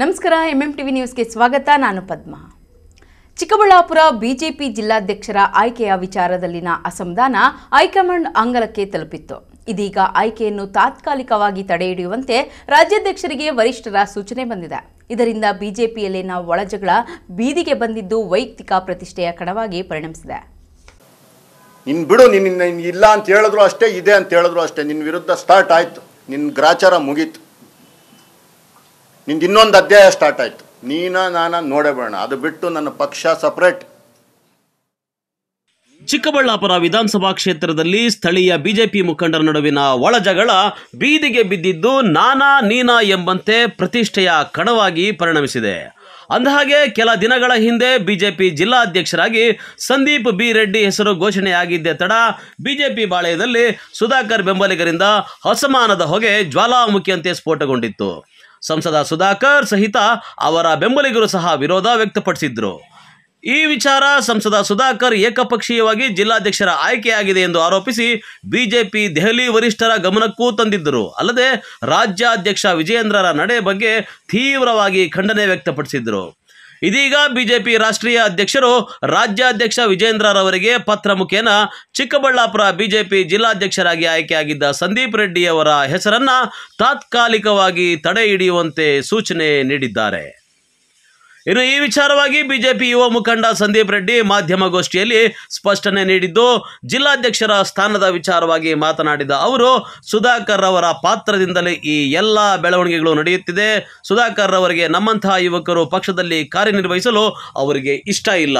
ನಮಸ್ಕಾರ ಎಂಎಂಟಿವಿ ನ್ಯೂಸ್ಗೆ ಸ್ವಾಗತ. ನಾನು ಪದ್ಮಾ. ಚಿಕ್ಕಬಳ್ಳಾಪುರ ಬಿಜೆಪಿ ಜಿಲ್ಲಾಧ್ಯಕ್ಷರ ಆಯ್ಕೆಯ ವಿಚಾರದಲ್ಲಿನ ಅಸಮಾಧಾನ ಹೈಕಮಾಂಡ್ ಅಂಗಳಕ್ಕೆ ತಲುಪಿತ್ತು. ಇದೀಗ ಆಯ್ಕೆಯನ್ನು ತಾತ್ಕಾಲಿಕವಾಗಿ ತಡೆಹಿಡಿಯುವಂತೆ ರಾಜ್ಯಾಧ್ಯಕ್ಷರಿಗೆ ವರಿಷ್ಠರ ಸೂಚನೆ ಬಂದಿದೆ. ಇದರಿಂದ ಬಿಜೆಪಿಯಲ್ಲಿನ ಒಳಜಗಳ ಬೀದಿಗೆ ಬಂದಿದ್ದು ವೈಯಕ್ತಿಕ ಪ್ರತಿಷ್ಠೆಯ ಕಣವಾಗಿ ಪರಿಣಮಿಸಿದೆ. ನಿನ್ನ ಬಿಡು, ನಿನ್ನ ಇಲ್ಲ ಅಂತ ಹೇಳಿದ್ರು ಅಷ್ಟೇ, ಇದೆ ಅಂತ ಹೇಳಿದ್ರು ಅಷ್ಟೇ, ನಿನ್ನ ವಿರುದ್ಧ ಸ್ಟಾರ್ಟ್ ಆಯಿತು, ನಿನ್ನ ಗ್ರಾಚಾರ ಮುಗೀತು, ನಿಂದು ಇನ್ನೊಂದು ಅಧ್ಯಾಯ ಸ್ಟಾರ್ಟ್ ಆಯಿತು. ನಾನ ನೋಡೇ ಬೇಡ, ಅದು ಬಿಟ್ಟು ನನ್ನ ಪಕ್ಷ ಸಪ್ರೇಟ್. ಚಿಕ್ಕಬಳ್ಳಾಪುರ ವಿಧಾನಸಭಾ ಕ್ಷೇತ್ರದಲ್ಲಿ ಸ್ಥಳೀಯ ಬಿಜೆಪಿ ಮುಖಂಡರ ನಡುವಿನ ಒಳಜಗಳ ಬೀದಿಗೆ ಬಿದ್ದಿದ್ದು ನಾನಾ ನೀನಾ ಎಂಬಂತೆ ಪ್ರತಿಷ್ಠೆಯ ಕಣವಾಗಿ ಪರಿಣಮಿಸಿದೆ. ಅಂದಹಾಗೆ ಕೆಲ ದಿನಗಳ ಹಿಂದೆ ಬಿಜೆಪಿ ಜಿಲ್ಲಾಧ್ಯಕ್ಷರಾಗಿ ಸಂದೀಪ್ ಬಿ ರೆಡ್ಡಿ ಹೆಸರು ಘೋಷಣೆಯಾಗಿದ್ದೇ ತಡ ಬಿಜೆಪಿ ಪಾಳೆಯದಲ್ಲಿ ಸುಧಾಕರ್ ಬೆಂಬಲಿಗರಿಂದ ಅಸಮಾನದ ಹೊಗೆ ಜ್ವಾಲಾಮುಖಿಯಂತೆ ಸ್ಫೋಟಗೊಂಡಿತ್ತು. ಸಂಸದ ಸುಧಾಕರ್ ಸಹಿತ ಅವರ ಬೆಂಬಲಿಗರು ಸಹ ವಿರೋಧ ವ್ಯಕ್ತಪಡಿಸಿದ್ರು. ಈ ವಿಚಾರ ಸಂಸದ ಸುಧಾಕರ್ ಏಕಪಕ್ಷೀಯವಾಗಿ ಜಿಲ್ಲಾಧ್ಯಕ್ಷರ ಆಯ್ಕೆಯಾಗಿದೆ ಎಂದು ಆರೋಪಿಸಿ ಬಿಜೆಪಿ ದೆಹಲಿ ವರಿಷ್ಠರ ಗಮನಕ್ಕೂ ತಂದಿದ್ದರು. ಅಲ್ಲದೆ ರಾಜ್ಯಾಧ್ಯಕ್ಷ ವಿಜಯೇಂದ್ರರ ನಡೆ ಬಗ್ಗೆ ತೀವ್ರವಾಗಿ ಖಂಡನೆ ವ್ಯಕ್ತಪಡಿಸಿದ್ರು. ಇದೀಗ ಬಿಜೆಪಿ ರಾಷ್ಟ್ರೀಯ ಅಧ್ಯಕ್ಷರು ರಾಜ್ಯಾಧ್ಯಕ್ಷ ವಿಜಯೇಂದ್ರರವರಿಗೆ ಪತ್ರ ಮುಖೇನ ಚಿಕ್ಕಬಳ್ಳಾಪುರ ಬಿಜೆಪಿ ಜಿಲ್ಲಾಧ್ಯಕ್ಷರಾಗಿ ಆಯ್ಕೆಯಾಗಿದ್ದ ಸಂದೀಪ್ ರೆಡ್ಡಿ ಅವರ ಹೆಸರನ್ನ ತಾತ್ಕಾಲಿಕವಾಗಿ ತಡೆ ಹಿಡಿಯುವಂತೆ ಸೂಚನೆ ನೀಡಿದ್ದಾರೆ. ಇನ್ನು ಈ ವಿಚಾರವಾಗಿ ಬಿಜೆಪಿ ಯುವ ಮುಖಂಡ ಸಂದೀಪ್ ರೆಡ್ಡಿ ಮಾಧ್ಯಮಗೋಷ್ಠಿಯಲ್ಲಿ ಸ್ಪಷ್ಟನೆ ನೀಡಿದ್ದು, ಜಿಲ್ಲಾಧ್ಯಕ್ಷರ ಸ್ಥಾನದ ವಿಚಾರವಾಗಿ ಮಾತನಾಡಿದ ಅವರು, ಸುಧಾಕರ್ ಅವರ ಪಾತ್ರದಿಂದಲೇ ಈ ಎಲ್ಲ ಬೆಳವಣಿಗೆಗಳು ನಡೆಯುತ್ತಿದೆ. ಸುಧಾಕರ್ ಅವರಿಗೆ ನಮ್ಮಂತಹ ಯುವಕರು ಪಕ್ಷದಲ್ಲಿ ಕಾರ್ಯನಿರ್ವಹಿಸಲು ಅವರಿಗೆ ಇಷ್ಟ ಇಲ್ಲ.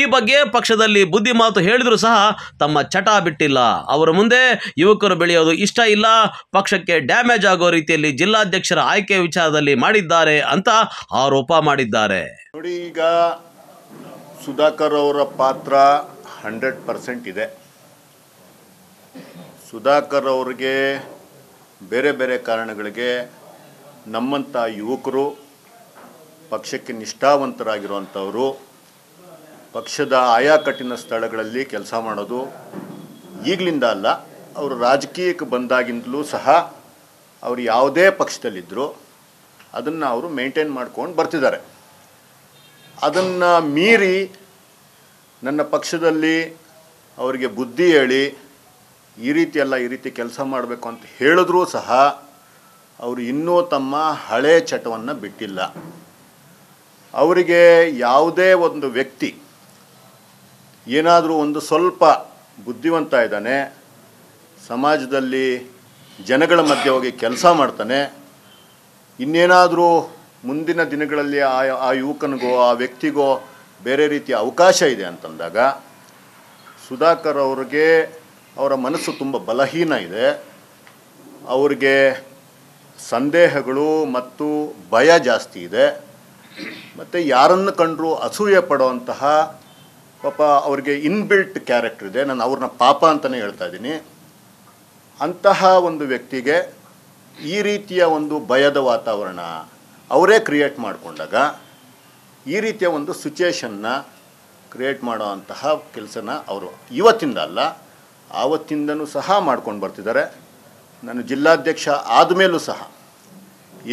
ಈ ಬಗ್ಗೆ ಪಕ್ಷದಲ್ಲಿ ಬುದ್ಧಿ ಮಾತು ಹೇಳಿದರೂ ಸಹ ತಮ್ಮ ಚಟ ಬಿಟ್ಟಿಲ್ಲ. ಅವರ ಮುಂದೆ ಯುವಕರು ಬೆಳೆಯೋದು ಇಷ್ಟ ಇಲ್ಲ. ಪಕ್ಷಕ್ಕೆ ಡ್ಯಾಮೇಜ್ ಆಗೋ ರೀತಿಯಲ್ಲಿ ಜಿಲ್ಲಾಧ್ಯಕ್ಷರ ಆಯ್ಕೆ ವಿಚಾರದಲ್ಲಿ ಮಾಡಿದ್ದಾರೆ ಅಂತ ಆರೋಪ ಮಾಡಿದ್ದಾರೆ. ನೋಡಿ, ಈಗ ಸುಧಾಕರ್ ಅವರ ಪಾತ್ರ 100% ಇದೆ. ಸುಧಾಕರ್ ಅವ್ರಿಗೆ ಬೇರೆ ಬೇರೆ ಕಾರಣಗಳಿಗೆ ನಮ್ಮಂಥ ಯುವಕರು, ಪಕ್ಷಕ್ಕೆ ನಿಷ್ಠಾವಂತರಾಗಿರುವಂಥವರು, ಪಕ್ಷದ ಆಯಾ ಕಠಿಣ ಸ್ಥಳಗಳಲ್ಲಿ ಕೆಲಸ ಮಾಡೋದು ಈಗಲಿಂದ ಅಲ್ಲ, ಅವರು ರಾಜಕೀಯಕ್ಕೆ ಬಂದಾಗಿಂದಲೂ ಸಹ ಅವರು ಯಾವುದೇ ಪಕ್ಷದಲ್ಲಿದ್ದರೂ ಅದನ್ನು ಅವರು ಮೇಂಟೈನ್ ಮಾಡ್ಕೊಂಡು ಬರ್ತಿದ್ದಾರೆ. ಅದನ್ನು ಮೀರಿ ನನ್ನ ಪಕ್ಷದಲ್ಲಿ ಅವರಿಗೆ ಬುದ್ಧಿ ಹೇಳಿ ಈ ರೀತಿ ಕೆಲಸ ಮಾಡಬೇಕು ಅಂತ ಹೇಳಿದ್ರೂ ಸಹ ಅವರು ಇನ್ನೂ ತಮ್ಮ ಹಳೆ ಚಟವನ್ನು ಬಿಟ್ಟಿಲ್ಲ. ಅವರಿಗೆ ಯಾವುದೇ ಒಂದು ವ್ಯಕ್ತಿ ಏನಾದರೂ ಒಂದು ಸ್ವಲ್ಪ ಬುದ್ಧಿವಂತ ಇದ್ದಾನೆ, ಸಮಾಜದಲ್ಲಿ ಜನಗಳ ಮಧ್ಯೆ ಹೋಗಿ ಕೆಲಸ ಮಾಡ್ತಾನೆ, ಇನ್ನೇನಾದರೂ ಮುಂದಿನ ದಿನಗಳಲ್ಲಿ ಆ ಯುವಕನಿಗೋ ಆ ವ್ಯಕ್ತಿಗೋ ಬೇರೆ ರೀತಿಯ ಅವಕಾಶ ಇದೆ ಅಂತಂದಾಗ, ಸುಧಾಕರ್ ಅವ್ರಿಗೆ ಅವರ ಮನಸ್ಸು ತುಂಬ ಬಲಹೀನ ಇದೆ, ಅವ್ರಿಗೆ ಸಂದೇಹಗಳು ಮತ್ತು ಭಯ ಜಾಸ್ತಿ ಇದೆ, ಮತ್ತು ಯಾರನ್ನು ಕಂಡರೂ ಅಸೂಯೆ ಪಡುವಂತಹ ಪಾಪ ಅವ್ರಿಗೆ ಇನ್ಬಿಲ್ಟ್ ಕ್ಯಾರೆಕ್ಟರ್ ಇದೆ. ನಾನು ಅವ್ರನ್ನ ಪಾಪ ಅಂತಲೇ ಹೇಳ್ತಾ ಇದ್ದೀನಿ. ಅಂತಹ ಒಂದು ವ್ಯಕ್ತಿಗೆ ಈ ರೀತಿಯ ಒಂದು ಭಯದ ವಾತಾವರಣ ಅವರೇ ಕ್ರಿಯೇಟ್ ಮಾಡಿಕೊಂಡಾಗ ಈ ರೀತಿಯ ಒಂದು ಸಿಚುಯೇಷನ್ನ ಕ್ರಿಯೇಟ್ ಮಾಡೋ ಅಂತಹ ಕೆಲಸನ ಅವರು ಇವತ್ತಿಂದ ಅಲ್ಲ ಆವತ್ತಿಂದನೂ ಸಹ ಮಾಡ್ಕೊಂಡು ಬರ್ತಿದ್ದಾರೆ. ನಾನು ಜಿಲ್ಲಾಧ್ಯಕ್ಷ ಆದಮೇಲೂ ಸಹ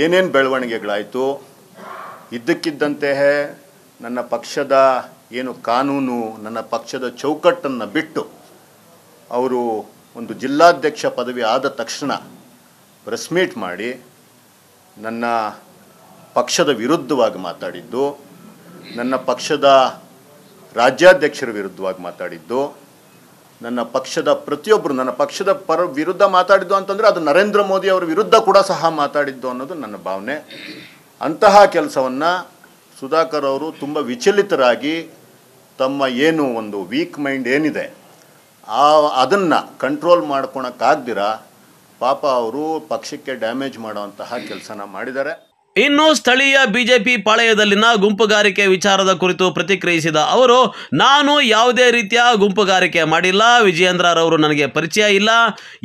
ಏನೇನು ಬೆಳವಣಿಗೆಗಳಾಯಿತು, ಇದ್ದಕ್ಕಿದ್ದಂತೆ ನನ್ನ ಪಕ್ಷದ ಏನು ಕಾನೂನು, ನನ್ನ ಪಕ್ಷದ ಚೌಕಟ್ಟನ್ನು ಬಿಟ್ಟು ಅವರು ಒಂದು ಜಿಲ್ಲಾಧ್ಯಕ್ಷ ಪದವಿ ಆದ ತಕ್ಷಣ ಪ್ರೆಸ್ ಮೀಟ್ ಮಾಡಿ ನನ್ನ ಪಕ್ಷದ ವಿರುದ್ಧವಾಗಿ ಮಾತಾಡಿದ್ದು, ನನ್ನ ಪಕ್ಷದ ರಾಜ್ಯಾಧ್ಯಕ್ಷರ ವಿರುದ್ಧವಾಗಿ ಮಾತಾಡಿದ್ದು, ನನ್ನ ಪಕ್ಷದ ಪ್ರತಿಯೊಬ್ಬರು ನನ್ನ ಪಕ್ಷದ ವಿರುದ್ಧ ಮಾತಾಡಿದ್ದು ಅಂತಂದರೆ ಅದು ನರೇಂದ್ರ ಮೋದಿ ಅವರ ವಿರುದ್ಧ ಕೂಡ ಸಹ ಮಾತಾಡಿದ್ದು ಅನ್ನೋದು ನನ್ನ ಭಾವನೆ. ಅಂತಹ ಕೆಲಸವನ್ನು ಸುಧಾಕರ್ ಅವರು ತುಂಬ ವಿಚಲಿತರಾಗಿ ತಮ್ಮ ಏನು ಒಂದು ವೀಕ್ ಮೈಂಡ್ ಏನಿದೆ ಅದನ್ನು ಕಂಟ್ರೋಲ್ ಮಾಡ್ಕೊಳಕ್ಕಾಗ್ದಿರ ಪಾಪ ಅವರು ಪಕ್ಷಕ್ಕೆ ಡ್ಯಾಮೇಜ್ ಮಾಡುವಂತಹ ಕೆಲಸನ ಮಾಡಿದ್ದಾರೆ. ಇನ್ನು ಸ್ಥಳೀಯ ಬಿಜೆಪಿ ಪಾಳೆಯದಲ್ಲಿನ ಗುಂಪುಗಾರಿಕೆ ವಿಚಾರದ ಕುರಿತು ಪ್ರತಿಕ್ರಿಯಿಸಿದ ಅವರು, ನಾನು ಯಾವುದೇ ರೀತಿಯ ಗುಂಪುಗಾರಿಕೆ ಮಾಡಿಲ್ಲ. ವಿಜಯೇಂದ್ರರವರು ನನಗೆ ಪರಿಚಯ ಇಲ್ಲ.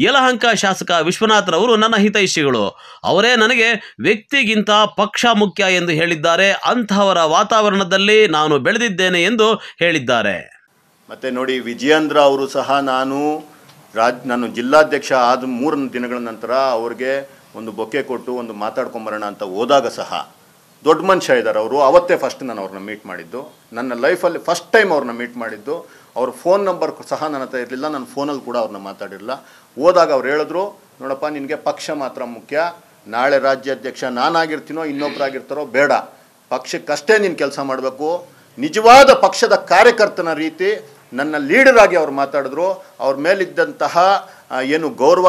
ಯಲಹಂಕ ಶಾಸಕ ವಿಶ್ವನಾಥ್ರವರು ನನ್ನ ಹಿತೈಷಿಗಳು. ಅವರೇ ನನಗೆ ವ್ಯಕ್ತಿಗಿಂತ ಪಕ್ಷ ಮುಖ್ಯ ಎಂದು ಹೇಳಿದ್ದಾರೆ. ಅಂತಹವರ ವಾತಾವರಣದಲ್ಲಿ ನಾನು ಬೆಳೆದಿದ್ದೇನೆ ಎಂದು ಹೇಳಿದ್ದಾರೆ. ಮತ್ತು ನೋಡಿ, ವಿಜಯೇಂದ್ರ ಅವರು ಸಹ ನಾನು ಜಿಲ್ಲಾಧ್ಯಕ್ಷ ಆದ 3 ದಿನಗಳ ನಂತರ ಅವ್ರಿಗೆ ಒಂದು ಬೊಕ್ಕೆ ಕೊಟ್ಟು ಒಂದು ಮಾತಾಡ್ಕೊಂಬರೋಣ ಅಂತ ಹೋದಾಗ ಸಹ ದೊಡ್ಡ ಮನುಷ್ಯ ಇದ್ದಾರೆ ಅವರು. ಅವತ್ತೇ ಫಸ್ಟ್ ನಾನು ಅವ್ರನ್ನ ಮೀಟ್ ಮಾಡಿದ್ದು, ನನ್ನ ಲೈಫಲ್ಲಿ ಫಸ್ಟ್ ಟೈಮ್ ಅವ್ರನ್ನ ಮೀಟ್ ಮಾಡಿದ್ದು. ಅವ್ರ ಫೋನ್ ನಂಬರ್ ಸಹ ನನ್ನ ಹತ್ರ ಇರಲಿಲ್ಲ, ನನ್ನ ಫೋನಲ್ಲಿ ಕೂಡ ಅವ್ರನ್ನ ಮಾತಾಡಿರಲಿಲ್ಲ. ಹೋದಾಗ ಅವ್ರು ಹೇಳಿದ್ರು, ನೋಡಪ್ಪ ನಿನಗೆ ಪಕ್ಷ ಮಾತ್ರ ಮುಖ್ಯ, ನಾಳೆ ರಾಜ್ಯಾಧ್ಯಕ್ಷ ನಾನಾಗಿರ್ತೀನೋ ಇನ್ನೊಬ್ಬರಾಗಿರ್ತಾರೋ ಬೇಡ, ಪಕ್ಷಕ್ಕಷ್ಟೇ ನೀನು ಕೆಲಸ ಮಾಡಬೇಕು. ನಿಜವಾದ ಪಕ್ಷದ ಕಾರ್ಯಕರ್ತನ ರೀತಿ ನನ್ನ ಲೀಡರ್ ಆಗಿ ಅವ್ರು ಮಾತಾಡಿದ್ರು. ಅವ್ರ ಮೇಲಿದ್ದಂತಹ ಏನು ಗೌರವ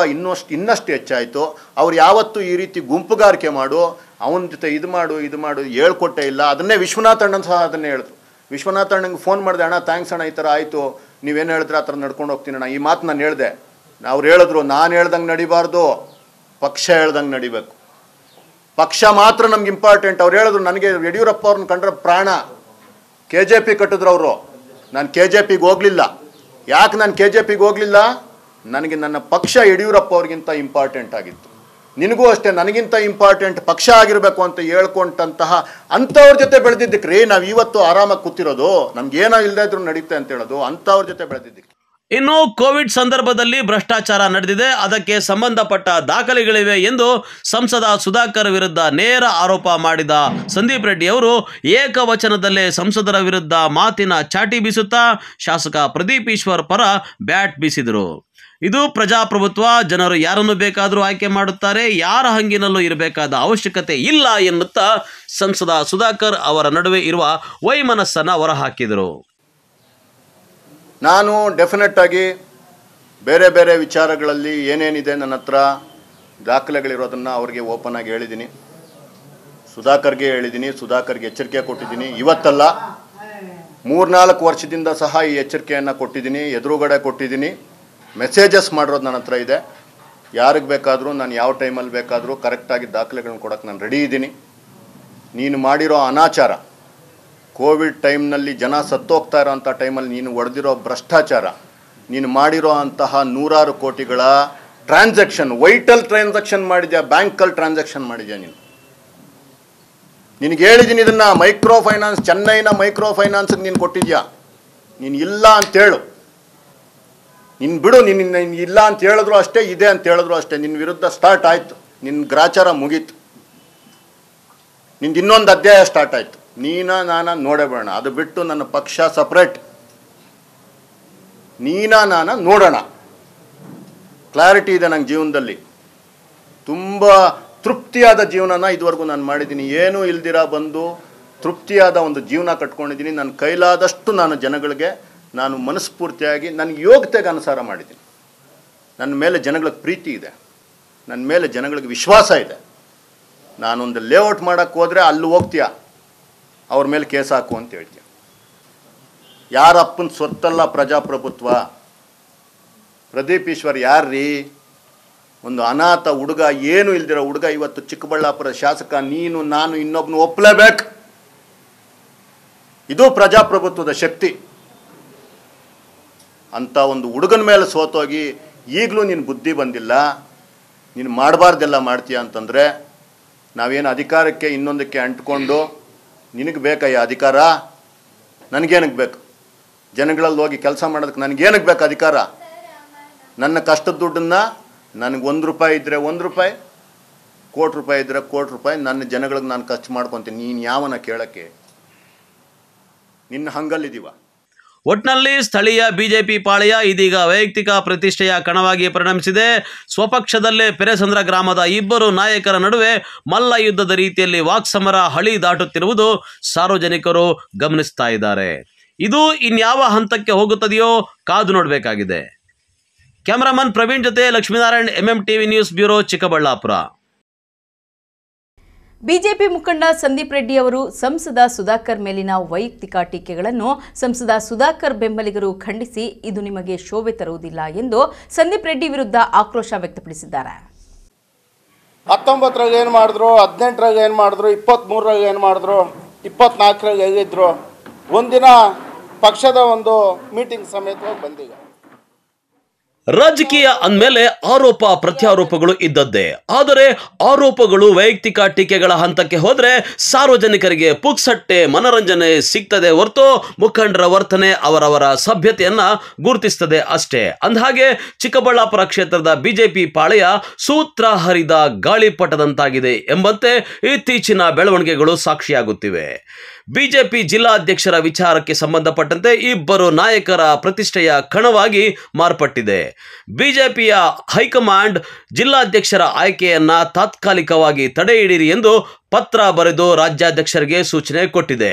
ಇನ್ನಷ್ಟು ಹೆಚ್ಚಾಯಿತು. ಅವ್ರು ಯಾವತ್ತೂ ಈ ರೀತಿ ಗುಂಪುಗಾರಿಕೆ ಮಾಡು, ಅವನ ಜೊತೆ ಇದು ಮಾಡು ಹೇಳ್ಕೊಟ್ಟೇ ಇಲ್ಲ. ಅದನ್ನೇ ವಿಶ್ವನಾಥ್ ಅಣ್ಣನ ಸಹ ಅದನ್ನೇ ಹೇಳಿದ್ರು. ವಿಶ್ವನಾಥ್ ಅಣ್ಣಂಗೆ ಫೋನ್ ಮಾಡಿದೆ, ಅಣ್ಣ ಥ್ಯಾಂಕ್ಸ್ ಅಣ್ಣ, ಈ ಥರ ಆಯಿತು, ನೀವೇನು ಹೇಳಿದ್ರೆ ಆ ಥರ ನಡ್ಕೊಂಡು ಹೋಗ್ತೀನಿ ಅಣ್ಣ, ಈ ಮಾತು ನಾನು ಹೇಳಿದೆ. ಅವ್ರು ಹೇಳಿದ್ರು, ನಾನು ಹೇಳ್ದಂಗೆ ನಡಿಬಾರ್ದು, ಪಕ್ಷ ಹೇಳ್ದಂಗೆ ನಡಿಬೇಕು, ಪಕ್ಷ ಮಾತ್ರ ನಮ್ಗೆ ಇಂಪಾರ್ಟೆಂಟ್. ಅವ್ರು ಹೇಳಿದ್ರು, ನನಗೆ ಯಡಿಯೂರಪ್ಪ ಅವ್ರನ್ನ ಕಂಡ್ರೆ ಪ್ರಾಣ. KJP ಕಟ್ಟಿದ್ರು ಅವರು, ನಾನು KJPಗೆ ಹೋಗಲಿಲ್ಲ. ಯಾಕೆ ನಾನು KJPಗೆ ಹೋಗಲಿಲ್ಲ? ನನಗೆ ನನ್ನ ಪಕ್ಷ ಯಡಿಯೂರಪ್ಪ ಅವ್ರಿಗಿಂತ ಇಂಪಾರ್ಟೆಂಟ್ ಆಗಿತ್ತು. ನಿನಗೂ ಅಷ್ಟೇ ನನಗಿಂತ ಇಂಪಾರ್ಟೆಂಟ್ ಪಕ್ಷ ಆಗಿರಬೇಕು ಅಂತ ಹೇಳ್ಕೊಂಡಂತಹ ಅಂಥವ್ರ ಜೊತೆ ಬೆಳೆದಿದ್ದಕ್ಕೆ ರೀ ನಾವು ಇವತ್ತು ಆರಾಮಾಗಿ ಕೂತಿರೋದು. ನಮ್ಗೇನೋ ಇಲ್ಲದೇ ಇದ್ರು ನಡೀತೆ ಅಂತ ಹೇಳೋದು, ಅಂಥವ್ರ ಜೊತೆ ಬೆಳೆದಿದ್ದಕ್ಕೆ. ಇನ್ನು ಕೋವಿಡ್ ಸಂದರ್ಭದಲ್ಲಿ ಭ್ರಷ್ಟಾಚಾರ ನಡೆದಿದೆ, ಅದಕ್ಕೆ ಸಂಬಂಧಪಟ್ಟ ದಾಖಲೆಗಳಿವೆ ಎಂದು ಸಂಸದ ಸುಧಾಕರ್ ವಿರುದ್ಧ ನೇರ ಆರೋಪ ಮಾಡಿದ ಸಂದೀಪ್ ರೆಡ್ಡಿ ಅವರು ಏಕವಚನದಲ್ಲೇ ಸಂಸದರ ವಿರುದ್ಧ ಮಾತಿನ ಚಾಟಿ ಬೀಸುತ್ತಾ ಶಾಸಕ ಪ್ರದೀಪ್ ಈಶ್ವರ್ ಪರ ಬ್ಯಾಟ್ ಬೀಸಿದರು. ಇದು ಪ್ರಜಾಪ್ರಭುತ್ವ, ಜನರು ಯಾರನ್ನು ಬೇಕಾದರೂ ಆಯ್ಕೆ ಮಾಡುತ್ತಾರೆ, ಯಾರ ಹಂಗಿನಲ್ಲೂ ಇರಬೇಕಾದ ಅವಶ್ಯಕತೆ ಇಲ್ಲ ಎನ್ನುತ್ತಾ ಸಂಸದ ಸುಧಾಕರ್ ಅವರ ನಡುವೆ ಇರುವ ವೈಮನಸ್ಸನ್ನು ಹೊರಹಾಕಿದರು. ನಾನು ಡೆಫಿನೆಟ್ ಆಗಿ ಬೇರೆ ಬೇರೆ ವಿಚಾರಗಳಲ್ಲಿ ಏನೇನಿದೆ ನನ್ನ ಹತ್ರ ದಾಖಲೆಗಳಿರೋದನ್ನು ಅವ್ರಿಗೆ ಓಪನ್ ಆಗಿ ಹೇಳಿದ್ದೀನಿ. ಸುಧಾಕರ್ಗೆ ಹೇಳಿದ್ದೀನಿ, ಸುಧಾಕರ್ಗೆ ಎಚ್ಚರಿಕೆ ಕೊಟ್ಟಿದ್ದೀನಿ. ಇವತ್ತಲ್ಲ, 3-4 ವರ್ಷದಿಂದ ಸಹ ಈ ಎಚ್ಚರಿಕೆಯನ್ನು ಕೊಟ್ಟಿದ್ದೀನಿ, ಎದುರುಗಡೆ ಕೊಟ್ಟಿದ್ದೀನಿ. ಮೆಸೇಜಸ್ ಮಾಡಿರೋದು ನನ್ನ ಹತ್ರ ಇದೆ. ಯಾರಿಗೆ ಬೇಕಾದರೂ ನಾನು ಯಾವ ಟೈಮಲ್ಲಿ ಬೇಕಾದರೂ ಕರೆಕ್ಟಾಗಿ ದಾಖಲೆಗಳನ್ನ ಕೊಡೋಕ್ಕೆ ನಾನು ರೆಡಿ ಇದ್ದೀನಿ. ನೀನು ಮಾಡಿರೋ ಅನಾಚಾರ, ಕೋವಿಡ್ ಟೈಮ್ನಲ್ಲಿ ಜನ ಸತ್ತೋಗ್ತಾ ಇರೋಂಥ ಟೈಮಲ್ಲಿ ನೀನು ಹೊಡೆದಿರೋ ಭ್ರಷ್ಟಾಚಾರ, ನೀನು ಮಾಡಿರೋ ಅಂತಹ 100 ಕೋಟಿಗಳ ಟ್ರಾನ್ಸಾಕ್ಷನ್, ವೈಟಲ್ ಟ್ರಾನ್ಸಾಕ್ಷನ್ ಮಾಡಿದ್ಯಾ, ಬ್ಯಾಂಕಲ್ಲಿ ಟ್ರಾನ್ಸಾಕ್ಷನ್ ಮಾಡಿದ್ಯಾ ನೀನು. ನಿನಗೆ ಹೇಳಿದ್ದೀನಿ ಇದನ್ನು, ಮೈಕ್ರೋ ಫೈನಾನ್ಸ್, ಚೆನ್ನೈನ ಮೈಕ್ರೋ ಫೈನಾನ್ಸ್ಗೆ ನೀನು ಕೊಟ್ಟಿದ್ಯಾ. ನೀನು ಇಲ್ಲ ಅಂತೇಳು, ನೀನು ಬಿಡು, ನಿನ್ನ ಇಲ್ಲ ಅಂತ ಹೇಳಿದ್ರು ಅಷ್ಟೇ, ಇದೆ ಅಂತ ಹೇಳಿದ್ರು ಅಷ್ಟೇ, ನಿನ್ನ ವಿರುದ್ಧ ಸ್ಟಾರ್ಟ್ ಆಯಿತು, ನಿನ್ನ ಗ್ರಾಚಾರ ಮುಗೀತು, ನಿಂದು ಇನ್ನೊಂದು ಅಧ್ಯಾಯ ಸ್ಟಾರ್ಟ್ ಆಯಿತು. ನಾನ ನೋಡಬೇಡ, ಅದು ಬಿಟ್ಟು ನನ್ನ ಪಕ್ಷ ಸಪ್ರೇಟ್, ನಾನ ನೋಡೋಣ. ಕ್ಲಾರಿಟಿ ಇದೆ ನಂಗೆ ಜೀವನದಲ್ಲಿ. ತುಂಬ ತೃಪ್ತಿಯಾದ ಜೀವನನ ಇದುವರೆಗೂ ನಾನು ಮಾಡಿದ್ದೀನಿ. ಏನೂ ಇಲ್ದಿರ ಬಂದು ತೃಪ್ತಿಯಾದ ಒಂದು ಜೀವನ ಕಟ್ಕೊಂಡಿದ್ದೀನಿ. ನನ್ನ ಕೈಲಾದಷ್ಟು ನಾನು ಜನಗಳಿಗೆ ನಾನು ಮನಸ್ಫೂರ್ತಿಯಾಗಿ ನನಗೆ ಯೋಗ್ಯತೆಗೆ ಅನುಸಾರ ಮಾಡಿದ್ದೀನಿ. ನನ್ನ ಮೇಲೆ ಜನಗಳಿಗೆ ಪ್ರೀತಿ ಇದೆ, ನನ್ನ ಮೇಲೆ ಜನಗಳಿಗೆ ವಿಶ್ವಾಸ ಇದೆ. ನಾನೊಂದು ಲೇಔಟ್ ಮಾಡೋಕ್ಕೆ ಹೋದರೆ ಅಲ್ಲಿ ಹೋಗ್ತೀಯ, ಅವ್ರ ಮೇಲೆ ಕೇಸ್ ಹಾಕು ಅಂತ ಹೇಳ್ತೀಯ. ಯಾರ ಅಪ್ಪನ ಸ್ವತ್ತಲ್ಲ ಪ್ರಜಾಪ್ರಭುತ್ವ. ಪ್ರದೀಪ್ ಈಶ್ವರ್ ಯಾರ್ರೀ? ಒಂದು ಅನಾಥ ಹುಡುಗ, ಏನು ಇಲ್ದಿರೋ ಹುಡುಗ ಇವತ್ತು ಚಿಕ್ಕಬಳ್ಳಾಪುರ ಶಾಸಕ. ನೀನು ನಾನು ಇನ್ನೊಬ್ಬನು ಒಪ್ಪಲೇಬೇಕು. ಇದು ಪ್ರಜಾಪ್ರಭುತ್ವದ ಶಕ್ತಿ. ಅಂಥ ಒಂದು ಹುಡುಗನ ಮೇಲೆ ಸೋತೋಗಿ ಈಗಲೂ ನೀನು ಬುದ್ಧಿ ಬಂದಿಲ್ಲ, ನೀನು ಮಾಡಬಾರ್ದೆಲ್ಲ ಮಾಡ್ತೀಯ ಅಂತಂದರೆ ನಾವೇನು ಅಧಿಕಾರಕ್ಕೆ ಇನ್ನೊಂದಕ್ಕೆ ಅಂಟ್ಕೊಂಡು ನಿನಗೆ ಬೇಕಾಯ ಅಧಿಕಾರ? ನನಗೇನಕ್ಕೆ ಬೇಕು? ಜನಗಳಲ್ಲಿ ಹೋಗಿ ಕೆಲಸ ಮಾಡೋದಕ್ಕೆ ನನಗೇನಕ್ಕೆ ಬೇಕು ಅಧಿಕಾರ? ನನ್ನ ಕಷ್ಟದ ದುಡ್ಡನ್ನು ನನಗೆ ₹1 ಇದ್ದರೆ ₹1, ಕೋಟಿ ರೂಪಾಯಿ ಇದ್ದರೆ ಕೋಟಿ ರೂಪಾಯಿ ನನ್ನ ಜನಗಳಿಗೆ ನಾನು ಖರ್ಚು ಮಾಡ್ಕೊತೀನಿ. ನೀನು ಯಾವನ ಕೇಳೋಕ್ಕೆ? ನಿನ್ನ ಹಂಗಲ್ಲಿದ್ದೀವ? ಒಟ್ನಲ್ಲಿ ಸ್ಥಳೀಯ ಬಿಜೆಪಿ ಪಾಳೆಯ ಇದೀಗ ವೈಯಕ್ತಿಕ ಪ್ರತಿಷ್ಠೆಯ ಕಣವಾಗಿ ಪರಿಣಮಿಸಿದೆ. ಸ್ವಪಕ್ಷದಲ್ಲೇ ಪೆರೆಸಂದ್ರ ಗ್ರಾಮದ ಇಬ್ಬರು ನಾಯಕರ ನಡುವೆ ಮಲ್ಲ ಯುದ್ಧದ ರೀತಿಯಲ್ಲಿ ವಾಕ್ಸಮರ ಹಳಿ ದಾಟುತ್ತಿರುವುದು ಸಾರ್ವಜನಿಕರು ಗಮನಿಸ್ತಾ ಇದ್ದಾರೆ. ಇದು ಇನ್ಯಾವ ಹಂತಕ್ಕೆ ಹೋಗುತ್ತದೆಯೋ ಕಾದು ನೋಡಬೇಕಾಗಿದೆ. ಕ್ಯಾಮರಾಮನ್ ಪ್ರವೀಣ್ ಜೊತೆ Lakshminarayan, MMTV news bureau, Chikkaballapur. BJP ಮುಖಂಡ ಸಂದೀಪ್ ರೆಡ್ಡಿ ಅವರು ಸಂಸದ ಸುಧಾಕರ್ ಮೇಲಿನ ವೈಯಕ್ತಿಕ ಟೀಕೆಗಳನ್ನು ಸಂಸದ ಸುಧಾಕರ್ ಬೆಂಬಲಿಗರು ಖಂಡಿಸಿ ಇದು ನಿಮಗೆ ಶೋಭೆ ತರುವುದಿಲ್ಲ ಎಂದು ಸಂದೀಪ್ ರೆಡ್ಡಿ ವಿರುದ್ಧ ಆಕ್ರೋಶ ವ್ಯಕ್ತಪಡಿಸಿದ್ದಾರೆ. 19ರಾಗ ಏನು ಮಾಡಿದ್ರು, 18ರಾಗ ಏನು ಮಾಡಿದ್ರು, 23ರಾಗ ಏನು ಮಾಡಿದ್ರು, 24ರಾಗ ಹೇಗಿದ್ರು, ಒಂದಿನ ಪಕ್ಷದ ಒಂದು ಮೀಟಿಂಗ್ ಸಮೇತವಾಗಿ ಬಂದೀಗ ರಾಜಕೀಯ ಅಂದಮೇಲೆ ಆರೋಪ ಪ್ರತ್ಯಾರೋಪಗಳು ಇದ್ದದ್ದೇ. ಆದರೆ ಆರೋಪಗಳು ವೈಯಕ್ತಿಕ ಟೀಕೆಗಳ ಹಂತಕ್ಕೆ ಹೋದ್ರೆ ಸಾರ್ವಜನಿಕರಿಗೆ ಪುಕ್ಸಟ್ಟೆ ಮನರಂಜನೆ ಸಿಗ್ತದೆ ಹೊರತು ಮುಖಂಡರ ವರ್ತನೆ ಅವರವರ ಸಭ್ಯತೆಯನ್ನ ಗುರುತಿಸ್ತದೆ ಅಷ್ಟೇ. ಅಂದಹಾಗೆ ಚಿಕ್ಕಬಳ್ಳಾಪುರ ಕ್ಷೇತ್ರದ ಬಿಜೆಪಿ ಪಾಳೆಯ ಸೂತ್ರ ಹರಿದ ಗಾಳಿಪಟದಂತಾಗಿದೆ ಎಂಬಂತೆ ಇತ್ತೀಚಿನ ಬೆಳವಣಿಗೆಗಳು ಸಾಕ್ಷಿಯಾಗುತ್ತಿವೆ. ಬಿಜೆಪಿ ಜಿಲ್ಲಾಧ್ಯಕ್ಷರ ವಿಚಾರಕ್ಕೆ ಸಂಬಂಧಪಟ್ಟಂತೆ ಇಬ್ಬರು ನಾಯಕರ ಪ್ರತಿಷ್ಠೆಯ ಕಣವಾಗಿ ಮಾರ್ಪಟ್ಟಿದೆ. ಬಿಜೆಪಿಯ ಹೈಕಮಾಂಡ್ ಜಿಲ್ಲಾಧ್ಯಕ್ಷರ ಆಯ್ಕೆಯನ್ನ ತಾತ್ಕಾಲಿಕವಾಗಿ ತಡೆ ಹಿಡಿಯಿರಿ ಎಂದು ಪತ್ರ ಬರೆದು ರಾಜ್ಯಾಧ್ಯಕ್ಷರಿಗೆ ಸೂಚನೆ ಕೊಟ್ಟಿದೆ.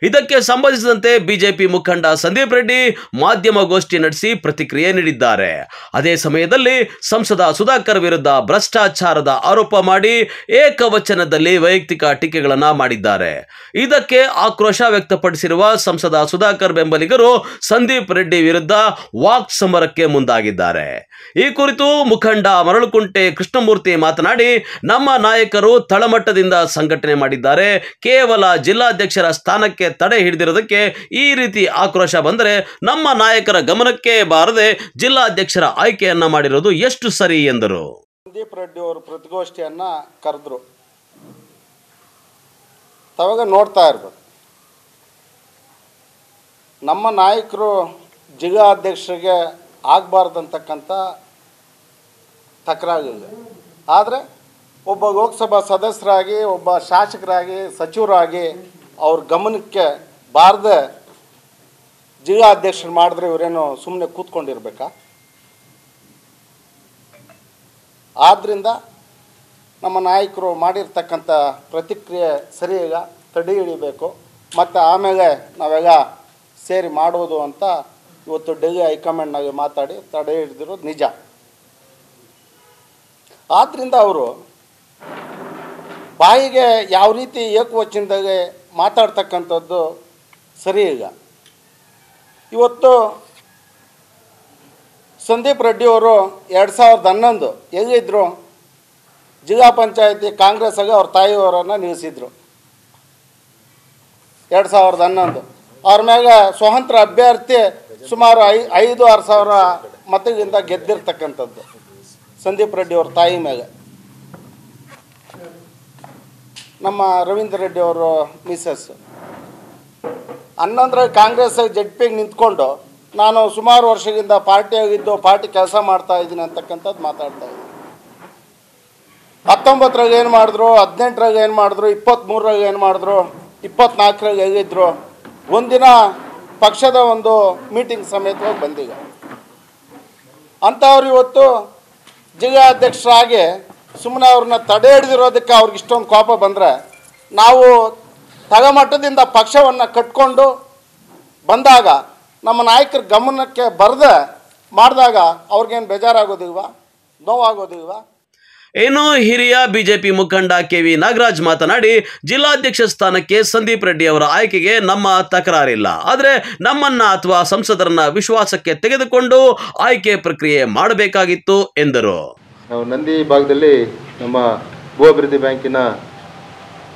ಇದಕ್ಕೆ ಸಂಬಂಧಿಸಿದಂತೆ ಬಿಜೆಪಿ ಮುಖಂಡ ಸಂದೀಪ್ ರೆಡ್ಡಿ ಮಾಧ್ಯಮಗೋಷ್ಠಿ ನಡೆಸಿ ಪ್ರತಿಕ್ರಿಯೆ ನೀಡಿದ್ದಾರೆ. ಅದೇ ಸಮಯದಲ್ಲಿ ಸಂಸದ ಸುಧಾಕರ್ ವಿರುದ್ಧ ಭ್ರಷ್ಟಾಚಾರದ ಆರೋಪ ಮಾಡಿ ಏಕವಚನದಲ್ಲಿ ವೈಯಕ್ತಿಕ ಟೀಕೆಗಳನ್ನ ಮಾಡಿದ್ದಾರೆ. ಇದಕ್ಕೆ ಆಕ್ರೋಶ ವ್ಯಕ್ತಪಡಿಸಿರುವ ಸಂಸದ ಸುಧಾಕರ್ ಬೆಂಬಲಿಗರು ಸಂದೀಪ್ ರೆಡ್ಡಿ ವಿರುದ್ಧ ವಾಕ್ ಸಮರಕ್ಕೆ ಮುಂದಾಗಿದ್ದಾರೆ. ಈ ಕುರಿತು ಮುಖಂಡ ಮರಳುಕುಂಟೆ ಕೃಷ್ಣಮೂರ್ತಿ ಮಾತನಾಡಿ, ನಮ್ಮ ನಾಯಕರು ತಳಮಟ್ಟದಿಂದ ಸಂಘಟನೆ ಮಾಡಿದ್ದಾರೆ. ಕೇವಲ ಜಿಲ್ಲಾಧ್ಯಕ್ಷರ ಸ್ಥಾನಕ್ಕೆ ತಡೆ ಹಿಡಿದಿರೋದಕ್ಕೆ ಈ ರೀತಿ ಆಕ್ರೋಶ ಬಂದರೆ ನಮ್ಮ ನಾಯಕರ ಗಮನಕ್ಕೆ ಬಾರದೆ ಜಿಲ್ಲಾಧ್ಯಕ್ಷರ ಆಯ್ಕೆಯನ್ನ ಮಾಡಿರೋದು ಎಷ್ಟು ಸರಿ ಎಂದರು. ಸಂದೀಪ್ ರೆಡ್ಡಿ ಅವರು ಪ್ರತಿಗೋಷ್ಠಿಯನ್ನ ಕರೆದ್ರು, ತಾವಾಗ ನೋಡ್ತಾ ಇರ್ಬೋದು. ನಮ್ಮ ನಾಯಕರು ಜಿಲ್ಲಾಧ್ಯಕ್ಷರಿಗೆ ಆಗಬಾರ್ದಂತಕ್ಕಂಥ ತಕರಾರಿದೆ. ಆದರೆ ಒಬ್ಬ ಲೋಕಸಭಾ ಸದಸ್ಯರಾಗಿ, ಒಬ್ಬ ಶಾಸಕರಾಗಿ, ಸಚಿವರಾಗಿ ಅವ್ರ ಗಮನಕ್ಕೆ ಬಾರದೆ ಜಿಲ್ಲಾಧ್ಯಕ್ಷರು ಮಾಡಿದ್ರೆ ಇವರೇನು ಸುಮ್ಮನೆ ಕೂತ್ಕೊಂಡಿರ್ಬೇಕಾ? ಆದ್ದರಿಂದ ನಮ್ಮ ನಾಯಕರು ಮಾಡಿರ್ತಕ್ಕಂಥ ಪ್ರತಿಕ್ರಿಯೆ ಸರಿಯಾಗ ತಡೆ ಹಿಡಿಬೇಕು, ಮತ್ತು ಆಮೇಲೆ ನಾವೆಲ್ಲ ಸೇರಿ ಮಾಡೋದು ಅಂತ ಇವತ್ತು ಡೆಲ್ಲಿ ಹೈಕಮಾಂಡ್ನಾಗೆ ಮಾತಾಡಿ ತಡೆ ಹಿಡಿದಿರೋದು ನಿಜ. ಆದ್ದರಿಂದ ಅವರು ಬಾಯಿಗೆ ಯಾವ ರೀತಿ ಏಕವಚನದಾಗೆ ಮಾತಾಡ್ತಕ್ಕಂಥದ್ದು ಸರಿ ಇಲ್ಲ. ಇವತ್ತು ಸಂದೀಪ್ ರೆಡ್ಡಿ ಅವರು 2011 ಎಲ್ಲಿದ್ದರು? ಜಿಲ್ಲಾ ಪಂಚಾಯತಿ ಕಾಂಗ್ರೆಸ್ಸಾಗ ಅವ್ರ ತಾಯಿಯವರನ್ನು ನಿಲ್ಲಿಸಿದ್ರು 2011. ಅವ್ರ ಮ್ಯಾಗ ಸ್ವತಂತ್ರ ಅಭ್ಯರ್ಥಿ ಸುಮಾರು 5-6 ಸಾವಿರ ಮತಗಳಿಂದ ಗೆದ್ದಿರ್ತಕ್ಕಂಥದ್ದು ಸಂದೀಪ್ ರೆಡ್ಡಿ ಅವ್ರ ತಾಯಿ ಮ್ಯಾಗ. ನಮ್ಮ ರವೀಂದ್ರ ರೆಡ್ಡಿ ಅವರು ಮಿಸಸ್ 11 ಕಾಂಗ್ರೆಸ್ ಜೆಡ್ಪಿಗೆ ನಿಂತ್ಕೊಂಡು ನಾನು ಸುಮಾರು ವರ್ಷದಿಂದ ಪಾರ್ಟಿಯಾಗಿದ್ದು ಪಾರ್ಟಿ ಕೆಲಸ ಮಾಡ್ತಾ ಇದ್ದೀನಿ ಅಂತಕ್ಕಂಥದ್ದು ಮಾತಾಡ್ತಾ ಇದ್ದೀನಿ. 19 ಏನು ಮಾಡಿದ್ರು, 18 ಏನು ಮಾಡಿದ್ರು, 23 ಏನು ಮಾಡಿದ್ರು, 24 ಎಲ್ಲಿದ್ರು, ಒಂದಿನ ಪಕ್ಷದ ಒಂದು ಮೀಟಿಂಗ್ ಸಮೇತವಾಗಿ ಬಂದೀಗ ಅಂಥವ್ರು ಇವತ್ತು ಜಿಲ್ಲಾಧ್ಯಕ್ಷರಾಗಿ ಸುಮ್ಮನೆ ಅವ್ರನ್ನ ತಡೆ ಹಿಡಿದಿರೋದಕ್ಕೆ ಅವ್ರಿಗೆ ಇಷ್ಟೊಂದು ಕೋಪ ಬಂದರೆ, ನಾವು ತಳಮಟ್ಟದಿಂದ ಪಕ್ಷವನ್ನು ಕಟ್ಕೊಂಡು ಬಂದಾಗ ನಮ್ಮ ನಾಯಕರ ಗಮನಕ್ಕೆ ಬರದೆ ಮಾಡಿದಾಗ ಅವ್ರಿಗೇನು ಬೇಜಾರಾಗೋದಿಲ್ವಾ, ನೋವಾಗೋದಿಲ್ವಾ? ಏನು ಹಿರಿಯ ಬಿಜೆಪಿ ಮುಖಂಡ ಕೆವಿ ನಾಗರಾಜ್ ಮಾತನಾಡಿ, ಜಿಲ್ಲಾಧ್ಯಕ್ಷ ಸ್ಥಾನಕ್ಕೆ ಸಂದೀಪ್ ರೆಡ್ಡಿ ಅವರ ಆಯ್ಕೆಗೆ ನಮ್ಮ ತಕರಾರಿಲ್ಲ, ಆದರೆ ನಮ್ಮನ್ನ ಅಥವಾ ಸಂಸದರನ್ನ ವಿಶ್ವಾಸಕ್ಕೆ ತೆಗೆದುಕೊಂಡು ಆಯ್ಕೆ ಪ್ರಕ್ರಿಯೆ ಮಾಡಬೇಕಾಗಿತ್ತು ಎಂದರು. ನಾವು ನಂದಿ ಭಾಗದಲ್ಲಿ ನಮ್ಮ ಭೂ ಅಭಿವೃದ್ಧಿ ಬ್ಯಾಂಕಿನ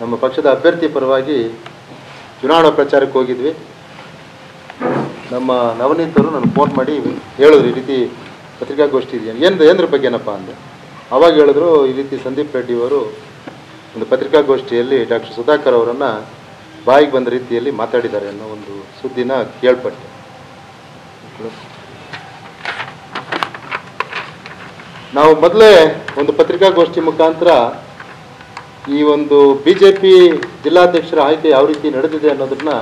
ನಮ್ಮ ಪಕ್ಷದ ಅಭ್ಯರ್ಥಿ ಪರವಾಗಿ ಚುನಾವಣಾ ಪ್ರಚಾರಕ್ಕೆ ಹೋಗಿದ್ವಿ. ನಮ್ಮ ನವನೀತರು ನನಗೆ ಫೋನ್ ಮಾಡಿ ಹೇಳಿದ್ರು, ಈ ರೀತಿ ಪತ್ರಿಕಾಗೋಷ್ಠಿ ಇದೆಯಾ, ಏನರ ಬಗ್ಗೆ ಏನಪ್ಪ ಅಂದೆ. ಆವಾಗ ಹೇಳಿದ್ರು, ಈ ರೀತಿ ಸಂದೀಪ್ ರೆಡ್ಡಿ ಅವರು ಒಂದು ಪತ್ರಿಕಾಗೋಷ್ಠಿಯಲ್ಲಿ ಡಾಕ್ಟರ್ ಸುಧಾಕರ್ ಅವರನ್ನು ಬಾಯಿಗೆ ಬಂದ ರೀತಿಯಲ್ಲಿ ಮಾತಾಡಿದ್ದಾರೆ ಅನ್ನೋ ಒಂದು ಸುದ್ದಿನ ಕೇಳ್ಪಟ್ಟೆ. ನಾವು ಮೊದಲೇ ಒಂದು ಪತ್ರಿಕಾಗೋಷ್ಠಿ ಮುಖಾಂತರ ಈ ಒಂದು ಬಿಜೆಪಿ ಜಿಲ್ಲಾಧ್ಯಕ್ಷರ ಆಯ್ಕೆ ಯಾವ ರೀತಿ ನಡೆದಿದೆ ಅನ್ನೋದನ್ನ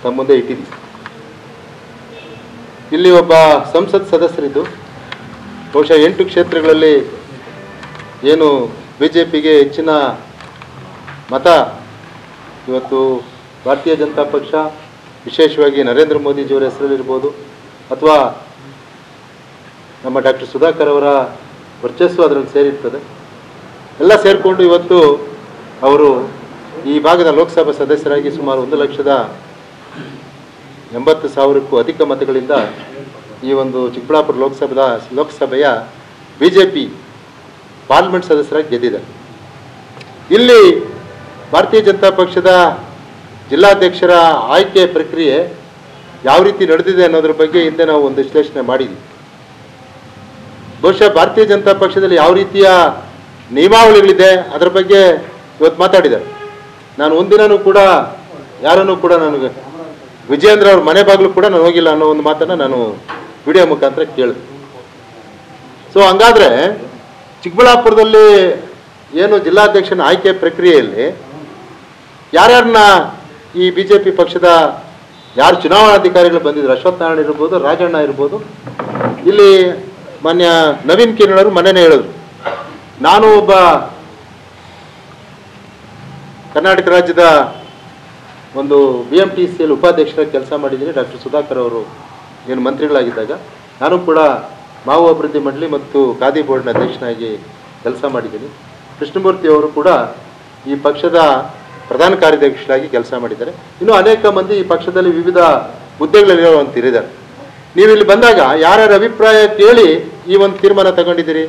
ತಮ್ಮ ಮುಂದೆ ಇಟ್ಟಿದ್ವಿ. ಇಲ್ಲಿ ಒಬ್ಬ ಸಂಸತ್ ಸದಸ್ಯರಿದ್ದು ಬಹುಶಃ 8 ಕ್ಷೇತ್ರಗಳಲ್ಲಿ ಏನು ಬಿಜೆಪಿಗೆ ಹೆಚ್ಚಿನ ಮತ ಇವತ್ತು ಭಾರತೀಯ ಜನತಾ ಪಕ್ಷ, ವಿಶೇಷವಾಗಿ ನರೇಂದ್ರ ಮೋದಿಜಿಯವರ ಹೆಸರಲ್ಲಿರ್ಬೋದು ಅಥವಾ ನಮ್ಮ ಡಾಕ್ಟರ್ ಸುಧಾಕರ್ ಅವರ ವರ್ಚಸ್ಸು ಅದರಲ್ಲಿ ಸೇರಿರ್ತದೆ. ಎಲ್ಲ ಸೇರಿಕೊಂಡು ಇವತ್ತು ಅವರು ಈ ಭಾಗದ ಲೋಕಸಭಾ ಸದಸ್ಯರಾಗಿ ಸುಮಾರು 1,80,000ಕ್ಕೂ ಅಧಿಕ ಮತಗಳಿಂದ ಈ ಒಂದು ಚಿಕ್ಕಬಳ್ಳಾಪುರ ಲೋಕಸಭೆಯ ಬಿಜೆಪಿ ಪಾರ್ಲಿಮೆಂಟ್ ಸದಸ್ಯರಾಗಿ ಗೆದ್ದಿದ್ದಾರೆ. ಇಲ್ಲಿ ಭಾರತೀಯ ಜನತಾ ಪಕ್ಷದ ಜಿಲ್ಲಾಧ್ಯಕ್ಷರ ಆಯ್ಕೆ ಪ್ರಕ್ರಿಯೆ ಯಾವ ರೀತಿ ನಡೆದಿದೆ ಅನ್ನೋದ್ರ ಬಗ್ಗೆ ಹಿಂದೆ ನಾವು ಒಂದು ವಿಶ್ಲೇಷಣೆ ಮಾಡಿದ್ವಿ. ಬಹುಶಃ ಭಾರತೀಯ ಜನತಾ ಪಕ್ಷದಲ್ಲಿ ಯಾವ ರೀತಿಯ ನಿಯಮಾವಳಿಗಳಿದೆ ಅದರ ಬಗ್ಗೆ ಇವತ್ತು ಮಾತಾಡಿದ್ದಾರೆ. ನಾನು ಒಂದಿನೂ ಕೂಡ ಯಾರನ್ನೂ ಕೂಡ ನನಗೆ ವಿಜಯೇಂದ್ರ ಅವ್ರ ಮನೆ ಬಾಗಿಲು ಕೂಡ ನಾನು ಹೋಗಿಲ್ಲ ಅನ್ನೋ ಒಂದು ಮಾತನ್ನು ನಾನು ವಿಡಿಯೋ ಮುಖಾಂತರ ಕೇಳಿದೆ. ಸೊ ಹಂಗಾದ್ರೆ ಚಿಕ್ಕಬಳ್ಳಾಪುರದಲ್ಲಿ ಏನು ಜಿಲ್ಲಾಧ್ಯಕ್ಷನ ಆಯ್ಕೆ ಪ್ರಕ್ರಿಯೆಯಲ್ಲಿ ಯಾರ್ಯಾರನ್ನ ಈ BJP ಪಕ್ಷದ ಯಾರು ಚುನಾವಣಾಧಿಕಾರಿಗಳು ಬಂದಿದ್ರು, ಅಶ್ವತ್ಥ ನಾರಾಯಣ ಇರ್ಬೋದು, ರಾಜಣ್ಣ ಇರ್ಬೋದು, ಇಲ್ಲಿ ಮಾನ್ಯ ನವೀನ್ ಕಿರಣ್ ಅವರು ಮನೆಯೇ ಹೇಳಿದ್ರು, ನಾನು ಒಬ್ಬ ಕರ್ನಾಟಕ ರಾಜ್ಯದ ಒಂದು BMTCL ಉಪಾಧ್ಯಕ್ಷರ ಕೆಲಸ ಮಾಡಿದ್ದೀನಿ. ಡಾಕ್ಟರ್ ಸುಧಾಕರ್ ಅವರು ಏನು ಮಂತ್ರಿಗಳಾಗಿದ್ದಾಗ ನಾನು ಕೂಡ ಮಾವು ಅಭಿವೃದ್ಧಿ ಮಂಡಳಿ ಮತ್ತು ಖಾದಿ ಬೋರ್ಡ್ನ ಅಧ್ಯಕ್ಷನಾಗಿ ಕೆಲಸ ಮಾಡಿದ್ದೀನಿ. ಕೃಷ್ಣಮೂರ್ತಿ ಅವರು ಕೂಡ ಈ ಪಕ್ಷದ ಪ್ರಧಾನ ಕಾರ್ಯದರ್ಶಿಯಾಗಿ ಕೆಲಸ ಮಾಡಿದ್ದಾರೆ. ಇನ್ನೂ ಅನೇಕ ಮಂದಿ ಈ ಪಕ್ಷದಲ್ಲಿ ವಿವಿಧ ಹುದ್ದೆಗಳಲ್ಲಿರುವಂತಿದ್ದಾರೆ. ನೀವು ಇಲ್ಲಿ ಬಂದಾಗ ಯಾರ್ಯಾರ ಅಭಿಪ್ರಾಯ ಕೇಳಿ ಈ ಒಂದು ತೀರ್ಮಾನ ತಗೊಂಡಿದ್ದೀರಿ?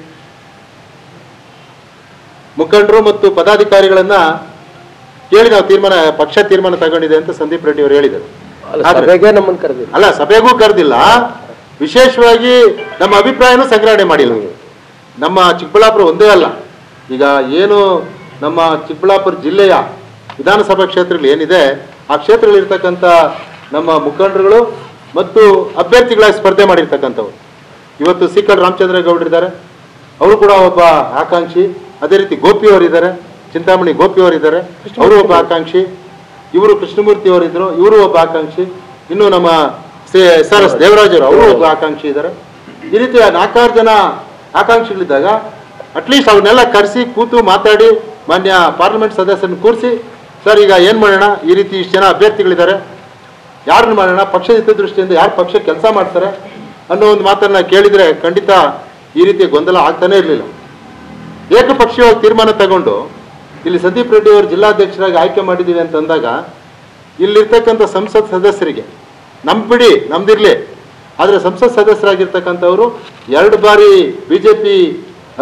ಮುಖಂಡರು ಮತ್ತು ಪದಾಧಿಕಾರಿಗಳನ್ನ ಕೇಳಿ ನಾವು ಪಕ್ಷ ತೀರ್ಮಾನ ತಗೊಂಡಿದೆ ಅಂತ ಸಂದೀಪ್ ರೆಡ್ಡಿ ಅವರು ಹೇಳಿದರು. ಅಲ್ಲ, ಸಭೆಗೂ ಕರೆದಿಲ್ಲ, ವಿಶೇಷವಾಗಿ ನಮ್ಮ ಅಭಿಪ್ರಾಯನೂ ಸಂಗ್ರಹಣೆ ಮಾಡಿಲ್ಲ. ನಮ್ಮ ಚಿಕ್ಕಬಳ್ಳಾಪುರ ಒಂದೇ ಅಲ್ಲ, ಈಗ ಏನು ನಮ್ಮ ಚಿಕ್ಕಬಳ್ಳಾಪುರ ಜಿಲ್ಲೆಯ ವಿಧಾನಸಭಾ ಕ್ಷೇತ್ರಗಳು ಏನಿದೆ ಆ ಕ್ಷೇತ್ರಗಳಿರ್ತಕ್ಕಂಥ ನಮ್ಮ ಮುಖಂಡರುಗಳು ಮತ್ತು ಅಭ್ಯರ್ಥಿಗಳಾಗಿ ಸ್ಪರ್ಧೆ ಮಾಡಿರ್ತಕ್ಕಂಥವ್ರು. ಇವತ್ತು ಸಿಕ್ಕಲ್ ರಾಮಚಂದ್ರ ಗೌಡರಿದ್ದಾರೆ, ಅವರು ಕೂಡ ಒಬ್ಬ ಆಕಾಂಕ್ಷಿ. ಅದೇ ರೀತಿ ಗೋಪಿ ಅವರಿದ್ದಾರೆ, ಚಿಂತಾಮಣಿ ಗೋಪಿ ಅವರಿದ್ದಾರೆ, ಅವರು ಒಬ್ಬ ಆಕಾಂಕ್ಷಿ. ಇವರು ಕೃಷ್ಣಮೂರ್ತಿ ಅವರಿದ್ದರು, ಇವರು ಒಬ್ಬ ಆಕಾಂಕ್ಷಿ. ಇನ್ನು ನಮ್ಮ SRS ದೇವರಾಜ್ ಅವರು ಒಬ್ಬ ಆಕಾಂಕ್ಷಿ ಇದ್ದಾರೆ. ಈ ರೀತಿ 4 ಜನ ಆಕಾಂಕ್ಷಿಗಳಿದ್ದಾಗ ಅಟ್ಲೀಸ್ಟ್ ಅವ್ರನ್ನೆಲ್ಲ ಕರೆಸಿ ಕೂತು ಮಾತಾಡಿ ಮಾನ್ಯ ಪಾರ್ಲಿಮೆಂಟ್ ಸದಸ್ಯರನ್ನು ಕೂರಿಸಿ, ಸರ್ ಈಗ ಏನು ಮಾಡೋಣ, ಈ ರೀತಿ ಇಷ್ಟು ಜನ ಅಭ್ಯರ್ಥಿಗಳಿದ್ದಾರೆ, ಯಾರನ್ನು ಮಾಡೋಣ, ಪಕ್ಷದ ಹಿತದೃಷ್ಟಿಯಿಂದ ಯಾರು ಪಕ್ಷ ಕೆಲಸ ಮಾಡ್ತಾರೆ ಅನ್ನೋ ಒಂದು ಮಾತನ್ನು ಕೇಳಿದರೆ ಖಂಡಿತ ಈ ರೀತಿಯ ಗೊಂದಲ ಆಗ್ತಾನೇ ಇರಲಿಲ್ಲ. ಏಕಪಕ್ಷೀಯವಾಗಿ ತೀರ್ಮಾನ ತಗೊಂಡು ಇಲ್ಲಿ ಸಂದೀಪ್ ರೆಡ್ಡಿ ಅವರು ಜಿಲ್ಲಾಧ್ಯಕ್ಷರಾಗಿ ಆಯ್ಕೆ ಮಾಡಿದ್ದೀವಿ ಅಂತಂದಾಗ ಇಲ್ಲಿರ್ತಕ್ಕಂಥ ಸಂಸತ್ ಸದಸ್ಯರಿಗೆ ಬಿಡಿ ನಮ್ದಿರಲಿ, ಆದರೆ ಸಂಸತ್ ಸದಸ್ಯರಾಗಿರ್ತಕ್ಕಂಥವರು 2 ಬಾರಿ BJP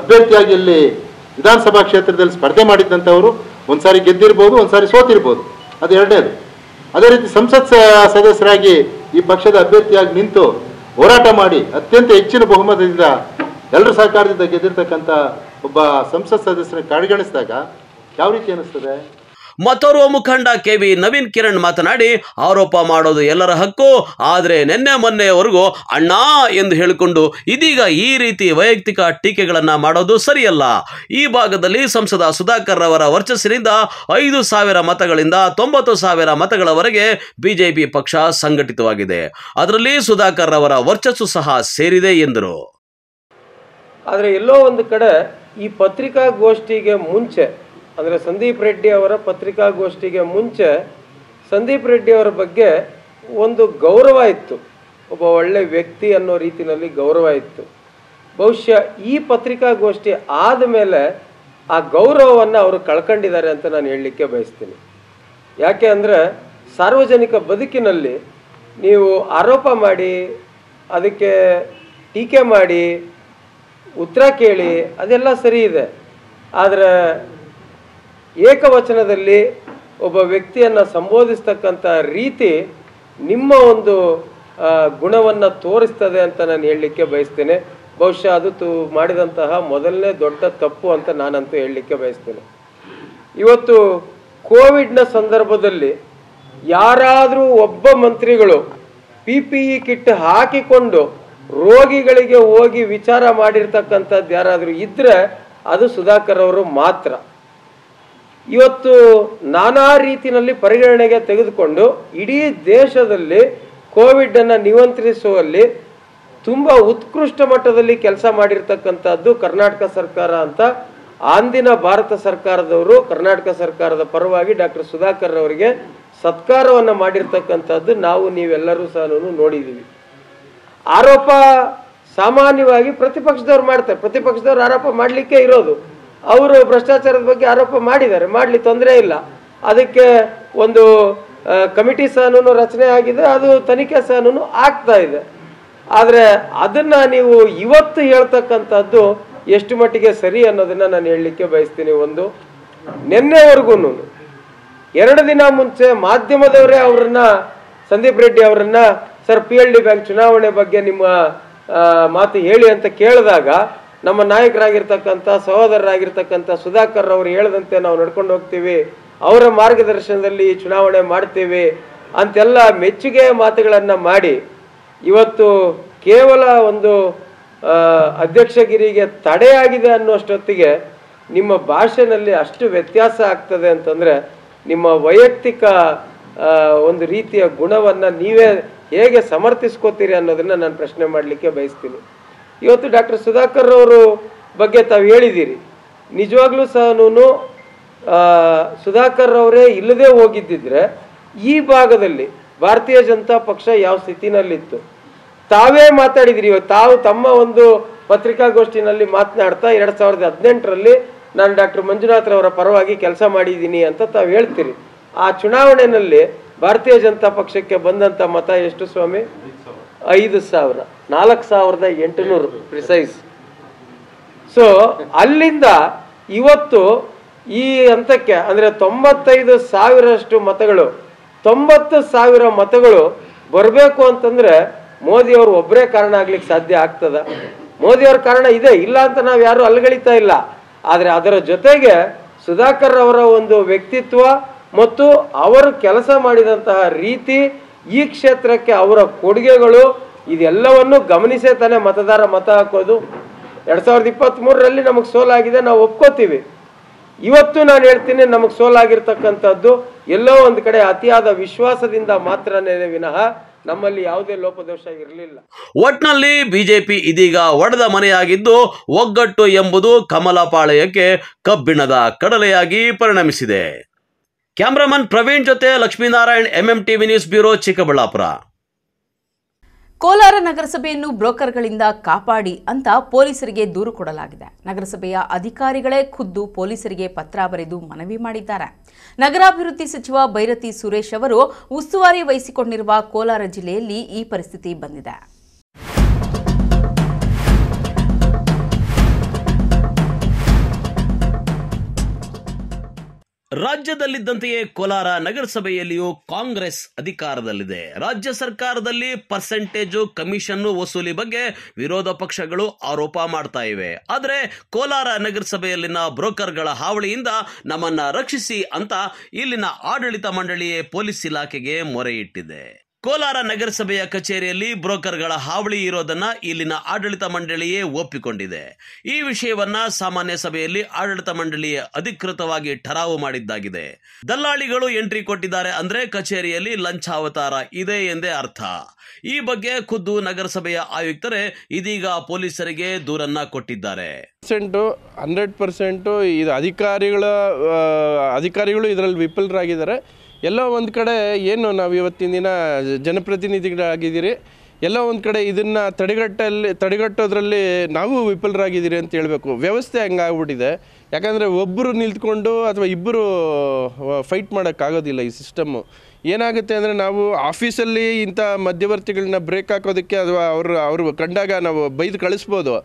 ಅಭ್ಯರ್ಥಿಯಾಗಿ ಇಲ್ಲಿ ವಿಧಾನಸಭಾ ಕ್ಷೇತ್ರದಲ್ಲಿ ಸ್ಪರ್ಧೆ ಮಾಡಿದ್ದಂಥವರು ಒಂದ್ಸಾರಿ ಗೆದ್ದಿರ್ಬೋದು, ಒಂದ್ಸಾರಿ ಸೋತಿರ್ಬೋದು, ಅದು ಎರಡನೇದು. ಅದೇ ರೀತಿ ಸಂಸತ್ ಸದಸ್ಯರಾಗಿ ಈ ಪಕ್ಷದ ಅಭ್ಯರ್ಥಿಯಾಗಿ ನಿಂತು ಹೋರಾಟ ಮಾಡಿ ಅತ್ಯಂತ ಹೆಚ್ಚಿನ ಬಹುಮತದಿಂದ ಎಲ್ಲರ ಸಹಕಾರದಿಂದ ಗೆದ್ದಿರ್ತಕ್ಕಂಥ ಒಬ್ಬ ಸಂಸತ್ ಸದಸ್ಯರನ್ನು ಕಡೆಗಣಿಸಿದಾಗ ಯಾವ ರೀತಿ ಅನಿಸ್ತದೆ? ಮತ್ತೋರ್ವ ಮುಖಂಡ KV ನವೀನ್ ಕಿರಣ್ ಮಾತನಾಡಿ, ಆರೋಪ ಮಾಡೋದು ಎಲ್ಲರ ಹಕ್ಕು, ಆದರೆ ಮೊನ್ನೆಯವರೆಗೂ ಅಣ್ಣ ಎಂದು ಹೇಳಿಕೊಂಡು ಇದೀಗ ಈ ರೀತಿ ವೈಯಕ್ತಿಕ ಟೀಕೆಗಳನ್ನ ಮಾಡೋದು ಸರಿಯಲ್ಲ. ಈ ಭಾಗದಲ್ಲಿ ಸಂಸದ ಸುಧಾಕರ್ ಅವರ ವರ್ಚಸ್ಸಿನಿಂದ 5,000 ಮತಗಳಿಂದ 90,000 ಮತಗಳವರೆಗೆ BJP ಪಕ್ಷ ಸಂಘಟಿತವಾಗಿದೆ. ಅದರಲ್ಲಿ ಸುಧಾಕರ್ ಅವರ ವರ್ಚಸ್ಸು ಸಹ ಸೇರಿದೆ ಎಂದರು. ಆದರೆ ಎಲ್ಲೋ ಒಂದು ಕಡೆ ಈ ಪತ್ರಿಕಾಗೋಷ್ಠಿಗೆ ಮುಂಚೆ, ಅಂದರೆ ಸಂದೀಪ್ ರೆಡ್ಡಿ ಅವರ ಪತ್ರಿಕಾಗೋಷ್ಠಿಗೆ ಮುಂಚೆ ಸಂದೀಪ್ ರೆಡ್ಡಿ ಅವರ ಬಗ್ಗೆ ಒಂದು ಗೌರವ ಇತ್ತು, ಒಬ್ಬ ಒಳ್ಳೆ ವ್ಯಕ್ತಿ ಅನ್ನೋ ರೀತಿಯಲ್ಲಿ ಗೌರವ ಇತ್ತು. ಬಹುಶಃ ಈ ಪತ್ರಿಕಾಗೋಷ್ಠಿ ಆದಮೇಲೆ ಆ ಗೌರವವನ್ನು ಅವರು ಕಳ್ಕೊಂಡಿದ್ದಾರೆ ಅಂತ ನಾನು ಹೇಳಲಿಕ್ಕೆ ಬಯಸ್ತೀನಿ. ಯಾಕೆ ಅಂದರೆ ಸಾರ್ವಜನಿಕ ಬದುಕಿನಲ್ಲಿ ನೀವು ಆರೋಪ ಮಾಡಿ, ಅದಕ್ಕೆ ಟೀಕೆ ಮಾಡಿ, ಉತ್ತರ ಕೇಳಿ, ಅದೆಲ್ಲ ಸರಿ ಇದೆ. ಆದರೆ ಏಕವಚನದಲ್ಲಿ ಒಬ್ಬ ವ್ಯಕ್ತಿಯನ್ನು ಸಂಬೋಧಿಸ್ತಕ್ಕಂಥ ರೀತಿ ನಿಮ್ಮ ಒಂದು ಗುಣವನ್ನು ತೋರಿಸ್ತದೆ ಅಂತ ನಾನು ಹೇಳಲಿಕ್ಕೆ ಬಯಸ್ತೇನೆ. ಬಹುಶಃ ಅದು ಮಾಡಿದಂತಹ ಮೊದಲನೇ ದೊಡ್ಡ ತಪ್ಪು ಅಂತ ನಾನಂತೂ ಹೇಳಲಿಕ್ಕೆ ಬಯಸ್ತೇನೆ. ಇವತ್ತು ಕೋವಿಡ್ನ ಸಂದರ್ಭದಲ್ಲಿ ಯಾರಾದರೂ ಒಬ್ಬ ಮಂತ್ರಿಗಳು PPE ಕಿಟ್ ಹಾಕಿಕೊಂಡು ರೋಗಿಗಳಿಗೆ ಹೋಗಿ ವಿಚಾರ ಮಾಡಿರ್ತಕ್ಕಂಥದ್ದು ಯಾರಾದರೂ ಇದ್ದರೆ ಅದು ಸುಧಾಕರ್ ಅವರು ಮಾತ್ರ. ಇವತ್ತು ನಾನಾ ರೀತಿಯಲ್ಲಿ ಪರಿಗಣನೆಗೆ ತೆಗೆದುಕೊಂಡು ಇಡೀ ದೇಶದಲ್ಲಿ ಕೋವಿಡನ್ನು ನಿಯಂತ್ರಿಸುವಲ್ಲಿ ತುಂಬ ಉತ್ಕೃಷ್ಟ ಮಟ್ಟದಲ್ಲಿ ಕೆಲಸ ಮಾಡಿರ್ತಕ್ಕಂಥದ್ದು ಕರ್ನಾಟಕ ಸರ್ಕಾರ ಅಂತ ಅಂದಿನ ಭಾರತ ಸರ್ಕಾರದವರು ಕರ್ನಾಟಕ ಸರ್ಕಾರದ ಪರವಾಗಿ ಡಾಕ್ಟರ್ ಸುಧಾಕರ್ ಅವರಿಗೆ ಸತ್ಕಾರವನ್ನು ಮಾಡಿರ್ತಕ್ಕಂಥದ್ದು ನಾವು ನೀವೆಲ್ಲರೂ ಸಹ ನೋಡಿದ್ದೀವಿ. ಆರೋಪ ಸಾಮಾನ್ಯವಾಗಿ ಪ್ರತಿಪಕ್ಷದವ್ರು ಮಾಡ್ತಾರೆ, ಪ್ರತಿಪಕ್ಷದವ್ರು ಆರೋಪ ಮಾಡಲಿಕ್ಕೆ ಇರೋದು. ಅವರು ಭ್ರಷ್ಟಾಚಾರದ ಬಗ್ಗೆ ಆರೋಪ ಮಾಡಿದ್ದಾರೆ, ಮಾಡಲಿ ತೊಂದರೆ ಇಲ್ಲ. ಅದಕ್ಕೆ ಒಂದು ಕಮಿಟಿ ಸಹ ರಚನೆ ಆಗಿದೆ, ಅದು ತನಿಖೆ ಸಹ ಆಗ್ತಾ ಇದೆ. ಆದರೆ ಅದನ್ನು ನೀವು ಇವತ್ತು ಹೇಳ್ತಕ್ಕಂಥದ್ದು ಎಷ್ಟು ಮಟ್ಟಿಗೆ ಸರಿ ಅನ್ನೋದನ್ನು ನಾನು ಹೇಳಲಿಕ್ಕೆ ಬಯಸ್ತೀನಿ. ಒಂದು ನಿನ್ನೆವರೆಗೂ 2 ದಿನ ಮುಂಚೆ ಮಾಧ್ಯಮದವರೇ ಅವರನ್ನ, ಸಂದೀಪ್ ರೆಡ್ಡಿ ಅವರನ್ನ, ಸರ್ PLD ಬ್ಯಾಂಕ್ ಚುನಾವಣೆ ಬಗ್ಗೆ ನಿಮ್ಮ ಮಾತು ಹೇಳಿ ಅಂತ ಕೇಳಿದಾಗ ನಮ್ಮ ನಾಯಕರಾಗಿರ್ತಕ್ಕಂಥ ಸಹೋದರರಾಗಿರ್ತಕ್ಕಂಥ ಸುಧಾಕರ್ ಅವರು ಹೇಳಿದಂತೆ ನಾವು ನಡ್ಕೊಂಡು ಹೋಗ್ತೀವಿ, ಅವರ ಮಾರ್ಗದರ್ಶನದಲ್ಲಿ ಚುನಾವಣೆ ಮಾಡ್ತೀವಿ ಅಂತೆಲ್ಲ ಮೆಚ್ಚುಗೆ ಮಾತುಗಳನ್ನು ಮಾಡಿ ಇವತ್ತು ಕೇವಲ ಒಂದು ಅಧ್ಯಕ್ಷಗಿರಿಗೆ ತಡೆಯಾಗಿದೆ ಅನ್ನೋಷ್ಟೊತ್ತಿಗೆ ನಿಮ್ಮ ಭಾಷೆನಲ್ಲಿ ಅಷ್ಟು ವ್ಯತ್ಯಾಸ ಆಗ್ತದೆ ಅಂತಂದರೆ ನಿಮ್ಮ ವೈಯಕ್ತಿಕ ಒಂದು ರೀತಿಯ ಗುಣವನ್ನು ನೀವೇ ಹೇಗೆ ಸಮರ್ಥಿಸ್ಕೋತೀರಿ ಅನ್ನೋದನ್ನು ನಾನು ಪ್ರಶ್ನೆ ಮಾಡಲಿಕ್ಕೆ ಬಯಸ್ತೀನಿ. ಇವತ್ತು ಡಾಕ್ಟರ್ ಸುಧಾಕರ್ ಅವರು ಬಗ್ಗೆ ತಾವು ಹೇಳಿದ್ದೀರಿ. ನಿಜವಾಗ್ಲೂ ಸಹ ಸುಧಾಕರ್ ಅವರೇ ಇಲ್ಲದೆ ಹೋಗಿದ್ದಿದ್ರೆ ಈ ಭಾಗದಲ್ಲಿ ಭಾರತೀಯ ಜನತಾ ಪಕ್ಷ ಯಾವ ಸ್ಥಿತಿನಲ್ಲಿತ್ತು ತಾವೇ ಮಾತಾಡಿದಿರಿ. ತಾವು ತಮ್ಮ ಒಂದು ಪತ್ರಿಕಾಗೋಷ್ಠಿನಲ್ಲಿ ಮಾತನಾಡ್ತಾ 2018ರಲ್ಲಿ ನಾನು ಡಾಕ್ಟರ್ ಮಂಜುನಾಥ್ರವರ ಪರವಾಗಿ ಕೆಲಸ ಮಾಡಿದ್ದೀನಿ ಅಂತ ತಾವು ಹೇಳ್ತೀರಿ. ಆ ಚುನಾವಣೆಯಲ್ಲಿ ಭಾರತೀಯ ಜನತಾ ಪಕ್ಷಕ್ಕೆ ಬಂದಂಥ ಮತ ಎಷ್ಟು ಸ್ವಾಮಿ? 5,000, 4,800 ಪ್ರಿಸೈಸ್. ಸೊ ಅಲ್ಲಿಂದ ಇವತ್ತು ಈ ಹಂತಕ್ಕೆ ಅಂದರೆ 95,000 ಮತಗಳು, 90,000 ಮತಗಳು ಬರಬೇಕು ಅಂತಂದರೆ ಮೋದಿಯವರು ಒಬ್ಬರೇ ಕಾರಣ ಆಗ್ಲಿಕ್ಕೆ ಸಾಧ್ಯ ಆಗ್ತದ? ಮೋದಿಯವ್ರ ಕಾರಣ ಇದೆ, ಇಲ್ಲ ಅಂತ ನಾವು ಯಾರು ಅಲ್ಗಳಿತಾ ಇಲ್ಲ. ಆದರೆ ಅದರ ಜೊತೆಗೆ ಸುಧಾಕರ್ ಅವರ ಒಂದು ವ್ಯಕ್ತಿತ್ವ ಮತ್ತು ಅವರು ಕೆಲಸ ಮಾಡಿದಂತಹ ರೀತಿ, ಈ ಕ್ಷೇತ್ರಕ್ಕೆ ಅವರ ಕೊಡುಗೆಗಳು, ಇದೆಲ್ಲವನ್ನು ಗಮನಿಸೇ ತಾನೇ ಮತದಾರ ಮತ ಹಾಕೋದು. 2023ರಲ್ಲಿ ನಮಗೆ ಸೋಲಾಗಿದೆ, ನಾವು ಒಪ್ಕೋತೀವಿ. ಇವತ್ತು ನಾನು ಹೇಳ್ತೀನಿ, ನಮಗೆ ಸೋಲಾಗಿರ್ತಕ್ಕಂಥದ್ದು ಎಲ್ಲೋ ಒಂದು ಕಡೆ ಅತಿಯಾದ ವಿಶ್ವಾಸದಿಂದ ಮಾತ್ರನೇ ವಿನಃ ನಮ್ಮಲ್ಲಿ ಯಾವುದೇ ಲೋಪದೋಷ ಇರಲಿಲ್ಲ. ಒಟ್ನಲ್ಲಿ ಬಿಜೆಪಿ ಇದೀಗ ಒಡೆದ ಮನೆಯಾಗಿದ್ದು, ಒಗ್ಗಟ್ಟು ಎಂಬುದು ಕಮಲಪಾಳ್ಯಕ್ಕೆ ಕಬ್ಬಿಣದ ಕಡಲೆಯಾಗಿ ಪರಿಣಮಿಸಿದೆ. ಕ್ಯಾಮ್ರಾಮನ್ ಪ್ರವೀಣ್ ಜೊತೆ Lakshminarayan, MMTV news bureau, Chikkaballapur. Kolar ನಗರಸಭೆಯನ್ನು ಬ್ರೋಕರ್ಗಳಿಂದ ಕಾಪಾಡಿ ಅಂತ ಪೊಲೀಸರಿಗೆ ದೂರು ಕೊಡಲಾಗಿದೆ. ನಗರಸಭೆಯ ಅಧಿಕಾರಿಗಳೇ ಖುದ್ದು ಪೊಲೀಸರಿಗೆ ಪತ್ರ ಬರೆದು ಮನವಿ ಮಾಡಿದ್ದಾರೆ. ನಗರಾಭಿವೃದ್ಧಿ ಸಚಿವ ಬೈರತಿ ಸುರೇಶ್ ಅವರು ಉಸ್ತುವಾರಿ ವಹಿಸಿಕೊಂಡಿರುವ ಕೋಲಾರ ಜಿಲ್ಲೆಯಲ್ಲಿ ಈ ಪರಿಸ್ಥಿತಿ ಬಂದಿದೆ. ರಾಜ್ಯದಲ್ಲಿದ್ದಂತೆಯೇ ಕೋಲಾರ ನಗರಸಭೆಯಲ್ಲಿಯೂ ಕಾಂಗ್ರೆಸ್ ಅಧಿಕಾರದಲ್ಲಿದೆ. ರಾಜ್ಯ ಸರ್ಕಾರದಲ್ಲಿ ಪರ್ಸೆಂಟೇಜು ಕಮಿಷನ್ ವಸೂಲಿ ಬಗ್ಗೆ ವಿರೋಧ ಪಕ್ಷಗಳು ಆರೋಪ ಮಾಡ್ತಾ ಇವೆ. ಆದರೆ ಕೋಲಾರ ನಗರಸಭೆಯಲ್ಲಿನ ಬ್ರೋಕರ್ಗಳ ಹಾವಳಿಯಿಂದ ನಮ್ಮನ್ನ ರಕ್ಷಿಸಿ ಅಂತ ಇಲ್ಲಿನ ಆಡಳಿತ ಮಂಡಳಿಯೇ ಪೊಲೀಸ್ ಇಲಾಖೆಗೆ ಮೊರೆ ಇಟ್ಟಿದೆ. ಕೋಲಾರ ನಗರಸಭೆಯ ಕಚೇರಿಯಲ್ಲಿ ಬ್ರೋಕರ್ಗಳ ಹಾವಳಿ ಇರೋದನ್ನ ಇಲ್ಲಿನ ಆಡಳಿತ ಮಂಡಳಿಯೇ ಒಪ್ಪಿಕೊಂಡಿದೆ. ಈ ವಿಷಯವನ್ನ ಸಾಮಾನ್ಯ ಸಭೆಯಲ್ಲಿ ಆಡಳಿತ ಮಂಡಳಿಯೇ ಅಧಿಕೃತವಾಗಿ ಠರಾವು ಮಾಡಿದ್ದಾಗಿದೆ. ದಲ್ಲಾಳಿಗಳು ಎಂಟ್ರಿ ಕೊಟ್ಟಿದ್ದಾರೆ ಅಂದ್ರೆ ಕಚೇರಿಯಲ್ಲಿ ಲಂಚಾವತಾರ ಇದೆ ಎಂದೇ ಅರ್ಥ. ಈ ಬಗ್ಗೆ ಖುದ್ದು ನಗರಸಭೆಯ ಆಯುಕ್ತರೇ ಇದೀಗ ಪೊಲೀಸರಿಗೆ ದೂರನ್ನ ಕೊಟ್ಟಿದ್ದಾರೆ. 100% ಇದು ಅಧಿಕಾರಿಗಳು ಇದರಲ್ಲಿ ವಿಫಲರಾಗಿದ್ದಾರೆ. ಎಲ್ಲೋ ಒಂದು ಕಡೆ ಏನು ನಾವು ಇವತ್ತಿನ ದಿನ ಜನಪ್ರತಿನಿಧಿಗಳಾಗಿದ್ದೀರಿ, ಎಲ್ಲೋ ಒಂದು ಕಡೆ ಇದನ್ನು ತಡೆಗಟ್ಟೋದ್ರಲ್ಲಿ ನಾವು ವಿಫಲರಾಗಿದ್ದೀರಿ ಅಂತ ಹೇಳಬೇಕು. ವ್ಯವಸ್ಥೆ ಹಂಗಾಗ್ಬಿಟ್ಟಿದೆ. ಯಾಕಂದರೆ ಒಬ್ಬರು ನಿಂತ್ಕೊಂಡು ಅಥವಾ ಇಬ್ಬರು ಫೈಟ್ ಮಾಡೋಕ್ಕಾಗೋದಿಲ್ಲ ಈ ಸಿಸ್ಟಮ್ಮು. ಏನಾಗುತ್ತೆ ಅಂದರೆ ನಾವು ಆಫೀಸಲ್ಲಿ ಇಂಥ ಮಧ್ಯವರ್ತಿಗಳನ್ನ ಬ್ರೇಕ್ ಹಾಕೋದಕ್ಕೆ ಅಥವಾ ಅವರು ಕಂಡಾಗ ನಾವು ಬೈದು ಕಳಿಸ್ಬೋದು.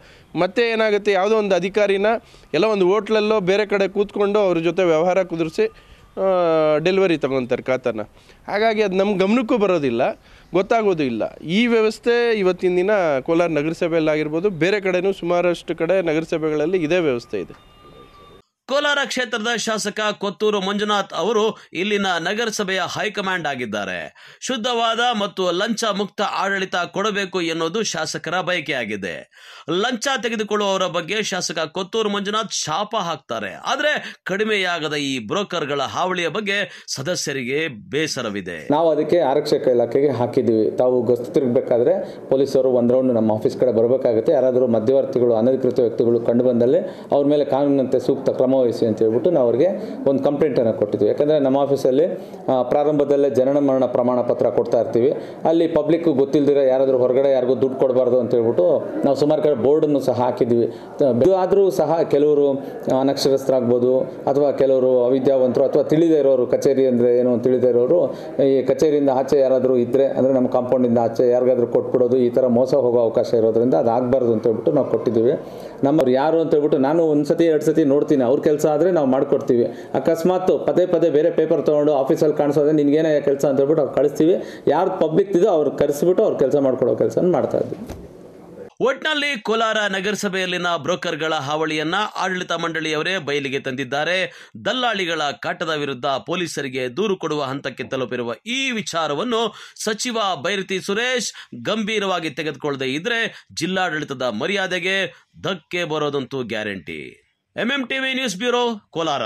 ಮತ್ತೆ ಏನಾಗುತ್ತೆ, ಯಾವುದೋ ಒಂದು ಅಧಿಕಾರಿನ ಎಲ್ಲ ಒಂದು ಹೋಟ್ಲಲ್ಲೋ ಬೇರೆ ಕಡೆ ಕೂತ್ಕೊಂಡು ಅವ್ರ ಜೊತೆ ವ್ಯವಹಾರ ಕುದುರಿಸಿ ಡೆಲಿವರಿ ತೊಗೊತಾರೆ ಖಾತನ. ಹಾಗಾಗಿ ಅದು ನಮ್ಮ ಗಮನಕ್ಕೂ ಬರೋದಿಲ್ಲ, ಗೊತ್ತಾಗೋದು ಇಲ್ಲ. ಈ ವ್ಯವಸ್ಥೆ ಇವತ್ತಿನ ದಿನ ಕೋಲಾರ ನಗರಸಭೆಯಲ್ಲಾಗಿರ್ಬೋದು, ಬೇರೆ ಕಡೆನೂ ಸುಮಾರಷ್ಟು ಕಡೆ ನಗರಸಭೆಗಳಲ್ಲಿ ಇದೇ ವ್ಯವಸ್ಥೆ ಇದೆ. ಕೋಲಾರ ಕ್ಷೇತ್ರದ ಶಾಸಕ ಕೊತ್ತೂರು ಮಂಜುನಾಥ್ ಅವರು ಇಲ್ಲಿನ ನಗರಸಭೆಯ ಹೈಕಮಾಂಡ್ ಆಗಿದ್ದಾರೆ. ಶುದ್ಧವಾದ ಮತ್ತು ಲಂಚ ಮುಕ್ತ ಆಡಳಿತ ಕೊಡಬೇಕು ಎನ್ನುವುದು ಶಾಸಕರ ಬಯಕೆಯಾಗಿದೆ. ಲಂಚ ತೆಗೆದುಕೊಳ್ಳುವವರ ಬಗ್ಗೆ ಶಾಸಕ ಕೊತ್ತೂರು ಮಂಜುನಾಥ್ ಶಾಪ ಹಾಕ್ತಾರೆ. ಆದರೆ ಕಡಿಮೆಯಾಗದ ಈ ಬ್ರೋಕರ್ಗಳ ಹಾವಳಿಯ ಬಗ್ಗೆ ಸದಸ್ಯರಿಗೆ ಬೇಸರವಿದೆ. ನಾವು ಅದಕ್ಕೆ ಆರಕ್ಷಕ ಇಲಾಖೆಗೆ ಹಾಕಿದ್ದೀವಿ. ತಾವು ಗಸ್ತು ತಿರುಗಬೇಕಾದ್ರೆ ಪೊಲೀಸರು ಒಂದು ರೌಂಡ್ ನಮ್ಮ ಆಫೀಸ್ ಕಡೆ ಬರಬೇಕಾಗುತ್ತೆ. ಯಾರಾದರೂ ಮಧ್ಯವರ್ತಿಗಳು, ಅನಧಿಕೃತ ವ್ಯಕ್ತಿಗಳು ಕಂಡು ಬಂದಲ್ಲಿ ಅವ್ರ ಮೇಲೆ ಕಾನೂನಿನಂತೆ ಸೂಕ್ತ ಕ್ರಮ ವಹಿಸಿ ಅಂತ ಹೇಳ್ಬಿಟ್ಟು ನಾವು ಅವರಿಗೆ ಒಂದು ಕಂಪ್ಲೇಂಟನ್ನು ಕೊಟ್ಟಿದ್ವಿ. ಯಾಕಂದರೆ ನಮ್ಮ ಆಫೀಸಲ್ಲಿ ಪ್ರಾರಂಭದಲ್ಲೇ ಜನನ ಮರಣ ಪ್ರಮಾಣ ಪತ್ರ ಕೊಡ್ತಾ ಇರ್ತೀವಿ. ಅಲ್ಲಿ ಪಬ್ಲಿಕ್ಕು ಗೊತ್ತಿಲ್ಲದಿರೋ ಯಾರಾದರೂ ಹೊರಗಡೆ ಯಾರಿಗೂ ದುಡ್ಡು ಕೊಡಬಾರ್ದು ಅಂತ ಹೇಳ್ಬಿಟ್ಟು ನಾವು ಸುಮಾರು ಕಡೆ ಬೋರ್ಡನ್ನು ಸಹ ಹಾಕಿದ್ವಿ. ಆದರೂ ಸಹ ಕೆಲವರು ಅನಕ್ಷರಸ್ಥರಾಗ್ಬೋದು ಅಥವಾ ಕೆಲವರು ಅವಿದ್ಯಾವಂತರು ಅಥವಾ ತಿಳಿದೇ ಇರೋರು, ಕಚೇರಿ ಅಂದರೆ ಏನು ತಿಳಿದೇ ಇರೋರು ಈ ಕಚೇರಿಯಿಂದ ಆಚೆ ಯಾರಾದರೂ ಇದ್ದರೆ ಅಂದರೆ ನಮ್ಮ ಕಾಂಪೌಂಡಿಂದ ಆಚೆ ಯಾರಿಗಾದ್ರೂ ಕೊಟ್ಬಿಡೋದು, ಈ ಥರ ಮೋಸ ಹೋಗೋ ಅವಕಾಶ ಇರೋದ್ರಿಂದ ಅದು ಆಗಬಾರ್ದು ಅಂತ ಹೇಳ್ಬಿಟ್ಟು ನಾವು ಕೊಟ್ಟಿದ್ದೀವಿ. ನಮ್ಮವ್ರು ಯಾರು ಅಂತ ಹೇಳ್ಬಿಟ್ಟು ನಾನು ಒಂದು ಸತಿ 2 ಸತಿ ನೋಡ್ತೀನಿ. ಅವ್ರ ಕೆಲಸ ಆದರೆ ನಾವು ಮಾಡಿಕೊಡ್ತೀವಿ. ಅಕಸ್ಮಾತ್ ಪದೇ ಬೇರೆ ಪೇಪರ್ ತೊಗೊಂಡು ಆಫೀಸಲ್ಲಿ ಕಾಣಿಸೋದ್ರೆ ನಿನಗೇನೇ ಕೆಲಸ ಅಂತ ಹೇಳ್ಬಿಟ್ಟು ಅವ್ರು ಕಳಿಸ್ತೀವಿ. ಯಾರು ಪಬ್ಲಿಕ್ ಇದೋ ಅವ್ರು ಕರೆಸಿಬಿಟ್ಟು ಅವ್ರು ಕೆಲಸ ಮಾಡ್ಕೊಡೋ ಕೆಲಸ ಮಾಡ್ತಾ ಇದ್ವಿ. ಒಟ್ನಲ್ಲಿ ಕೋಲಾರ ನಗರಸಭೆಯಲ್ಲಿನ ಬ್ರೋಕರ್ಗಳ ಹಾವಳಿಯನ್ನ ಆಡಳಿತ ಮಂಡಳಿಯವರೇ ಬಯಲಿಗೆ ತಂದಿದ್ದಾರೆ. ದಲ್ಲಾಳಿಗಳ ಕಾಟದ ವಿರುದ್ಧ ಪೊಲೀಸರಿಗೆ ದೂರು ಕೊಡುವ ಹಂತಕ್ಕೆ ತಲುಪಿರುವ ಈ ವಿಚಾರವನ್ನು ಸಚಿವ ಬೈರತಿ ಸುರೇಶ್ ಗಂಭೀರವಾಗಿ ತೆಗೆದುಕೊಳ್ಳದೆ ಇದ್ರೆ ಜಿಲ್ಲಾಡಳಿತದ ಮರ್ಯಾದೆಗೆ ಧಕ್ಕೆ ಬರೋದಂತೂ guarantee. MMTV news bureau, Kolar.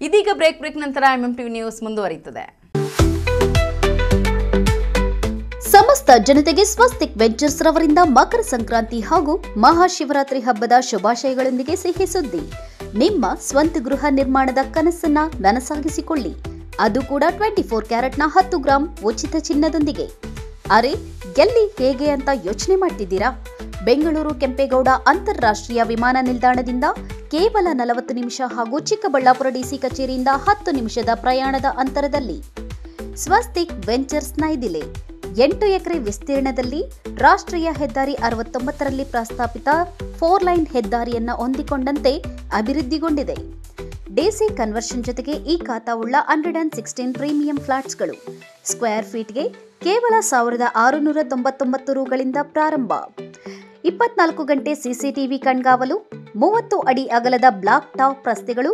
ಇದೀಗ ಬ್ರೇಕ್ ನಂತರ ಎಂಎಂಟಿವಿ ನ್ಯೂಸ್ ಮುಂದುವರಿಯುತ್ತದೆ. ಸಮಸ್ತ ಜನತೆಗೆ ಸ್ವಸ್ತಿಕ್ ವೆಂಚರ್ಸ್ ರವರಿಂದ ಮಕರ ಸಂಕ್ರಾಂತಿ ಹಾಗೂ ಮಹಾಶಿವರಾತ್ರಿ ಹಬ್ಬದ ಶುಭಾಶಯಗಳೊಂದಿಗೆ ಸಿಹಿ ಸುದ್ದಿ. ನಿಮ್ಮ ಸ್ವಂತ ಗೃಹ ನಿರ್ಮಾಣದ ಕನಸನ್ನ ನನಸಾಗಿಸಿಕೊಳ್ಳಿ, ಅದು ಕೂಡ 24 ಕ್ಯಾರೆಟ್ನ 10 ಗ್ರಾಂ ಉಚಿತ ಚಿನ್ನದೊಂದಿಗೆ. ಅರೆ, ಎಲ್ಲಿ ಹೇಗೆ ಅಂತ ಯೋಚನೆ ಮಾಡ್ತಿದ್ದೀರಾ? ಬೆಂಗಳೂರು ಕೆಂಪೇಗೌಡ ಅಂತಾರಾಷ್ಟ್ರೀಯ ವಿಮಾನ ನಿಲ್ದಾಣದಿಂದ ಕೇವಲ 40 ನಿಮಿಷ ಹಾಗೂ ಚಿಕ್ಕಬಳ್ಳಾಪುರ ಡಿಸಿ ಕಚೇರಿಯಿಂದ 10 ನಿಮಿಷದ ಪ್ರಯಾಣದ ಅಂತರದಲ್ಲಿ ಸ್ವಸ್ತಿಕ್ ವೆಂಚರ್ಸ್ ನೈದಿಲೆ 8 ಎಕರೆ ವಿಸ್ತೀರ್ಣದಲ್ಲಿ ರಾಷ್ಟ್ರೀಯ ಹೆದ್ದಾರಿ 69ರಲ್ಲಿ ಪ್ರಸ್ತಾಪಿತ 4 ಲೈನ್ ಹೆದ್ದಾರಿಯನ್ನ ಹೊಂದಿಕೊಂಡಂತೆ ಅಭಿವೃದ್ಧಿಗೊಂಡಿದೆ. ಡಿಸಿ ಕನ್ವರ್ಷನ್ ಜೊತೆಗೆ ಈ ಖಾತಾವುಳ್ಳ 116 ಪ್ರೀಮಿಯಂ ಫ್ಲಾಟ್ಸ್ಗಳು ಸ್ಕ್ವೇರ್ ಫೀಟ್ಗೆ ಕೇವಲ 1699 ರುಗಳಿಂದ ಪ್ರಾರಂಭ. 24 ಗಂಟೆ ಸಿಸಿಟಿವಿ ಕಣ್ಗಾವಲು, 30 ಅಡಿ ಅಗಲದ ಬ್ಲಾಕ್ ಟಾಪ್ ರಸ್ತೆಗಳು,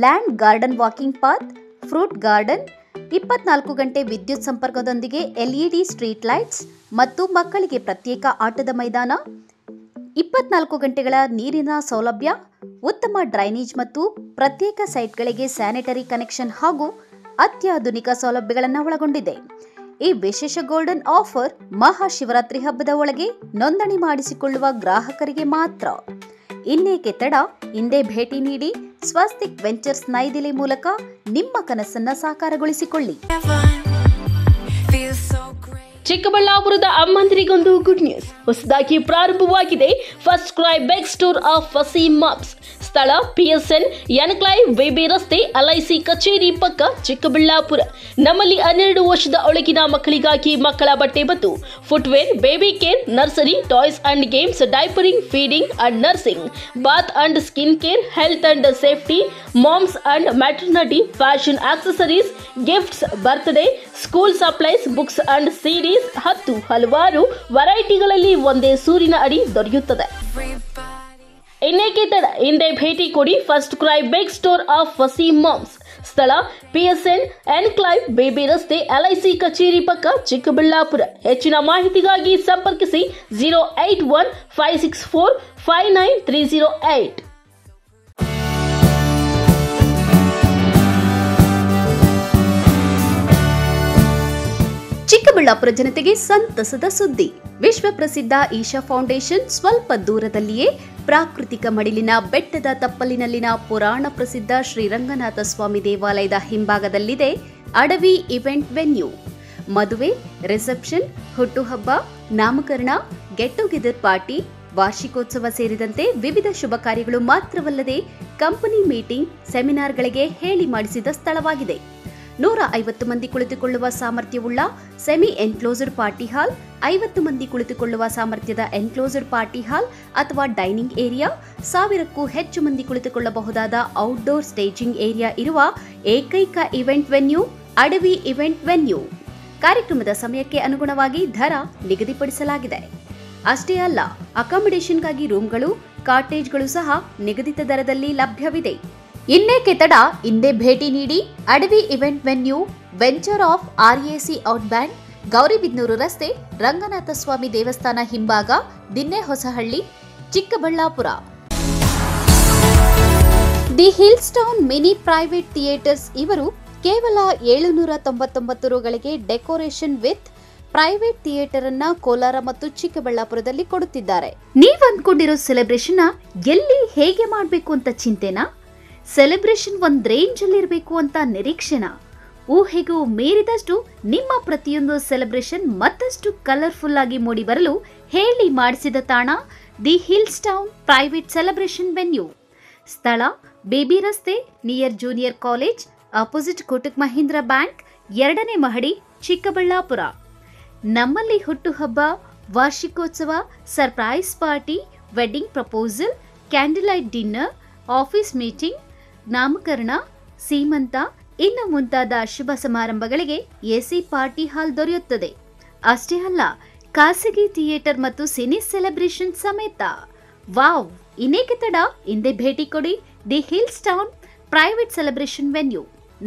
land garden walking path, fruit garden, 24 ಗಂಟೆ ವಿದ್ಯುತ್ ಸಂಪರ್ಕದೊಂದಿಗೆ ಎಲ್ಇಡಿ ಸ್ಟ್ರೀಟ್ ಲೈಟ್ಸ್ ಮತ್ತು ಮಕ್ಕಳಿಗೆ ಪ್ರತ್ಯೇಕ ಆಟದ ಮೈದಾನ, 24 ಗಂಟೆಗಳ ನೀರಿನ ಸೌಲಭ್ಯ, ಉತ್ತಮ ಡ್ರೈನೇಜ್ ಮತ್ತು ಪ್ರತ್ಯೇಕ ಸೈಟ್ಗಳಿಗೆ ಸ್ಯಾನಿಟರಿ ಕನೆಕ್ಷನ್ ಹಾಗೂ ಅತ್ಯಾಧುನಿಕ ಸೌಲಭ್ಯಗಳನ್ನು ಒಳಗೊಂಡಿದೆ. ಈ ವಿಶೇಷ ಗೋಲ್ಡನ್ ಆಫರ್ ಮಹಾಶಿವರಾತ್ರಿ ಹಬ್ಬದ ಒಳಗೆ ನೋಂದಣಿ ಮಾಡಿಸಿಕೊಳ್ಳುವ ಗ್ರಾಹಕರಿಗೆ ಮಾತ್ರ. ಇನ್ನೇಕೆ ತಡ, ಹಿಂದೆ ಭೇಟಿ ನೀಡಿ ಸ್ವಸ್ತಿಕ್ ವೆಂಚರ್ಸ್ ನೈದಿಲೆ ಮೂಲಕ ನಿಮ್ಮ ಕನಸನ್ನ ಸಾಕಾರಗೊಳಿಸಿಕೊಳ್ಳಿ. ಚಿಕ್ಕಬಳ್ಳಾಪುರದ ಅಮ್ಮಂದಿರಿಗೊಂದು ಗುಡ್ ನ್ಯೂಸ್. ಹೊಸದಾಗಿ ಪ್ರಾರಂಭವಾಗಿದೆ first CRY beg store of Waseem moms. ಸ್ಥಳ PSN ಎನ್ಕ್ಲೈವ್ ಬೇಬಿ ರಸ್ತೆ, LIC ಕಚೇರಿ ಪಕ್ಕ, ಚಿಕ್ಕಬಳ್ಳಾಪುರ. ನಮ್ಮಲ್ಲಿ 12 ವರ್ಷದ ಒಳಗಿನ ಮಕ್ಕಳಿಗಾಗಿ ಮಕ್ಕಳ ಬಟ್ಟೆ ಮತ್ತು footwear, baby care, nursery, toys and games, diapering, feeding and nursing, bath and skin care, health and safety, moms and maternity, fashion accessories, gifts, birthday, school supplies, books and CDs, ಹಲವಾರು ವೆರೈಟಿಗಳಲ್ಲಿ ಒಂದೇ ಸೂರಿನ ಅಡಿ ದೊರೆಯುತ್ತದೆ. ಇನ್ನೇಕೆ ತಡ, ಹಿಂದೆ ಭೇಟಿ ಕೊಡಿ first CRY beg store of Waseem moms. ಸ್ಥಳ PSN ಎನ್ಕ್ಲೈವ್ ಬೇಬಿ ರಸ್ತೆ, LIC ಕಚೇರಿ ಪಕ್ಕ, ಚಿಕ್ಕಬಳ್ಳಾಪುರ. ಹೆಚ್ಚಿನ ಮಾಹಿತಿಗಾಗಿ ಸಂಪರ್ಕಿಸಿ 08156459308. ಚಿಕ್ಕಬಳ್ಳಾಪುರ ಜನತೆಗೆ ಸಂತಸದ ಸುದ್ದಿ. ವಿಶ್ವ ಪ್ರಸಿದ್ಧ ಈಶಾ ಫೌಂಡೇಶನ್ ಸ್ವಲ್ಪ ದೂರದಲ್ಲಿಯೇ ಪ್ರಾಕೃತಿಕ ಮಡಿಲಿನ ಬೆಟ್ಟದ ತಪ್ಪಲಿನಲ್ಲಿನ ಪುರಾಣ ಪ್ರಸಿದ್ಧ ಶ್ರೀರಂಗನಾಥ ಸ್ವಾಮಿ ದೇವಾಲಯದ ಹಿಂಭಾಗದಲ್ಲಿದೆ ಅಡವಿ ಇವೆಂಟ್ ವೆನ್ಯೂ. ಮದುವೆ, ರಿಸೆಪ್ಷನ್, ಹುಟ್ಟುಹಬ್ಬ, ನಾಮಕರಣ, ಗೆಟ್ ಟುಗೆದರ್ ಪಾರ್ಟಿ, ವಾರ್ಷಿಕೋತ್ಸವ ಸೇರಿದಂತೆ ವಿವಿಧ ಶುಭ ಕಾರ್ಯಗಳು ಮಾತ್ರವಲ್ಲದೆ ಕಂಪನಿ ಮೀಟಿಂಗ್, ಸೆಮಿನಾರ್ಗಳಿಗೆ ಹೇಳಿ ಮಾಡಿಸಿದ ಸ್ಥಳವಾಗಿದೆ. 150 ಮಂದಿ ಕುಳಿತುಕೊಳ್ಳುವ ಸಾಮರ್ಥ್ಯವುಳ್ಳ ಸೆಮಿ ಎನ್ಕ್ಲೋಸ್ಡ್ ಪಾರ್ಟಿ ಹಾಲ್, 50 ಮಂದಿ ಕುಳಿತುಕೊಳ್ಳುವ ಸಾಮರ್ಥ್ಯದ ಎನ್ಕ್ಲೋಸ್ಡ್ ಪಾರ್ಟಿ ಹಾಲ್ ಅಥವಾ ಡೈನಿಂಗ್ ಏರಿಯಾ, 1000ಕ್ಕೂ ಹೆಚ್ಚು ಮಂದಿ ಕುಳಿತುಕೊಳ್ಳಬಹುದಾದ ಔಟ್ಡೋರ್ ಸ್ಟೇಜಿಂಗ್ ಏರಿಯಾ ಇರುವ ಏಕೈಕ ಇವೆಂಟ್ ವೆನ್ಯೂ ಅಡವಿ ಇವೆಂಟ್ ವೆನ್ಯೂ. ಕಾರ್ಯಕ್ರಮದ ಸಮಯಕ್ಕೆ ಅನುಗುಣವಾಗಿ ದರ ನಿಗದಿಪಡಿಸಲಾಗಿದೆ. ಅಷ್ಟೇ ಅಲ್ಲ, ಅಕಾಮಿಡೇಷನ್ಗಾಗಿ ರೂಮ್ಗಳು, ಕಾಟೇಜ್ಗಳು ಸಹ ನಿಗದಿತ ದರದಲ್ಲಿ ಲಭ್ಯವಿದೆ. ಇನ್ನೇಕೆ ತಡ, ಹಿಂದೆ ಭೇಟಿ ನೀಡಿ Adavi event venue, venture of RAC out band, Gauribidanur ರಸ್ತೆ, ರಂಗನಾಥ ಸ್ವಾಮಿ ದೇವಸ್ಥಾನ ಹಿಂಭಾಗ, Dinne Hosahalli, Chikkaballapur. The Hills Town mini private theatres ಇವರು ಕೇವಲ 799 ರುಗಳಿಗೆ ಡೆಕೋರೇಷನ್ ವಿತ್ ಪ್ರೈವೇಟ್ ಥಿಯೇಟರ್ ಅನ್ನ ಕೋಲಾರ ಮತ್ತು ಚಿಕ್ಕಬಳ್ಳಾಪುರದಲ್ಲಿ ಕೊಡುತ್ತಿದ್ದಾರೆ. ನೀವ್ ಅಂದ್ಕೊಂಡಿರೋ ಸೆಲೆಬ್ರೇಷನ್ ಎಲ್ಲಿ ಹೇಗೆ ಮಾಡಬೇಕು ಅಂತ ಚಿಂತೆನಾ? ಸೆಲೆಬ್ರೇಷನ್ ಒಂದ್ ರೇಂಜ್ ಅಲ್ಲಿ ಇರಬೇಕು ಅಂತ ನಿರೀಕ್ಷೆನಾ? ಊಹೆಗೂ ಮೀರಿದಷ್ಟು ನಿಮ್ಮ ಪ್ರತಿಯೊಂದು ಸೆಲೆಬ್ರೇಷನ್ ಮತ್ತಷ್ಟು ಕಲರ್ಫುಲ್ ಆಗಿ ಮೂಡಿ ಬರಲು ಹೇಳಿ ಮಾಡಿಸಿದ ತಾಣ the Hills Town private celebration venue. ಸ್ಥಳ ಬೇಬಿ ರಸ್ತೆ, near junior college, opposite Kotak Mahindra bank, 2ನೇ ಮಹಡಿ, ಚಿಕ್ಕಬಳ್ಳಾಪುರ. ನಮ್ಮಲ್ಲಿ ಹುಟ್ಟುಹಬ್ಬ, ವಾರ್ಷಿಕೋತ್ಸವ, surprise party, wedding proposal, candle light dinner, office meeting, ನಾಮಕರಣ, ಸೀಮಂತ ಇನ್ನು ಮುಂತಾದ ಶುಭ ಸಮಾರಂಭಗಳಿಗೆ AC ಪಾರ್ಟಿ ಹಾಲ್ ದೊರೆಯುತ್ತದೆ. ಅಷ್ಟೇ ಅಲ್ಲ, ಖಾಸಗಿ ಥಿಯೇಟರ್ ಮತ್ತು ಸಿನಿ ಸೆಲೆಬ್ರೇಷನ್ ಸಮೇತ. ವಾವ್, ಇನ್ನೇಕೆ ತಡ, ಹಿಂದೆ ಭೇಟಿ ಕೊಡಿ the Hills Town private celebration venue.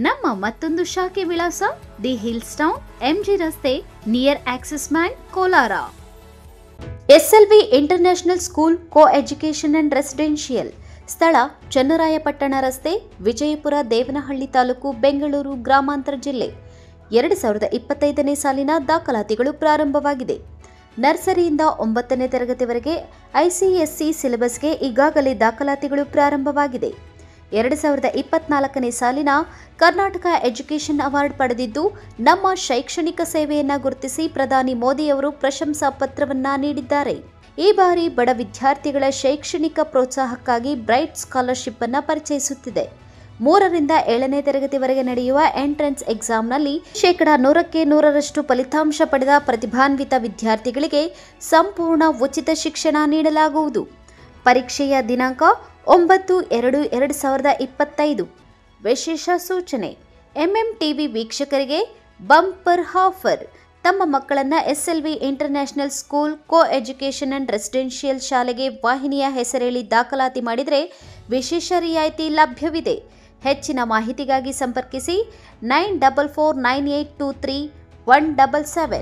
ನಮ್ಮ ಮತ್ತೊಂದು ಶಾಖೆ ವಿಳಾಸ ದಿ ಹಿಲ್ಸ್ ಟೌನ್, ಎಂಜಿ ರಸ್ತೆ, near Axis Bank, Kolar. SLV international school co education and residential. ಸ್ಥಳ ಚನ್ನರಾಯಪಟ್ಟಣ ರಸ್ತೆ, ವಿಜಯಪುರ, ದೇವನಹಳ್ಳಿ ತಾಲೂಕು, ಬೆಂಗಳೂರು ಗ್ರಾಮಾಂತರ ಜಿಲ್ಲೆ. 2025ನೇ ಸಾಲಿನ ದಾಖಲಾತಿಗಳು ಪ್ರಾರಂಭವಾಗಿದೆ. ನರ್ಸರಿಯಿಂದ 9ನೇ ತರಗತಿವರೆಗೆ ಐಸಿಎಸ್ಸಿ ಸಿಲೆಬಸ್ಗೆ ಈಗಾಗಲೇ ದಾಖಲಾತಿಗಳು ಪ್ರಾರಂಭವಾಗಿದೆ. 2024ನೇ ಸಾಲಿನ ಕರ್ನಾಟಕ ಎಜುಕೇಷನ್ ಅವಾರ್ಡ್ ಪಡೆದಿದ್ದು, ನಮ್ಮ ಶೈಕ್ಷಣಿಕ ಸೇವೆಯನ್ನು ಗುರುತಿಸಿ ಪ್ರಧಾನಿ ಮೋದಿಯವರು ಪ್ರಶಂಸಾ ಪತ್ರವನ್ನ ನೀಡಿದ್ದಾರೆ. ಈ ಬಾರಿ ಬಡ ವಿದ್ಯಾರ್ಥಿಗಳ ಶೈಕ್ಷಣಿಕ ಪ್ರೋತ್ಸಾಹಕ್ಕಾಗಿ ಬ್ರೈಟ್ ಸ್ಕಾಲರ್ಶಿಪ್ ಅನ್ನು ಪರಿಚಯಿಸುತ್ತಿದೆ. 3ರಿಂದ 7ನೇ ತರಗತಿವರೆಗೆ ನಡೆಯುವ ಎಂಟ್ರೆನ್ಸ್ ಎಕ್ಸಾಮ್ನಲ್ಲಿ 100ಕ್ಕೆ 100ರಷ್ಟು ಫಲಿತಾಂಶ ಪಡೆದ ಪ್ರತಿಭಾನ್ವಿತ ವಿದ್ಯಾರ್ಥಿಗಳಿಗೆ ಸಂಪೂರ್ಣ ಉಚಿತ ಶಿಕ್ಷಣ ನೀಡಲಾಗುವುದು. ಪರೀಕ್ಷೆಯ ದಿನಾಂಕ 9/2/2025. ವಿಶೇಷ ಸೂಚನೆ: ಎಂಎಂಟಿವಿ ವೀಕ್ಷಕರಿಗೆ ಬಂಪರ್ ಆಫರ್. ತಮ್ಮ ಮಕ್ಕಳನ್ನು SLV international school co education and residential ಶಾಲೆಗೆ ವಾಹಿನಿಯ ಹೆಸರೇಳಿ ದಾಖಲಾತಿ ಮಾಡಿದರೆ ವಿಶೇಷ ರಿಯಾಯಿತಿ ಲಭ್ಯವಿದೆ. ಹೆಚ್ಚಿನ ಮಾಹಿತಿಗಾಗಿ ಸಂಪರ್ಕಿಸಿ 9449823177.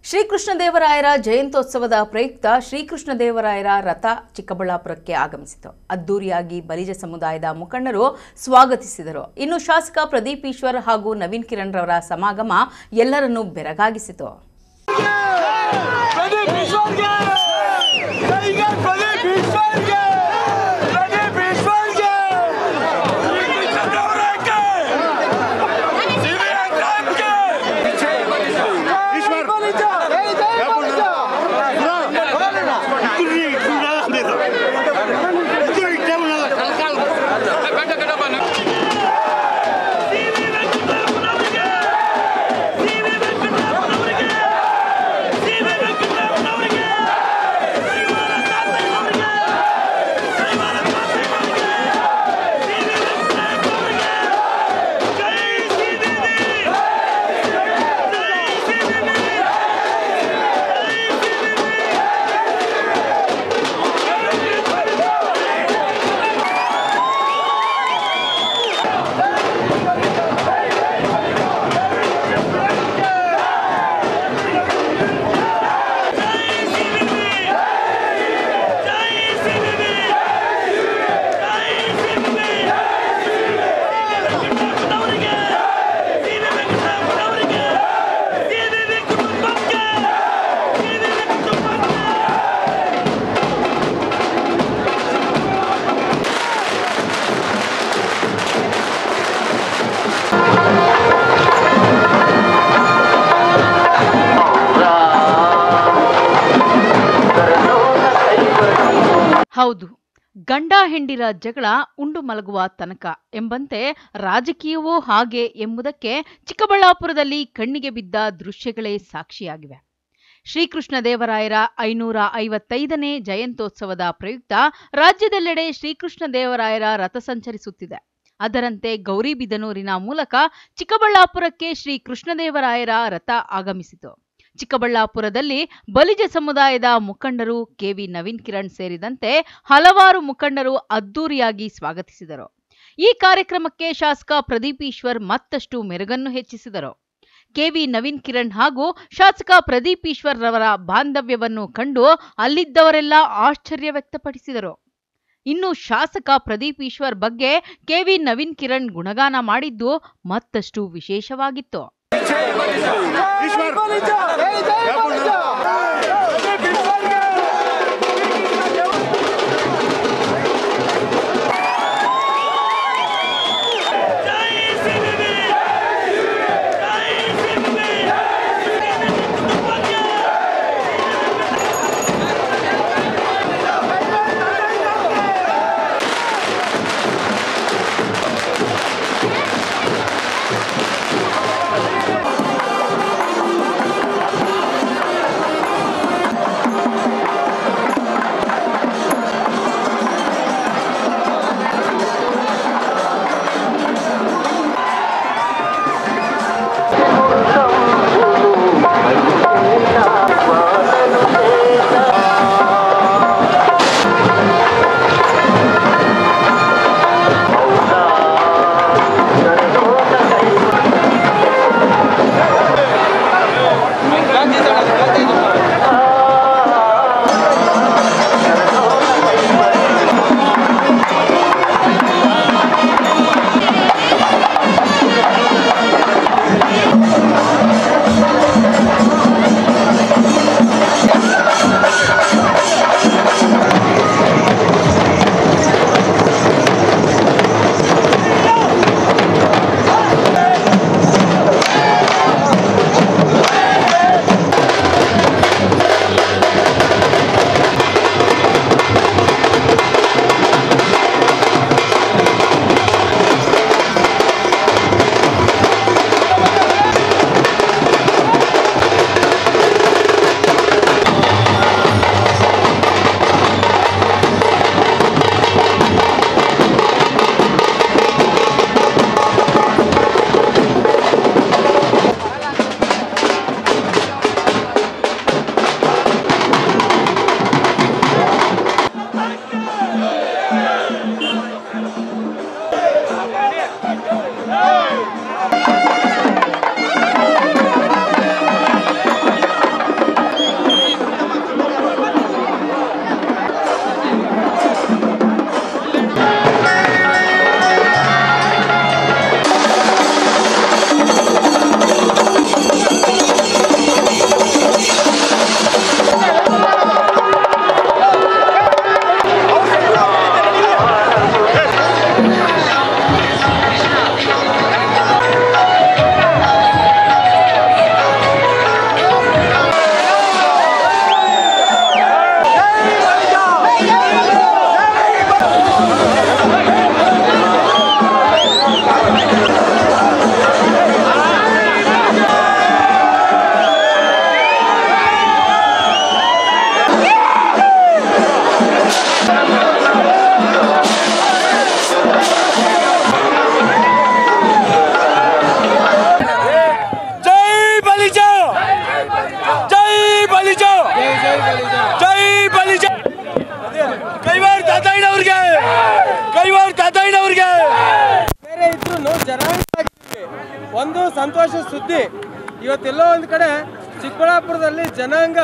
ಶ್ರೀಕೃಷ್ಣದೇವರಾಯರ ಜಯಂತ್ಯೋತ್ಸವದ ಪ್ರಯುಕ್ತ ಶ್ರೀಕೃಷ್ಣದೇವರಾಯರ ರಥ ಚಿಕ್ಕಬಳ್ಳಾಪುರಕ್ಕೆ ಆಗಮಿಸಿತು. ಅದ್ದೂರಿಯಾಗಿ ಬಲಿಜ ಸಮುದಾಯದ ಮುಖಂಡರು ಸ್ವಾಗತಿಸಿದರು. ಇನ್ನು ಶಾಸಕ ಪ್ರದೀಪ್ ಈಶ್ವರ್ ಹಾಗೂ ನವೀನ್ ಕಿರಣ್ ರವರ ಸಮಾಗಮ ಎಲ್ಲರನ್ನೂ ಬೆರಗಾಗಿಸಿತು. ಹೌದು, ಗಂಡ ಹೆಂಡಿರ ಜಗಳ ಉಂಡು ಮಲಗುವ ತನಕ ಎಂಬಂತೆ ರಾಜಕೀಯವೂ ಹಾಗೆ ಎಂಬುದಕ್ಕೆ ಚಿಕ್ಕಬಳ್ಳಾಪುರದಲ್ಲಿ ಕಣ್ಣಿಗೆ ಬಿದ್ದ ದೃಶ್ಯಗಳೇ ಸಾಕ್ಷಿಯಾಗಿವೆ. ಶ್ರೀಕೃಷ್ಣದೇವರಾಯರ 555ನೇ ಜಯಂತ್ಯೋತ್ಸವದ ಪ್ರಯುಕ್ತ ರಾಜ್ಯದೆಲ್ಲೆಡೆ ಶ್ರೀಕೃಷ್ಣದೇವರಾಯರ ರಥ ಸಂಚರಿಸುತ್ತಿದೆ. ಅದರಂತೆ ಗೌರಿಬಿದನೂರಿನ ಮೂಲಕ ಚಿಕ್ಕಬಳ್ಳಾಪುರಕ್ಕೆ ಶ್ರೀ ಕೃಷ್ಣದೇವರಾಯರ ರಥ ಆಗಮಿಸಿತು. ಚಿಕ್ಕಬಳ್ಳಾಪುರದಲ್ಲಿ ಬಲಿಜ ಸಮುದಾಯದ ಮುಖಂಡರು ಕೆವಿ ನವೀನ್ ಕಿರಣ್ ಸೇರಿದಂತೆ ಹಲವಾರು ಮುಖಂಡರು ಅದ್ದೂರಿಯಾಗಿ ಸ್ವಾಗತಿಸಿದರು. ಈ ಕಾರ್ಯಕ್ರಮಕ್ಕೆ ಶಾಸಕ ಪ್ರದೀಪ್ ಈಶ್ವರ್ ಮತ್ತಷ್ಟು ಮೆರುಗನ್ನು ಹೆಚ್ಚಿಸಿದರು. ಕೆವಿ ನವೀನ್ ಕಿರಣ್ ಹಾಗೂ ಶಾಸಕ ಪ್ರದೀಪ್ ಈಶ್ವರ್ ರವರ ಬಾಂಧವ್ಯವನ್ನು ಕಂಡು ಅಲ್ಲಿದ್ದವರೆಲ್ಲ ಆಶ್ಚರ್ಯ ವ್ಯಕ್ತಪಡಿಸಿದರು. ಇನ್ನು ಶಾಸಕ ಪ್ರದೀಪ್ ಈಶ್ವರ್ ಬಗ್ಗೆ ಕೆವಿ ನವೀನ್ ಕಿರಣ್ ಗುಣಗಾನ ಮಾಡಿದ್ದು ಮತ್ತಷ್ಟು ವಿಶೇಷವಾಗಿತ್ತು. ಸಂತೋಷ ಸುದ್ದಿ. ಇವತ್ತೆಲ್ಲೋ ಒಂದು ಕಡೆ ಚಿಕ್ಕಬಳ್ಳಾಪುರದಲ್ಲಿ ಜನಾಂಗ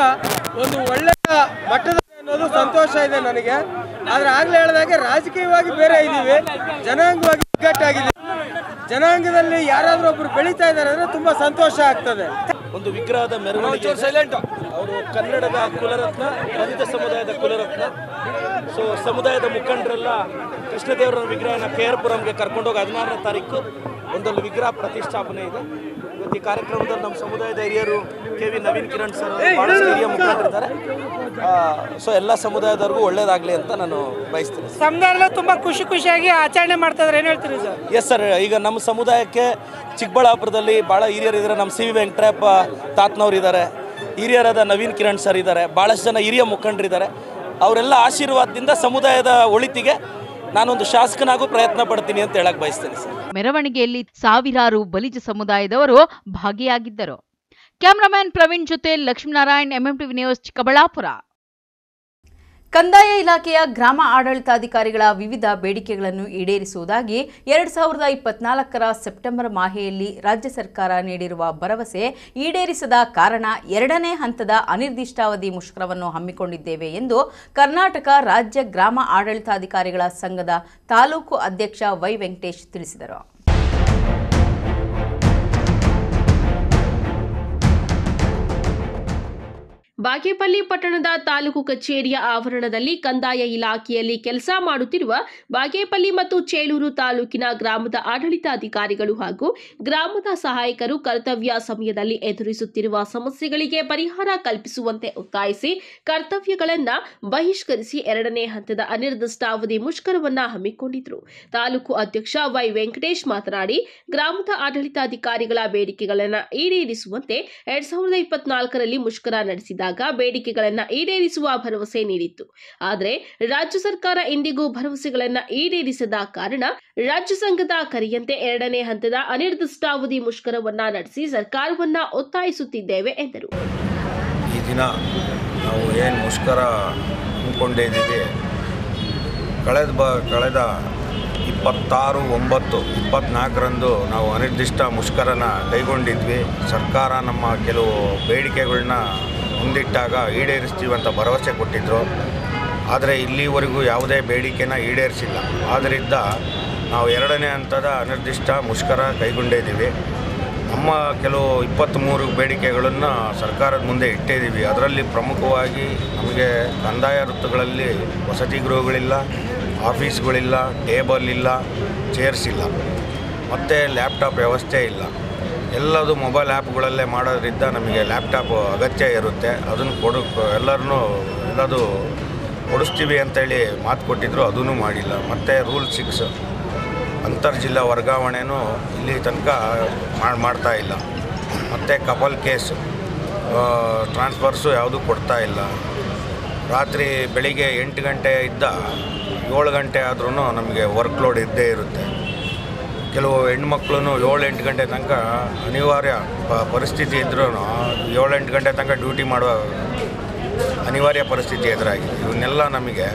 ಒಂದು ಒಳ್ಳೆಯ ಮಟ್ಟದಲ್ಲಿ ಅನ್ನೋದು ಸಂತೋಷ ಇದೆ ನನಗೆ. ಆದರೆ ಆಗಲೇ ಹೇಳಿದಾಗೆ ರಾಜಕೀಯವಾಗಿ ಬೇರೆ ಇದ್ದೀವಿ, ಜನಾಂಗವಾಗಿ ಒಗ್ಗಟ್ಟಾಗಿದೆ. ಜನಾಂಗದಲ್ಲಿ ಯಾರಾದರೂ ಒಬ್ರು ಬೆಳೀತಾ ಇದ್ದಾರೆ ಅಂದರೆ ತುಂಬ ಸಂತೋಷ ಆಗ್ತದೆ. ಒಂದು ವಿಗ್ರಹದ ಮೆರವಣಿಗೆ, ಅವರು ಕನ್ನಡದ ಕುಲರತ್ನ, ದಲಿತ ಸಮುದಾಯದ ಕುಲರತ್ನ. ಸೊ ಸಮುದಾಯದ ಮುಖಂಡರೆಲ್ಲ ಕೃಷ್ಣದೇವರ ವಿಗ್ರಹನ KR-ಪುರಂಗೆ ಕರ್ಕೊಂಡೋಗಿ 16ನೇ ತಾರೀಕು ಒಂದೊಂದು ವಿಗ್ರಹ ಪ್ರತಿಷ್ಠಾಪನೆ ಇದೆ. ಇವತ್ತು ಈ ಕಾರ್ಯಕ್ರಮದಲ್ಲಿ ನಮ್ಮ ಸಮುದಾಯದ ಹಿರಿಯರು KV ನವೀನ್ ಕಿರಣ್ ಸರ್ ಭಾಳಷ್ಟು ಹಿರಿಯ ಮುಖಂಡರಿದ್ದಾರೆ. ಸೊ ಎಲ್ಲ ಸಮುದಾಯದವ್ರಿಗೂ ಒಳ್ಳೇದಾಗಲಿ ಅಂತ ನಾನು ಬಯಸ್ತೀನಿ. ಸಮುದಾಯ ತುಂಬ ಖುಷಿಯಾಗಿ ಆಚರಣೆ ಮಾಡ್ತಾ ಇದ್ದಾರೆ, ಏನು ಹೇಳ್ತೀರಿ ಸರ್? ಎಸ್ ಸರ್, ಈಗ ನಮ್ಮ ಸಮುದಾಯಕ್ಕೆ ಚಿಕ್ಕಬಳ್ಳಾಪುರದಲ್ಲಿ ಭಾಳ ಹಿರಿಯರಿದ್ದಾರೆ. ನಮ್ಮ CV ವೆಂಕಟರಪ್ಪ ತಾತನವ್ರು ಇದ್ದಾರೆ, ಹಿರಿಯರಾದ ನವೀನ್ ಕಿರಣ್ ಸರ್ ಇದ್ದಾರೆ, ಭಾಳಷ್ಟು ಜನ ಹಿರಿಯ ಮುಖಂಡರಿದ್ದಾರೆ. ಅವರೆಲ್ಲ ಆಶೀರ್ವಾದದಿಂದ ಸಮುದಾಯದ ಒಳಿತಿಗೆ ನಾನೊಂದು ಶಾಸಕನಾಗೂ ಪ್ರಯತ್ನ ಪಡ್ತೀನಿ ಅಂತ ಹೇಳಕ್ ಬಯಸ್ತೇನೆ ಸರ್. ಮೆರವಣಿಗೆಯಲ್ಲಿ ಸಾವಿರಾರು ಬಲಿಜ ಸಮುದಾಯದವರು ಭಾಗಿಯಾಗಿದ್ದರು. ಕ್ಯಾಮರಾಮನ್ ಪ್ರವೀಣ್ ಜೊತೆ ಲಕ್ಷ್ಮೀನಾರಾಯಣ್, MMTV ನ್ಯೂಸ್, ಚಿಕ್ಕಬಳ್ಳಾಪುರ. ಕಂದಾಯ ಇಲಾಖೆಯ ಗ್ರಾಮ ಆಡಳಿತಾಧಿಕಾರಿಗಳ ವಿವಿಧ ಬೇಡಿಕೆಗಳನ್ನು ಈಡೇರಿಸುವುದಾಗಿ 2024ರ ಸೆಪ್ಟೆಂಬರ್ ಮಾಹೆಯಲ್ಲಿ ರಾಜ್ಯ ಸರ್ಕಾರ ನೀಡಿರುವ ಭರವಸೆ ಈಡೇರಿಸದ ಕಾರಣ 2ನೇ ಹಂತದ ಅನಿರ್ದಿಷ್ಟಾವಧಿ ಮುಷ್ಕರವನ್ನು ಹಮ್ಮಿಕೊಂಡಿದ್ದೇವೆ ಎಂದು ಕರ್ನಾಟಕ ರಾಜ್ಯ ಗ್ರಾಮ ಆಡಳಿತಾಧಿಕಾರಿಗಳ ಸಂಘದ ತಾಲೂಕು ಅಧ್ಯಕ್ಷ ವೈ ವೆಂಕಟೇಶ್ ತಿಳಿಸಿದರು. ಬಾಗೇಪಲ್ಲಿ ಪಟ್ಟಣದ ತಾಲೂಕು ಕಚೇರಿಯ ಆವರಣದಲ್ಲಿ ಕಂದಾಯ ಇಲಾಖೆಯಲ್ಲಿ ಕೆಲಸ ಮಾಡುತ್ತಿರುವ ಬಾಗೇಪಲ್ಲಿ ಮತ್ತು ಚೇಳೂರು ತಾಲೂಕಿನ ಗ್ರಾಮದ ಆಡಳಿತಾಧಿಕಾರಿಗಳು ಹಾಗೂ ಗ್ರಾಮದ ಸಹಾಯಕರು ಕರ್ತವ್ಯ ಸಮಯದಲ್ಲಿ ಎದುರಿಸುತ್ತಿರುವ ಸಮಸ್ಯೆಗಳಿಗೆ ಪರಿಹಾರ ಕಲ್ಪಿಸುವಂತೆ ಒತ್ತಾಯಿಸಿ ಕರ್ತವ್ಯಗಳನ್ನು ಬಹಿಷ್ಕರಿಸಿ 2ನೇ ಹಂತದ ಅನಿರ್ದಿಷ್ಟಾವಧಿ ಮುಷ್ಕರವನ್ನು ಹಮ್ಮಿಕೊಂಡಿದ್ದರು. ತಾಲೂಕು ಅಧ್ಯಕ್ಷ ವೈ ವೆಂಕಟೇಶ್ ಮಾತನಾಡಿ, ಗ್ರಾಮದ ಆಡಳಿತಾಧಿಕಾರಿಗಳ ಬೇಡಿಕೆಗಳನ್ನು ಈಡೇರಿಸುವಂತೆ 2024ರಲ್ಲಿ ಮುಷ್ಕರ ನಡೆಸಿದಾಗ ಬೇಡಿಕೆಗಳನ್ನು ಈಡೇರಿಸುವ ಭರವಸೆ ನೀಡಿತ್ತು. ಆದರೆ ರಾಜ್ಯ ಸರ್ಕಾರ ಇಂದಿಗೂ ಭರವಸೆಗಳನ್ನು ಈಡೇರಿಸದ ಕಾರಣ ರಾಜ್ಯ ಸಂಘದ ಕರೆಯಂತೆ 2ನೇ ಹಂತದ ಅನಿರ್ದಿಷ್ಟಾವಧಿ ಮುಷ್ಕರವನ್ನ ನಡೆಸಿ ಸರ್ಕಾರವನ್ನ ಒತ್ತಾಯಿಸುತ್ತಿದ್ದೇವೆ ಎಂದರು. ಈ ದಿನ ನಾವು ಏನು ಮುಷ್ಕರ ಹಮ್ಮಿಕೊಂಡಿದ್ದೀವಿ, ಕಳೆದ 26/9/24ರಂದು ನಾವು ಅನಿರ್ದಿಷ್ಟ ಮುಷ್ಕರನ ಕೈಗೊಂಡಿದ್ವಿ. ಸರ್ಕಾರ ನಮ್ಮ ಕೆಲವು ಬೇಡಿಕೆಗಳನ್ನ ಮುಂದಿಟ್ಟಾಗ ಈಡೇರಿಸ್ತೀವಿ ಅಂತ ಭರವಸೆ ಕೊಟ್ಟಿದ್ದರು. ಆದರೆ ಇಲ್ಲಿವರೆಗೂ ಯಾವುದೇ ಬೇಡಿಕೆನ ಈಡೇರಿಸಿಲ್ಲ. ಆದ್ದರಿಂದ ನಾವು 2ನೇ ಹಂತದ ಅನಿರ್ದಿಷ್ಟ ಮುಷ್ಕರ ಕೈಗೊಂಡಿದ್ದೀವಿ. ನಮ್ಮ ಕೆಲವು 23 ಬೇಡಿಕೆಗಳನ್ನು ಸರ್ಕಾರದ ಮುಂದೆ ಇಟ್ಟಿದ್ದೀವಿ. ಅದರಲ್ಲಿ ಪ್ರಮುಖವಾಗಿ ನಮಗೆ ಕಂದಾಯ ವೃತ್ತಗಳಲ್ಲಿ ವಸತಿ ಗೃಹಗಳಿಲ್ಲ, ಆಫೀಸ್ಗಳಿಲ್ಲ, ಟೇಬಲ್ ಇಲ್ಲ, ಚೇರ್ಸ್ ಇಲ್ಲ, ಮತ್ತು ಲ್ಯಾಪ್ಟಾಪ್ ವ್ಯವಸ್ಥೆ ಇಲ್ಲ. ಎಲ್ಲದು ಮೊಬೈಲ್ ಆ್ಯಪ್ಗಳಲ್ಲೇ ಮಾಡೋದ್ರಿಂದ ನಮಗೆ ಲ್ಯಾಪ್ಟಾಪ್ ಅಗತ್ಯ ಇರುತ್ತೆ. ಅದನ್ನು ಎಲ್ಲದು ಕೊಡಿಸ್ತೀವಿ ಅಂತೇಳಿ ಮಾತು ಕೊಟ್ಟಿದ್ರು, ಅದೂ ಮಾಡಿಲ್ಲ. ಮತ್ತು ರೂಲ್ 6 ಅಂತರ್ಜಿಲ್ಲಾ ವರ್ಗಾವಣೆನೂ ಇಲ್ಲಿ ತನಕ ಮಾಡ್ತಾ ಇಲ್ಲ. ಮತ್ತು ಕಪಲ್ ಕೇಸ್ ಟ್ರಾನ್ಸ್ಫರ್ಸು ಯಾವುದೂ ಕೊಡ್ತಾ ಇಲ್ಲ. ರಾತ್ರಿ ಬೆಳಿಗ್ಗೆ 8 ಗಂಟೆ ಇದ್ದ 7 ಗಂಟೆ ಆದ್ರೂ ನಮಗೆ ವರ್ಕ್ ಲೋಡ್ ಇದ್ದೇ ಇರುತ್ತೆ. ಕೆಲವು ಹೆಣ್ಮಕ್ಳು 7-8 ಗಂಟೆ ತನಕ ಅನಿವಾರ್ಯ ಪರಿಸ್ಥಿತಿ ಇದ್ರೂ 7-8 ಗಂಟೆ ತನಕ ಡ್ಯೂಟಿ ಮಾಡುವ ಅನಿವಾರ್ಯ ಪರಿಸ್ಥಿತಿ ಎದುರಾಗಿದೆ. ಇವನ್ನೆಲ್ಲ ನಮಗೆ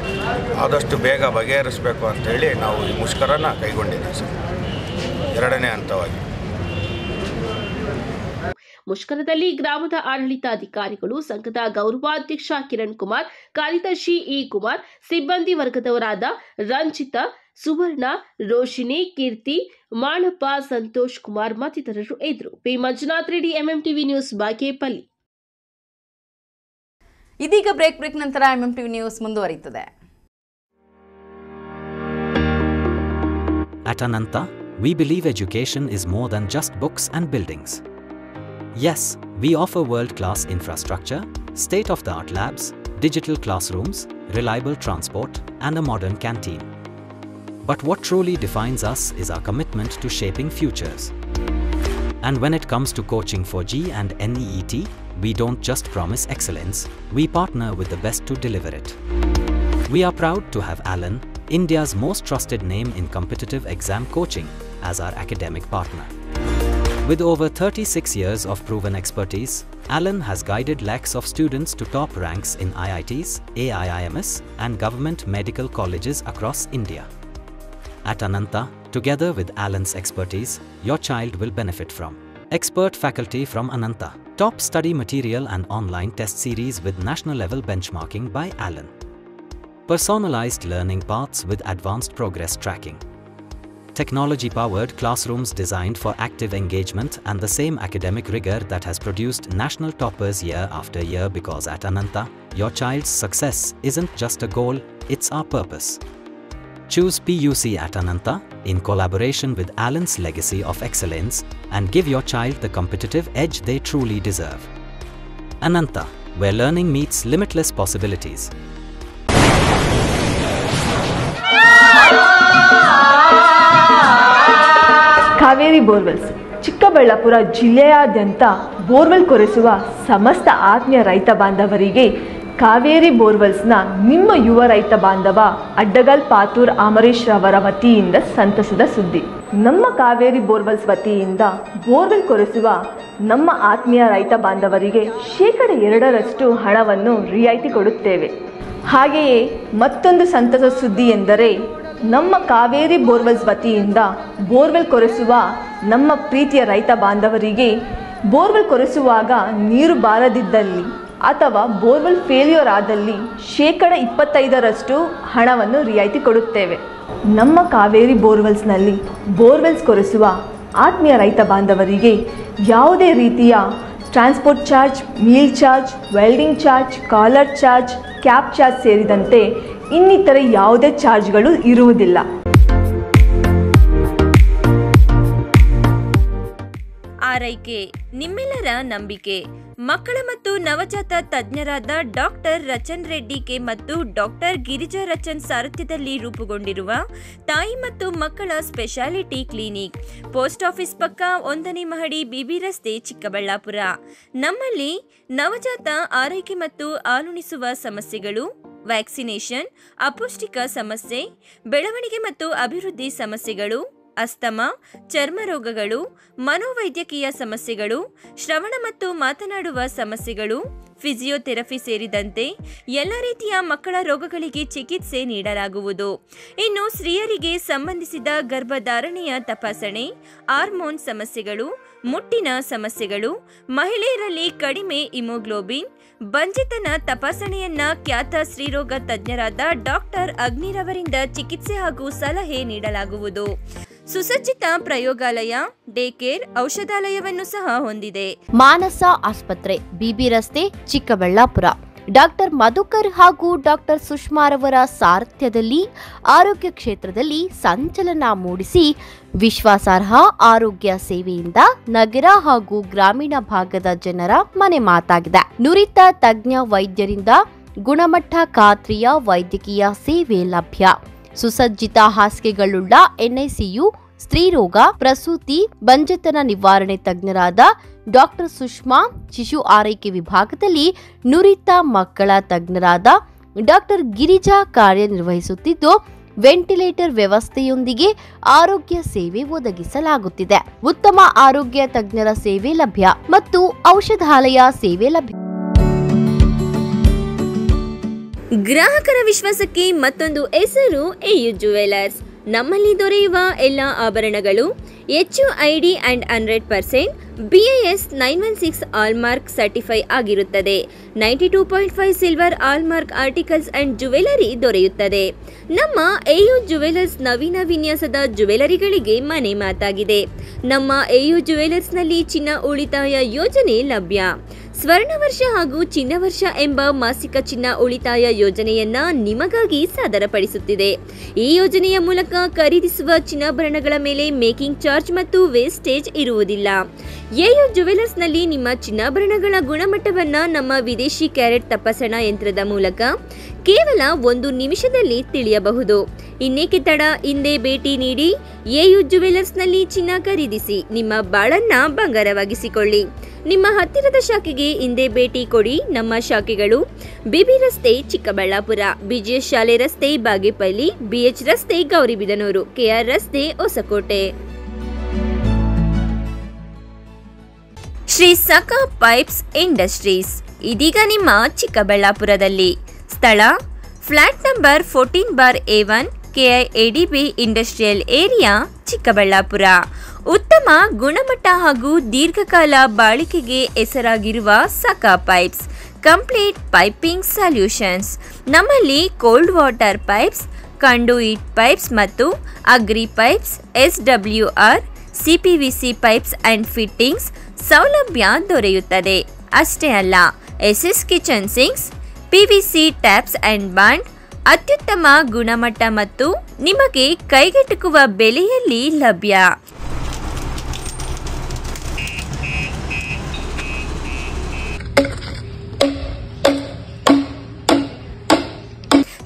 ಆದಷ್ಟು ಬೇಗ ಬಗೆಹರಿಸಬೇಕು ಅಂಥೇಳಿ ನಾವು ಈ ಮುಷ್ಕರನ ಕೈಗೊಂಡಿದ್ದೀವಿ ಸರ್, 2ನೇ ಹಂತವಾಗಿ. ಮುಷ್ಕರದಲ್ಲಿ ಗ್ರಾಮದ ಆಡಳಿತಾಧಿಕಾರಿಗಳು, ಸಂಘದ ಗೌರವಾಧ್ಯಕ್ಷ ಕಿರಣ್ ಕುಮಾರ್, ಕಾರ್ಯದರ್ಶಿ ಇ ಕುಮಾರ್, ಸಿಬ್ಬಂದಿ ವರ್ಗದವರಾದ ರಂಜಿತಾ, ಸುವರ್ಣ, ರೋಶಿನಿ, ಕೀರ್ತಿ, ಮಾಳಪ್ಪ, ಸಂತೋಷ್ ಕುಮಾರ್ ಮತ್ತಿತರರು ಇದ್ದರು. P Manjunath Reddy, MMTV news, Bagepalli. ಇದೀಗ ಬ್ರೇಕ್ ನಂತರ MMTV ನ್ಯೂಸ್ ಮುಂದುವರಿಯುತ್ತದೆ. At Ananta, we believe education is more than just books and buildings. Yes, we offer world-class infrastructure, state-of-the-art labs, digital classrooms, reliable transport, and a modern canteen. But what truly defines us is our commitment to shaping futures. And when it comes to coaching for JEE and NEET, we don't just promise excellence, we partner with the best to deliver it. We are proud to have Alan, India's most trusted name in competitive exam coaching, as our academic partner. With over 36 years of proven expertise, Alan has guided lakhs of students to top ranks in IITs, AIIMS, and government medical colleges across India. At Ananta, together with Alan's expertise, your child will benefit from Expert faculty from Ananta. Top study material and online test series with national level benchmarking by Allen. Personalized learning paths with advanced progress tracking. Technology-powered classrooms designed for active engagement and the same academic rigor that has produced national toppers year after year, because at Ananta, your child's success isn't just a goal, it's our purpose. Choose PUC at Ananta in collaboration with Allen's legacy of excellence and give your child the competitive edge they truly deserve. Ananta, where learning meets limitless possibilities. Kaveri borewells Chikkaballapur ಜಿಲ್ಲೆಯಾದ್ಯಂತ borewell ಕೊರೆಸುವ ಸಮಸ್ತ ಆತ್ಮೀಯ ರೈತ ಬಾಂಧವರಿಗೆ ಕಾವೇರಿ ಬೋರ್ವೆಲ್ಸ್ನ ನಿಮ್ಮ ಯುವ ರೈತ ಬಾಂಧವ ಅಡ್ಡಗಲ್ ಪಾತೂರ್ ಅಮರೀಶ್ ರವರ ವತಿಯಿಂದ ಸಂತಸದ ಸುದ್ದಿ. ನಮ್ಮ ಕಾವೇರಿ ಬೋರ್ವೆಲ್ಸ್ ವತಿಯಿಂದ ಬೋರ್ವೆಲ್ ಕೊರೆಸುವ ನಮ್ಮ ಆತ್ಮೀಯ ರೈತ ಬಾಂಧವರಿಗೆ 2% ಹಣವನ್ನು ರಿಯಾಯಿತಿ ಕೊಡುತ್ತೇವೆ. ಹಾಗೆಯೇ ಮತ್ತೊಂದು ಸಂತಸ ಸುದ್ದಿ ಎಂದರೆ, ನಮ್ಮ ಕಾವೇರಿ ಬೋರ್ವೆಲ್ಸ್ ವತಿಯಿಂದ ಬೋರ್ವೆಲ್ ಕೊರೆಸುವ ನಮ್ಮ ಪ್ರೀತಿಯ ರೈತ ಬಾಂಧವರಿಗೆ ಬೋರ್ವೆಲ್ ಕೊರೆಸುವಾಗ ನೀರು ಬಾರದಿದ್ದಲ್ಲಿ ಅಥವಾ ಬೋರ್ವೆಲ್ ಫೇಲ್ಯೂರ್ ಆದಲ್ಲಿ 25% ಹಣವನ್ನು ರಿಯಾಯಿತಿ ಕೊಡುತ್ತೇವೆ. ನಮ್ಮ ಕಾವೇರಿ ಬೋರ್ವೆಲ್ಸ್ನಲ್ಲಿ ಬೋರ್ವೆಲ್ಸ್ ಕೊರೆಸುವ ಆತ್ಮೀಯ ರೈತ ಬಾಂಧವರಿಗೆ ಯಾವುದೇ ರೀತಿಯ transport charge, meal charge, welding charge, collar charge, cab charge ಸೇರಿದಂತೆ ಇನ್ನಿತರ ಯಾವುದೇ ಚಾರ್ಜ್ಗಳು ಇರುವುದಿಲ್ಲ. ಆರೈಕೆ ನಿಮ್ಮೆಲ್ಲರ ನಂಬಿಕೆ. ಮಕ್ಕಳ ಮತ್ತು ನವಜಾತ ತಜ್ಞರಾದ ಡಾಕ್ಟರ್ ರಚನ್ ರೆಡ್ಡಿ ಕೆ ಮತ್ತು ಡಾಕ್ಟರ್ ಗಿರಿಜಾ ರಚನ್ ಸಾರಥ್ಯದಲ್ಲಿ ರೂಪುಗೊಂಡಿರುವ ತಾಯಿ ಮತ್ತು ಮಕ್ಕಳ ಸ್ಪೆಷಾಲಿಟಿ ಕ್ಲಿನಿಕ್, ಪೋಸ್ಟ್ ಆಫೀಸ್ ಪಕ್ಕ 1ನೇ ಮಹಡಿ, ಬಿಬಿ ರಸ್ತೆ, ಚಿಕ್ಕಬಳ್ಳಾಪುರ. ನಮ್ಮಲ್ಲಿ ನವಜಾತ ಆರೈಕೆ ಮತ್ತು ಹಾಲುಣಿಸುವ ಸಮಸ್ಯೆಗಳು, ವ್ಯಾಕ್ಸಿನೇಷನ್, ಅಪೌಷ್ಟಿಕ ಸಮಸ್ಯೆ, ಬೆಳವಣಿಗೆ ಮತ್ತು ಅಭಿವೃದ್ಧಿ ಸಮಸ್ಯೆಗಳು, ಅಸ್ತಮಾ, ಚರ್ಮ ರೋಗಗಳು, ಮನೋವೈದ್ಯಕೀಯ ಸಮಸ್ಯೆಗಳು, ಶ್ರವಣ ಮತ್ತು ಮಾತನಾಡುವ ಸಮಸ್ಯೆಗಳು, ಫಿಸಿಯೋಥೆರಪಿ ಸೇರಿದಂತೆ ಎಲ್ಲ ರೀತಿಯ ಮಕ್ಕಳ ರೋಗಗಳಿಗೆ ಚಿಕಿತ್ಸೆ ನೀಡಲಾಗುವುದು. ಇನ್ನು ಸ್ತ್ರೀಯರಿಗೆ ಸಂಬಂಧಿಸಿದ ಗರ್ಭಧಾರಣೆಯ ತಪಾಸಣೆ, ಹಾರ್ಮೋನ್ ಸಮಸ್ಯೆಗಳು, ಮುಟ್ಟಿನ ಸಮಸ್ಯೆಗಳು, ಮಹಿಳೆಯರಲ್ಲಿ ಕಡಿಮೆ ಹಿಮೋಗ್ಲೋಬಿನ್, ಬಂಜಿತನ ತಪಾಸಣೆಯನ್ನ ಖ್ಯಾತ ಸ್ತ್ರೀರೋಗ ತಜ್ಞರಾದ ಡಾಕ್ಟರ್ ಅಗ್ನಿರವರಿಂದ ಚಿಕಿತ್ಸೆ ಹಾಗೂ ಸಲಹೆ ನೀಡಲಾಗುವುದು. ಸುಸಜ್ಜಿತ ಪ್ರಯೋಗಾಲಯ, ಡೇ ಕೇರ್, ಔಷಧಾಲಯವನ್ನು ಸಹ ಹೊಂದಿದೆ. ಮಾನಸ ಆಸ್ಪತ್ರೆ, ಬಿಬಿ ರಸ್ತೆ, ಚಿಕ್ಕಬಳ್ಳಾಪುರ. ಡಾಕ್ಟರ್ ಮಧುಕರ್ ಹಾಗೂ ಡಾಕ್ಟರ್ ಸುಷ್ಮಾರವರ ಸಾರಥ್ಯದಲ್ಲಿ ಆರೋಗ್ಯ ಕ್ಷೇತ್ರದಲ್ಲಿ ಸಂಚಲನ ಮೂಡಿಸಿ ವಿಶ್ವಾಸಾರ್ಹ ಆರೋಗ್ಯ ಸೇವೆಯಿಂದ ನಗರ ಹಾಗೂ ಗ್ರಾಮೀಣ ಭಾಗದ ಜನರ ಮನೆ ಮಾತಾಗಿದೆ. ನುರಿತ ತಜ್ಞ ವೈದ್ಯರಿಂದ ಗುಣಮಟ್ಟ ಖಾತ್ರಿಯ ವೈದ್ಯಕೀಯ ಸೇವೆ ಲಭ್ಯ. ಸುಸಜ್ಜಿತ ಹಾಸಿಗೆಗಳುಳ್ಳ ಎನ್ಐಸಿಯು, ಸ್ತ್ರೀರೋಗ, ಪ್ರಸೂತಿ, ಬಂಜೆತನ ನಿವಾರಣೆ ತಜ್ಞರಾದ ಡಾಕ್ಟರ್ ಸುಷ್ಮಾ, ಶಿಶು ಆರೈಕೆ ವಿಭಾಗದಲ್ಲಿ ನುರಿತ ಮಕ್ಕಳ ತಜ್ಞರಾದ ಡಾಕ್ಟರ್ ಗಿರಿಜಾ ಕಾರ್ಯನಿರ್ವಹಿಸುತ್ತಿದ್ದು, ವೆಂಟಿಲೇಟರ್ ವ್ಯವಸ್ಥೆಯೊಂದಿಗೆ ಆರೋಗ್ಯ ಸೇವೆ ಒದಗಿಸಲಾಗುತ್ತಿದೆ. ಉತ್ತಮ ಆರೋಗ್ಯ ತಜ್ಞರ ಸೇವೆ ಲಭ್ಯ ಮತ್ತು ಔಷಧಾಲಯ ಸೇವೆ ಲಭ್ಯ. ಗ್ರಾಹಕರ ವಿಶ್ವಾಸಕ್ಕೆ ಮತ್ತೊಂದು ಹೆಸರು ಎಯು ಜುವೆಲರ್ಸ್. ನಮ್ಮಲ್ಲಿ ದೊರೆಯುವ ಎಲ್ಲ ಆಭರಣಗಳು HUID and 100% BIS 916 hallmark certify ಆಗಿರುತ್ತದೆ. 92.5 silver hallmark articles and jewellery ದೊರೆಯುತ್ತದೆ. ನಮ್ಮ ಎಯು ಜುವೆಲರ್ಸ್ ನವೀನ ವಿನ್ಯಾಸದ ಜುವೆಲರಿಗಳಿಗೆ ಮನೆ ಮಾತಾಗಿದೆ. ನಮ್ಮ ಎಯು ಜುವೆಲರ್ಸ್ನಲ್ಲಿ ಚಿನ್ನ ಉಳಿತಾಯ ಯೋಜನೆ ಲಭ್ಯ. ಸ್ವರ್ಣ ವರ್ಷ ಹಾಗೂ ಚಿನ್ನ ವರ್ಷ ಎಂಬ ಮಾಸಿಕ ಚಿನ್ನ ಉಳಿತಾಯ ಯೋಜನೆಯನ್ನ ನಿಮಗಾಗಿ ಸಾದರಪಡಿಸುತ್ತಿದೆ. ಈ ಯೋಜನೆಯ ಮೂಲಕ ಖರೀದಿಸುವ ಚಿನ್ನಾಭರಣಗಳ ಮೇಲೆ ಮೇಕಿಂಗ್ ಚಾರ್ಜ್ ಮತ್ತು ವೇಸ್ಟೇಜ್ ಇರುವುದಿಲ್ಲ. ಎಯು ಜುವೆಲರ್ಸ್ನಲ್ಲಿ ನಿಮ್ಮ ಚಿನ್ನಾಭರಣಗಳ ಗುಣಮಟ್ಟವನ್ನ ನಮ್ಮ ವಿದೇಶಿ ಕ್ಯಾರೆಟ್ ತಪಾಸಣಾ ಯಂತ್ರದ ಮೂಲಕ ಕೇವಲ 1 ನಿಮಿಷದಲ್ಲಿ ತಿಳಿಯಬಹುದು. ಇನ್ನೇಕೆ ತಡ, ಹಿಂದೆ ಭೇಟಿ ನೀಡಿ ಎಯು ಜುವೆಲರ್ಸ್ನಲ್ಲಿ ಚಿನ್ನ ಖರೀದಿಸಿ ನಿಮ್ಮ ಬಾಳನ್ನ ಬಂಗಾರವಾಗಿಸಿಕೊಳ್ಳಿ. ನಿಮ್ಮ ಹತ್ತಿರದ ಶಾಖೆಗೆ ಹಿಂದೆ ಭೇಟಿ ಕೊಡಿ. ನಮ್ಮ ಶಾಖೆಗಳು ಬಿಬಿ ರಸ್ತೆ, ಚಿಕ್ಕಬಳ್ಳಾಪುರ, BGS ಶಾಲೆ ರಸ್ತೆ, ಬಾಗೇಪಲ್ಲಿ, BH ರಸ್ತೆ, ಗೌರಿಬಿದನೂರು, KR ರಸ್ತೆ, ಹೊಸಕೋಟೆ. ಶ್ರೀ ಸಖಾ ಪೈಪ್ಸ್ ಇಂಡಸ್ಟ್ರೀಸ್ ಇದೀಗ ನಿಮ್ಮ ಚಿಕ್ಕಬಳ್ಳಾಪುರದಲ್ಲಿ. ಸ್ಥಳ flat number 14/A1, SKI ADB industrial area Chikkaballapur. ಉತ್ತಮ ಗುಣಮಟ್ಟ ಹಾಗೂ ದೀರ್ಘಕಾಲ ಬಾಳಿಕೆಗೆ ಹೆಸರಾಗಿರುವ Sakha pipes, complete piping solutions. ನಮ್ಮಲ್ಲಿ cold water pipes, conduit pipes ಮತ್ತು agri pipes, SWR, CPVC pipes and fittings ಸೌಲಭ್ಯ ದೊರೆಯುತ್ತದೆ. ಅಷ್ಟೇ ಅಲ್ಲ, SS kitchen sinks, PVC taps and bond ಅತ್ಯುತ್ತಮ ಗುಣಮಟ್ಟ ಮತ್ತು ನಿಮಗೆ ಕೈಗೆಟುಕುವ ಬೆಲೆಯಲ್ಲಿ ಲಭ್ಯ.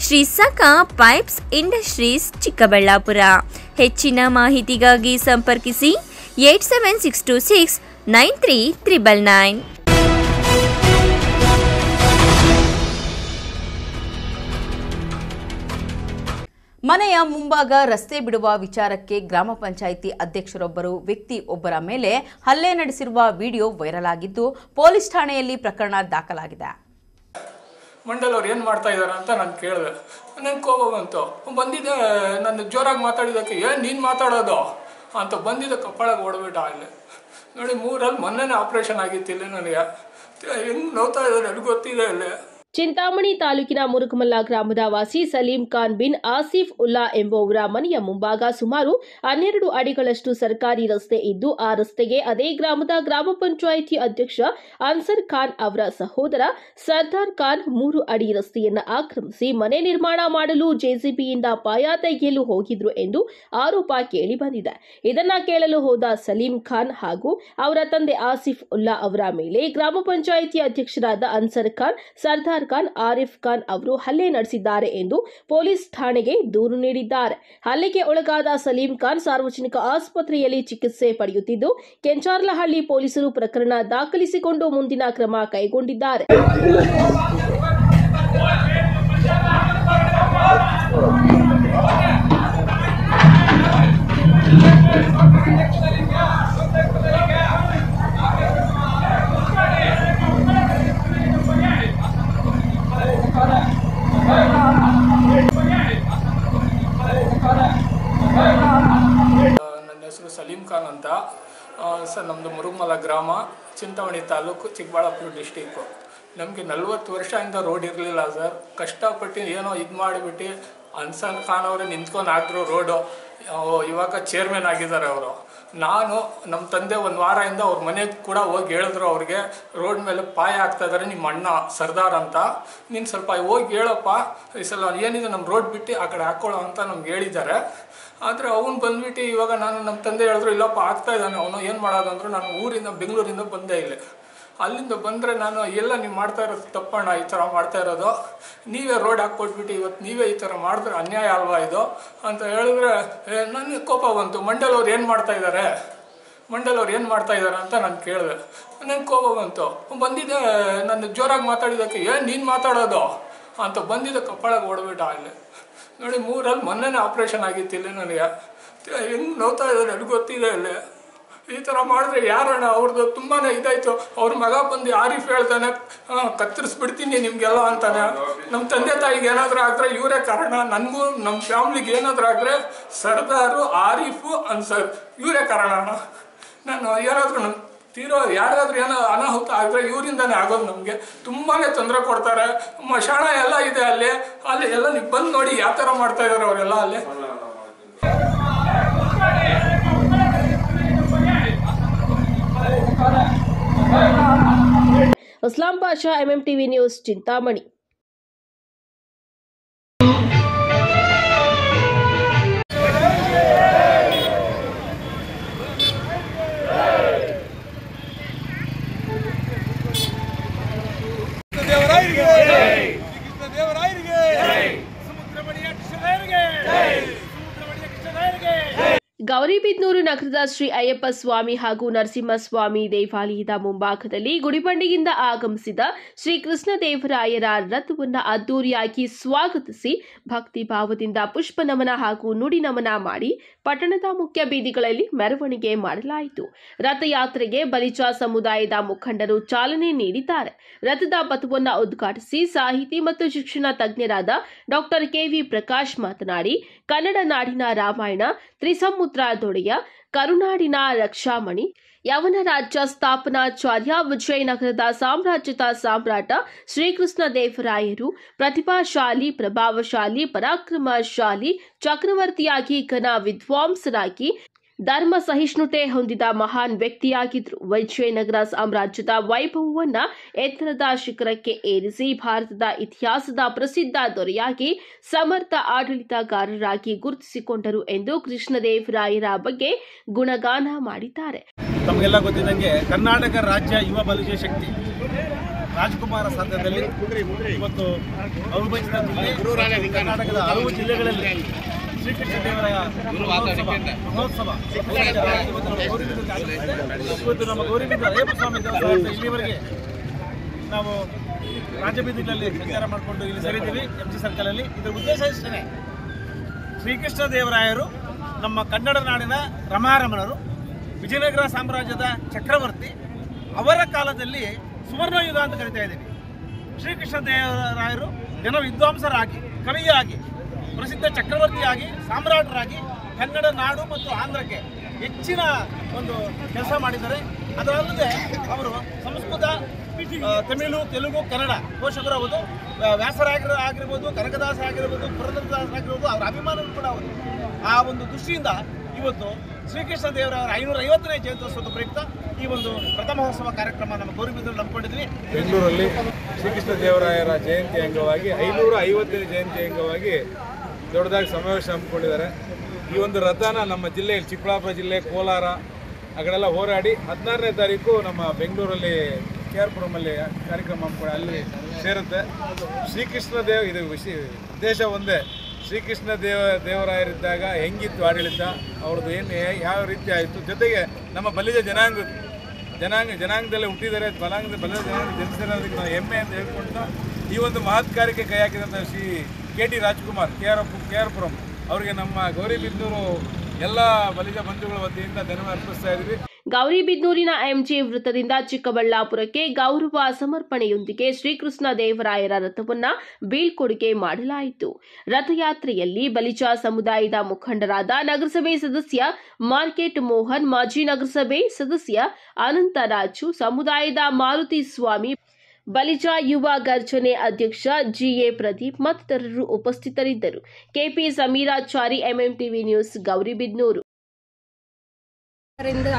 Shri Sakha pipes industries Chikkaballapur. ಹೆಚ್ಚಿನ ಮಾಹಿತಿಗಾಗಿ ಸಂಪರ್ಕಿಸಿ 8762693999. ಮನೆಯ ಮುಂಭಾಗ ರಸ್ತೆ ಬಿಡುವ ವಿಚಾರಕ್ಕೆ ಗ್ರಾಮ ಪಂಚಾಯಿತಿ ಅಧ್ಯಕ್ಷರೊಬ್ಬರು ವ್ಯಕ್ತಿಯೊಬ್ಬರ ಮೇಲೆ ಹಲ್ಲೆ ನಡೆಸಿರುವ ವಿಡಿಯೋ ವೈರಲ್ ಆಗಿದ್ದು ಪೊಲೀಸ್ ಠಾಣೆಯಲ್ಲಿ ಪ್ರಕರಣ ದಾಖಲಾಗಿದೆ. ಮಂಡಲ್ ಅವ್ರು ಏನು ಮಾಡ್ತಾ ಇದ್ದಾರೆ ಅಂತ ನಾನು ಕೇಳಿದೆ. ನನಗೆ ಕೋಪ ಬಂತು. ಬಂದಿದ್ದೆ ನನ್ನ ಜೋರಾಗಿ ಮಾತಾಡಿದ್ದಕ್ಕೆ ಏನು ನೀನು ಮಾತಾಡೋದು ಅಂತ ಬಂದಿದ್ದ ಕಪ್ಪಳಕ್ಕೆ ಹೊಡೆದ್ಬಿಟ್ಟು ಅಲ್ಲಿ ನೋಡಿ. 3ರಲ್ಲಿ ಮೊನ್ನೆನೇ ಆಪ್ರೇಷನ್ ಆಗಿತ್ತು ಇಲ್ಲಿ. ನನಗೆ ಹೆಂಗೆ ನೋಡ್ತಾ ಇದ್ದಾರೆ ನನಗೆ ಗೊತ್ತಿದೆ ಇಲ್ಲಿ. ಚಿಂತಾಮಣಿ ತಾಲೂಕಿನ ಮುರುಕಮಲ್ಲ ಗ್ರಾಮದ ವಾಸಿ ಸಲೀಂ ಖಾನ್ ಬಿನ್ ಆಸಿಫ್ ಉಲ್ಲಾ ಎಂಬುವರ ಮನೆಯ ಮುಂಭಾಗ ಸುಮಾರು 12 ಅಡಿಗಳಷ್ಟು ಸರ್ಕಾರಿ ರಸ್ತೆ ಇದ್ದು, ಆ ರಸ್ತೆಗೆ ಅದೇ ಗ್ರಾಮದ ಗ್ರಾಮ ಪಂಚಾಯಿತಿ ಅಧ್ಯಕ್ಷ ಅನ್ಸರ್ ಖಾನ್ ಅವರ ಸಹೋದರ ಸರ್ದಾರ್ ಖಾನ್ 3 ಅಡಿ ರಸ್ತೆಯನ್ನು ಆಕ್ರಮಿಸಿ ಮನೆ ನಿರ್ಮಾಣ ಮಾಡಲು ಜೆಸಿಬಿಯಿಂದ ಪಾಯ ತೆಗೆಯಲು ಹೋಗಿದ್ರು ಎಂದು ಆರೋಪ ಕೇಳಿ ಬಂದಿದೆ. ಇದನ್ನ ಕೇಳಲು ಹೋದ ಸಲೀಂ ಖಾನ್ ಹಾಗೂ ಅವರ ತಂದೆ ಆಸಿಫ್ ಉಲ್ಲಾ ಅವರ ಮೇಲೆ ಗ್ರಾಮ ಪಂಚಾಯಿತಿ ಅಧ್ಯಕ್ಷರಾದ ಅನ್ಸರ್ ಖಾನ್, ಸರ್ದಾರ್ ಖಾನ್, ಆರಿಫ್ ಖಾನ್ ಅವರು ಹಲ್ಲೆ ನಡೆಸಿದ್ದಾರೆ ಎಂದು ಪೊಲೀಸ್ ಠಾಣೆಗೆ ದೂರು ನೀಡಿದ್ದಾರೆ. ಹಲ್ಲೆಗೆ ಒಳಗಾದ ಸಲೀಂ ಖಾನ್ ಸಾರ್ವಜನಿಕ ಆಸ್ಪತ್ರೆಯಲ್ಲಿ ಚಿಕಿತ್ಸೆ ಪಡೆಯುತ್ತಿದ್ದು, ಕೆಂಚಾರ್ಲಹಳ್ಳಿ ಪೊಲೀಸರು ಪ್ರಕರಣ ದಾಖಲಿಸಿಕೊಂಡು ಮುಂದಿನ ಕ್ರಮ ಕೈಗೊಂಡಿದ್ದಾರೆ. ನನ್ನ ಹೆಸರು ಸಲೀಂ ಖಾನ್ ಅಂತ. ಸರ್, ನಮ್ಮದು ಮುರುಗಮಲ ಗ್ರಾಮ, ಚಿಂತಾಮಣಿ ತಾಲೂಕು, ಚಿಕ್ಕಬಳ್ಳಾಪುರ ಡಿಸ್ಟಿಕ್ಕು. ನಮಗೆ 40 ವರ್ಷದಿಂದ ರೋಡ್ ಇರಲಿಲ್ಲ ಸರ್. ಕಷ್ಟಪಟ್ಟು ಏನೋ ಇದು ಮಾಡಿಬಿಟ್ಟು ಅನ್ಸರ್ ಖಾನ್ ಅವರೇ ನಿಂತ್ಕೊಂಡು ಹಾಕಿದ್ರು ರೋಡು. ಇವಾಗ ಚೇರ್ಮನ್ ಆಗಿದ್ದಾರೆ ಅವರು. ನಾನು ನಮ್ಮ ತಂದೆ ಒಂದು ವಾರದಿಂದ ಅವ್ರ ಮನೆಗೆ ಕೂಡ ಹೋಗಿ ಹೇಳಿದ್ರು ಅವ್ರಿಗೆ, ರೋಡ್ ಮೇಲೆ ಪಾಯ ಹಾಕ್ತಾ ಇದ್ದಾರೆ ನಿಮ್ಮ ಅಣ್ಣ ಸರ್ದಾರ್ ಅಂತ, ನೀನು ಸ್ವಲ್ಪ ಹೋಗಿ ಹೇಳಪ್ಪ, ಈ ಸಲ ಏನಿದೆ ನಮ್ಮ ರೋಡ್ ಬಿಟ್ಟು ಆ ಕಡೆ ಹಾಕ್ಕೊಳ್ಳೋ ಅಂತ ನಮ್ಗೆ ಹೇಳಿದ್ದಾರೆ. ಆದರೆ ಅವನು ಬಂದ್ಬಿಟ್ಟು ಇವಾಗ ನಮ್ಮ ತಂದೆ ಹೇಳಿದ್ರು, ಇಲ್ಲಪ್ಪ ಆಗ್ತಾ ಇದ್ದಾನೆ ಅವನು, ಏನು ಮಾಡೋದು ಅಂದರು. ನಾನು ಊರಿಂದ ಬೆಂಗಳೂರಿಂದ ಬಂದೆ ಇಲ್ಲಿ. ಅಲ್ಲಿಂದ ಬಂದರೆ ನಾನು ಎಲ್ಲ ನೀವು ಮಾಡ್ತಾ ಇರೋದು ತಪ್ಪಣ್ಣ, ಈ ಥರ ಮಾಡ್ತಾ ಇರೋದು, ನೀವೇ ರೋಡ್ ಹಾಕ್ಕೊಟ್ಬಿಟ್ಟು ಇವತ್ತು ನೀವೇ ಈ ಥರ ಮಾಡಿದ್ರೆ ಅನ್ಯಾಯ ಅಲ್ವಾ ಇದು ಅಂತ ಹೇಳಿದ್ರೆ ನನಗೆ ಕೋಪ ಬಂತು. ಮಂಡಲ್ ಅವ್ರು ಏನು ಮಾಡ್ತಾ ಇದ್ದಾರೆ ಅಂತ ನಾನು ಕೇಳಿದೆ. ನನಗೆ ಕೋಪ ಬಂತು. ಬಂದಿದ್ದೆ ನನ್ನ ಜೋರಾಗಿ ಮಾತಾಡಿದ್ದಕ್ಕೆ ಏನು ನೀನು ಮಾತಾಡೋದು ಅಂತ ಬಂದಿದ್ದ ಕಪ್ಪಳಕ್ಕೆ ಹೊಡೆದ್ಬಿಟ್ಟು ಅಲ್ಲಿ ನೋಡಿ. 3ರಲ್ಲಿ ಮೊನ್ನೆನೇ ಆಪ್ರೇಷನ್ ಆಗಿತ್ತು ಇಲ್ಲಿ. ನನಗೆ ಹೆಂಗೆ ನೋಡ್ತಾ ಇದ್ದಾರೆ ನನಗೆ ಗೊತ್ತಿದೆ ಇಲ್ಲಿ. ಈ ಥರ ಮಾಡಿದ್ರೆ ಯಾರಣ್ಣ, ಅವ್ರದ್ದು ತುಂಬಾ ಇದಾಯಿತು. ಅವ್ರ ಮಗ ಬಂದು ಆರಿಫ್ ಹೇಳ್ತಾನೆ, ಕತ್ತರಿಸ್ಬಿಡ್ತೀನಿ ನಿಮಗೆಲ್ಲ ಅಂತಾನೆ. ನಮ್ಮ ತಂದೆ ತಾಯಿಗೆ ಏನಾದರೂ ಆದರೆ ಇವರೇ ಕಾರಣ, ನನಗೂ ನಮ್ಮ ಫ್ಯಾಮ್ಲಿಗೆ ಏನಾದರೂ ಆದರೆ ಸರ್ದಾರು, ಆರಿಫು, ಅನ್ಸರ್ ಇವರೇ ಕಾರಣ ಅಣ್ಣ. ನಾನು ಏನಾದರೂ ನಮ್ಮ ಯಾರಿಗಾದ್ರೂ ಏನೋ ಅನಾಹುತ ಆದರೆ ಇವರಿಂದಾನೇ ಆಗೋದು. ನಮಗೆ ತುಂಬಾ ತೊಂದರೆ ಕೊಡ್ತಾರೆ. ಮಶಾಣ ಎಲ್ಲ ಇದೆ ಅಲ್ಲಿ ಎಲ್ಲ ನೀವು ಬಂದು ನೋಡಿ ಯಾವ ಥರ ಮಾಡ್ತಾ ಇದ್ದಾರೆ ಅವರೆಲ್ಲ ಅಲ್ಲಿ. Aslam Pasha, MMTV news, Chintamani. ಗೌರಿಬಿದನೂರು ನಗರದ ಶ್ರೀ ಅಯ್ಯಪ್ಪ ಸ್ವಾಮಿ ಹಾಗೂ ನರಸಿಂಹಸ್ವಾಮಿ ದೇವಾಲಯದ ಮುಂಭಾಗದಲ್ಲಿ ಗುಡಿಬಂಡೆಯಿಂದ ಆಗಮಿಸಿದ ಶ್ರೀ ಕೃಷ್ಣದೇವರಾಯರ ರಥವನ್ನು ಅದ್ದೂರಿಯಾಗಿ ಸ್ವಾಗತಿಸಿ ಭಕ್ತಿ ಭಾವದಿಂದ ಪುಷ್ಪ ನಮನ ಹಾಗೂ ನುಡಿ ನಮನ ಮಾಡಿ ಪಟ್ಟಣದ ಮುಖ್ಯ ಬೀದಿಗಳಲ್ಲಿ ಮೆರವಣಿಗೆ ಮಾಡಲಾಯಿತು. ರಥಯಾತ್ರೆಗೆ ಬಲಿಜ ಸಮುದಾಯದ ಮುಖಂಡರು ಚಾಲನೆ ನೀಡಿದ್ದಾರೆ. ರಥದ ಪಥವನ್ನು ಉದ್ಘಾಟಿಸಿ ಸಾಹಿತಿ ಮತ್ತು ಶಿಕ್ಷಣ ತಜ್ಞರಾದ ಡಾಕ್ಟರ್ ಕೆವಿ ಪ್ರಕಾಶ್ ಮಾತನಾಡಿ, ಕನ್ನಡ ನಾಡಿನ ರಾಮಾಯಣ, ತ್ರಿಸಮುದ್ರದೊಡೆಯ, ಕರುನಾಡಿನ ರಕ್ಷಾಮಣಿ, ಯವನ ರಾಜ್ಯ ಸ್ಥಾಪನಾಚಾರ್ಯ, ವಿಜಯನಗರದ ಸಾಮ್ರಾಜ್ಯದ ಸಾಮ್ರಾಟ ಶ್ರೀಕೃಷ್ಣ ದೇವರಾಯರು ಪ್ರತಿಭಾಶಾಲಿ, ಪ್ರಭಾವಶಾಲಿ, ಪರಾಕ್ರಮಶಾಲಿ, ಚಕ್ರವರ್ತಿಯಾಗಿ ಘನ ವಿದ್ವಾಂಸರಾಗಿ ಧರ್ಮ ಸಹಿಷ್ಣುತೆ ಹೊಂದಿದ ಮಹಾನ್ ವ್ಯಕ್ತಿಯಾಗಿದ್ದರು. ವಿಜಯನಗರ ಸಾಮ್ರಾಜ್ಯದ ವೈಭವವನ್ನ ಎತ್ತರದ ಶಿಖರಕ್ಕೆ ಏರಿಸಿ ಭಾರತದ ಇತಿಹಾಸದ ಪ್ರಸಿದ್ಧ ದೊರೆಯಾಗಿ ಸಮರ್ಥ ಆಡಳಿತಗಾರರಾಗಿ ಗುರುತಿಸಿಕೊಂಡರು ಎಂದು ಕೃಷ್ಣದೇವರಾಯರ ಬಗ್ಗೆ ಗುಣಗಾನ ಮಾಡಿದ್ದಾರೆ. ತಮಗೆಲ್ಲ ಗೊತ್ತಿದ್ದಂಗೆ ಕರ್ನಾಟಕ ರಾಜ್ಯ ಯುವ ಬಲಿಜ ಶಕ್ತಿ ರಾಜ್ಕುಮಾರ ಸಾಧ್ಯದಲ್ಲಿ ಇವತ್ತು ಅವಿಭಜಿತ ಜಿಲ್ಲೆ ಕರ್ನಾಟಕದ 6 ಜಿಲ್ಲೆಗಳಲ್ಲಿ ಶ್ರೀಕೃಷ್ಣ ದೇವರಾಯ ಮಹೋತ್ಸವ ಇವತ್ತು ನಮ್ಮ ಗೌರಿಬಿದನೂರು ಅಯ್ಯಪ್ಪ ಸ್ವಾಮಿ ದೇವಸ್ಥಾನ ಇಲ್ಲಿವರೆಗೆ ನಾವು ರಾಜಬೀದಿಗಳಲ್ಲಿ ಸಂಚಾರ ಮಾಡಿಕೊಂಡು ಇಲ್ಲಿ ಸೇರಿದ್ದೀವಿ. MG ಸರ್ಕಲಲ್ಲಿ ಇದರ ಉದ್ದೇಶ ಇಷ್ಟೇ, ಶ್ರೀಕೃಷ್ಣ ದೇವರಾಯರು ನಮ್ಮ ಕನ್ನಡ ನಾಡಿನ ರಮಾರಮಣರು, ವಿಜಯನಗರ ಸಾಮ್ರಾಜ್ಯದ ಚಕ್ರವರ್ತಿ, ಅವರ ಕಾಲದಲ್ಲಿ ಸುವರ್ಣಯುಗ ಅಂತ ಕರಿತಾ ಇದ್ದೀವಿ. ಶ್ರೀಕೃಷ್ಣ ದೇವರಾಯರು ಜನ ವಿದ್ವಾಂಸರಾಗಿ, ಕವಿಯಾಗಿ, ಪ್ರಸಿದ್ಧ ಚಕ್ರವರ್ತಿಯಾಗಿ, ಸಾಮ್ರಾಟರಾಗಿ ಕನ್ನಡ ನಾಡು ಮತ್ತು ಆಂಧ್ರಕ್ಕೆ ಹೆಚ್ಚಿನ ಒಂದು ಕೆಲಸ ಮಾಡಿದ್ದಾರೆ. ಅದರಲ್ಲದೆ ಅವರು ಸಂಸ್ಕೃತ, ತಮಿಳು, ತೆಲುಗು, ಕನ್ನಡ ಪೋಷಕರವರು, ವ್ಯಾಸರಾಗಿರ್ಬೋದು, ಕನಕದಾಸ ಆಗಿರ್ಬೋದು, ಪುರಂದರದಾಸ ಆಗಿರ್ಬೋದು, ಅವರ ಅಭಿಮಾನಗಳು ಕೂಡ ಹೌದು. ಆ ಒಂದು ದೃಷ್ಟಿಯಿಂದ ಇವತ್ತು ಶ್ರೀಕೃಷ್ಣ ದೇವರಾಯರ 550ನೇ ಜಯಂತ್ಯೋತ್ಸವದ ಪ್ರಯುಕ್ತ ಈ ಒಂದು ಪ್ರಥಮೋತ್ಸವ ಕಾರ್ಯಕ್ರಮ ನಮ್ಮ ಗೌರಿಬಿದನೂರಲ್ಲಿ ಹಮ್ಮಿಕೊಂಡಿದ್ವಿ. ಬೆಂಗಳೂರಲ್ಲಿ ಶ್ರೀಕೃಷ್ಣ ದೇವರಾಯರ ಜಯಂತಿ ಅಂಗವಾಗಿ 550ನೇ ಜಯಂತಿ ಅಂಗವಾಗಿ ದೊಡ್ಡದಾಗಿ ಸಮಾವೇಶ ಹಮ್ಮಿಕೊಂಡಿದ್ದಾರೆ. ಈ ಒಂದು ರಥನ ನಮ್ಮ ಜಿಲ್ಲೆಯಲ್ಲಿ ಚಿಕ್ಕಬಳ್ಳಾಪುರ ಜಿಲ್ಲೆ, ಕೋಲಾರ ಆ ಕಡೆಲ್ಲ ಹೋರಾಡಿ 16ನೇ ತಾರೀಕು ನಮ್ಮ ಬೆಂಗಳೂರಲ್ಲಿ KR ಪುರಮಲ್ಲಿ ಕಾರ್ಯಕ್ರಮ ಹಮ್ಮಿಕೊಂಡು ಅಲ್ಲಿ ಸೇರುತ್ತೆ. ಶ್ರೀಕೃಷ್ಣ ಇದು ಉದ್ದೇಶ ಒಂದೇ, ಶ್ರೀಕೃಷ್ಣ ದೇವರಾಯರಿದ್ದಾಗ ಹೆಂಗಿತ್ತು ಆಡಳಿತ, ಅವ್ರದ್ದು ಯಾವ ರೀತಿ ಆಯಿತು, ಜೊತೆಗೆ ನಮ್ಮ ಬಲಿಜ ಜನಾಂಗದಲ್ಲಿ ಹುಟ್ಟಿದ್ದಾರೆ, ಬಲಿಜ ಜನಾಂಗ ಜನಿಸಿರೋದಕ್ಕೆ ನಾವು ಹೆಮ್ಮೆ ಅಂತ ಹೇಳ್ಕೊಂಡು ಈ ಒಂದು ಮಹತ್ ಕಾರ್ಯಕ್ಕೆ ಕೈ ಹಾಕಿದಂಥ ಶ್ರೀ KT ರಾಜ್ಕುಮಾರ್ KR ಪುರಂ ಅವರಿಗೆ ನಮ್ಮ ಗೌರಿಬಿದನೂರು ಎಲ್ಲ ಬಲಿಜ ಬಂಧುಗಳ ವತಿಯಿಂದ ಧನ್ಯವಾದ ಅರ್ಪಿಸ್ತಾ ಇದ್ದೀವಿ. ಗೌರಿಬಿದನೂರಿನ MG ವೃತ್ತದಿಂದ ಚಿಕ್ಕಬಳ್ಳಾಪುರಕ್ಕೆ ಗೌರವ ಸಮರ್ಪಣೆಯೊಂದಿಗೆ ಶ್ರೀಕೃಷ್ಣ ದೇವರಾಯರ ರಥವನ್ನ ಬೀಳ್ಕೊಡುಗೆ ಮಾಡಲಾಯಿತು. ರಥಯಾತ್ರೆಯಲ್ಲಿ ಬಲಿಜ ಸಮುದಾಯದ ಮುಖಂಡರಾದ ನಗರಸಭೆ ಸದಸ್ಯ ಮಾರ್ಕೆಟ್ ಮೋಹನ್, ಮಾಜಿ ನಗರಸಭೆ ಸದಸ್ಯ ಅನಂತರಾಜು, ಸಮುದಾಯದ ಮಾರುತಿ ಸ್ವಾಮಿ, ಬಲಿಜ ಯುವ ಗರ್ಜನೆ ಅಧ್ಯಕ್ಷ GA ಪ್ರದೀಪ್ ಮತ್ತಿತರರು ಉಪಸ್ಥಿತರಿದ್ದರು. KP Sameerachari, MMTV news, Gauribidanur.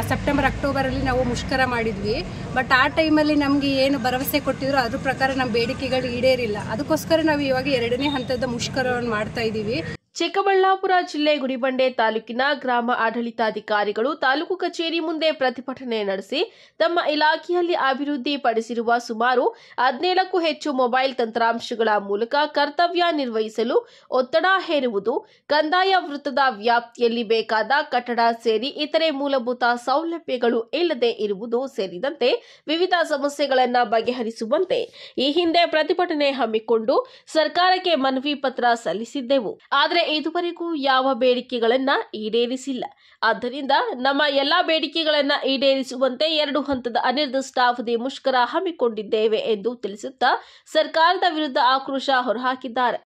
September ಅಕ್ಟೋಬರಲ್ಲಿ ನಾವು ಮುಷ್ಕರ ಮಾಡಿದ್ವಿ. ಬಟ್ ಆ ಟೈಮಲ್ಲಿ ನಮಗೆ ಏನು ಭರವಸೆ ಕೊಟ್ಟಿದ್ರು ಅದ್ರ ಪ್ರಕಾರ ನಮ್ಮ ಬೇಡಿಕೆಗಳು ಈಡೇರಿಲ್ಲ. ಅದಕ್ಕೋಸ್ಕರ ನಾವು ಇವಾಗ 2ನೇ ಹಂತದ ಮುಷ್ಕರವನ್ನು ಮಾಡ್ತಾ ಇದ್ದೀವಿ. ಚಿಕ್ಕಬಳ್ಳಾಪುರ ಜಿಲ್ಲೆ ಗುಡಿಬಂಡೆ ತಾಲೂಕಿನ ಗ್ರಾಮ ಆಡಳಿತಾಧಿಕಾರಿಗಳು ತಾಲೂಕು ಕಚೇರಿ ಮುಂದೆ ಪ್ರತಿಭಟನೆ ನಡೆಸಿ ತಮ್ಮ ಇಲಾಖೆಯಲ್ಲಿ ಅಭಿವೃದ್ಧಿಪಡಿಸಿರುವ ಸುಮಾರು 17ಕ್ಕೂ ಹೆಚ್ಚು ಮೊಬೈಲ್ ತಂತ್ರಾಂಶಗಳ ಮೂಲಕ ಕರ್ತವ್ಯ ನಿರ್ವಹಿಸಲು ಒತ್ತಡ ಹೇರುವುದು, ಕಂದಾಯ ವೃತ್ತದ ವ್ಯಾಪ್ತಿಯಲ್ಲಿ ಬೇಕಾದ ಕಟ್ಟಡ ಸೇರಿ ಇತರೆ ಮೂಲಭೂತ ಸೌಲಭ್ಯಗಳು ಇಲ್ಲದೆ ಇರುವುದು ಸೇರಿದಂತೆ ವಿವಿಧ ಸಮಸ್ಯೆಗಳನ್ನು ಬಗೆಹರಿಸುವಂತೆ ಈ ಹಿಂದೆ ಪ್ರತಿಭಟನೆ ಹಮ್ಮಿಕೊಂಡು ಸರ್ಕಾರಕ್ಕೆ ಮನವಿ ಪತ್ರ ಸಲ್ಲಿಸಿದ್ದೆವು. ಆದರೆ ಇದುವರೆಗೂ ಯಾವ ಬೇಡಿಕೆಗಳನ್ನ ಈಡೇರಿಸಿಲ್ಲ. ಆದ್ದರಿಂದ ನಮ್ಮ ಎಲ್ಲಾ ಬೇಡಿಕೆಗಳನ್ನ ಈಡೇರಿಸುವಂತೆ 2 ಹಂತದ ಅನಿರ್ದಿಷ್ಟಾವಧಿ ಮುಷ್ಕರ ಹಮ್ಮಿಕೊಂಡಿದ್ದೇವೆ ಎಂದು ತಿಳಿಸುತ್ತಾ ಸರ್ಕಾರದ ವಿರುದ್ಧ ಆಕ್ರೋಶ ಹೊರಹಾಕಿದ್ದಾರೆ.